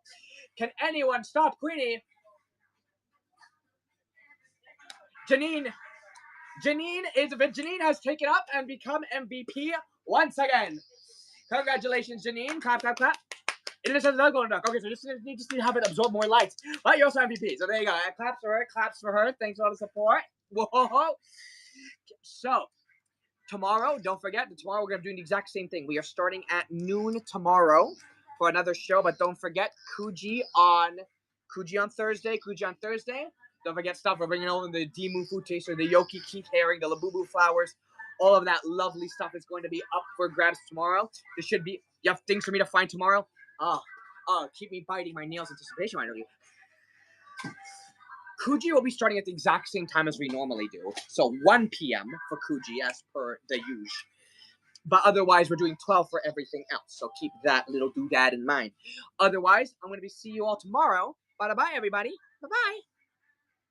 Can anyone stop Queenie? Janine has taken up and become MVP once again. Congratulations, Janine. Clap, clap, clap. It just says another golden duck. Okay, so just need to have it absorb more light. But you're also MVP. So there you go. Claps for her. Thanks for all the support. Whoa. So, tomorrow, don't forget, tomorrow we're going to be doing the exact same thing. We are starting at noon tomorrow for another show. But don't forget, Kuji on Thursday. Don't forget stuff. We're bringing over the Dimu Food Taster, the Yoki Keith Herring, the Labubu Flowers. All of that lovely stuff is going to be up for grabs tomorrow. You have things for me to find tomorrow? Keep me biting my nails in anticipation, I know you. Kuji will be starting at the exact same time as we normally do. So 1 p.m. for Kuji as per the usual. But otherwise, we're doing 12 for everything else. So keep that little doodad in mind. Otherwise, I'm going to see you all tomorrow. Bye-bye, everybody. Bye-bye.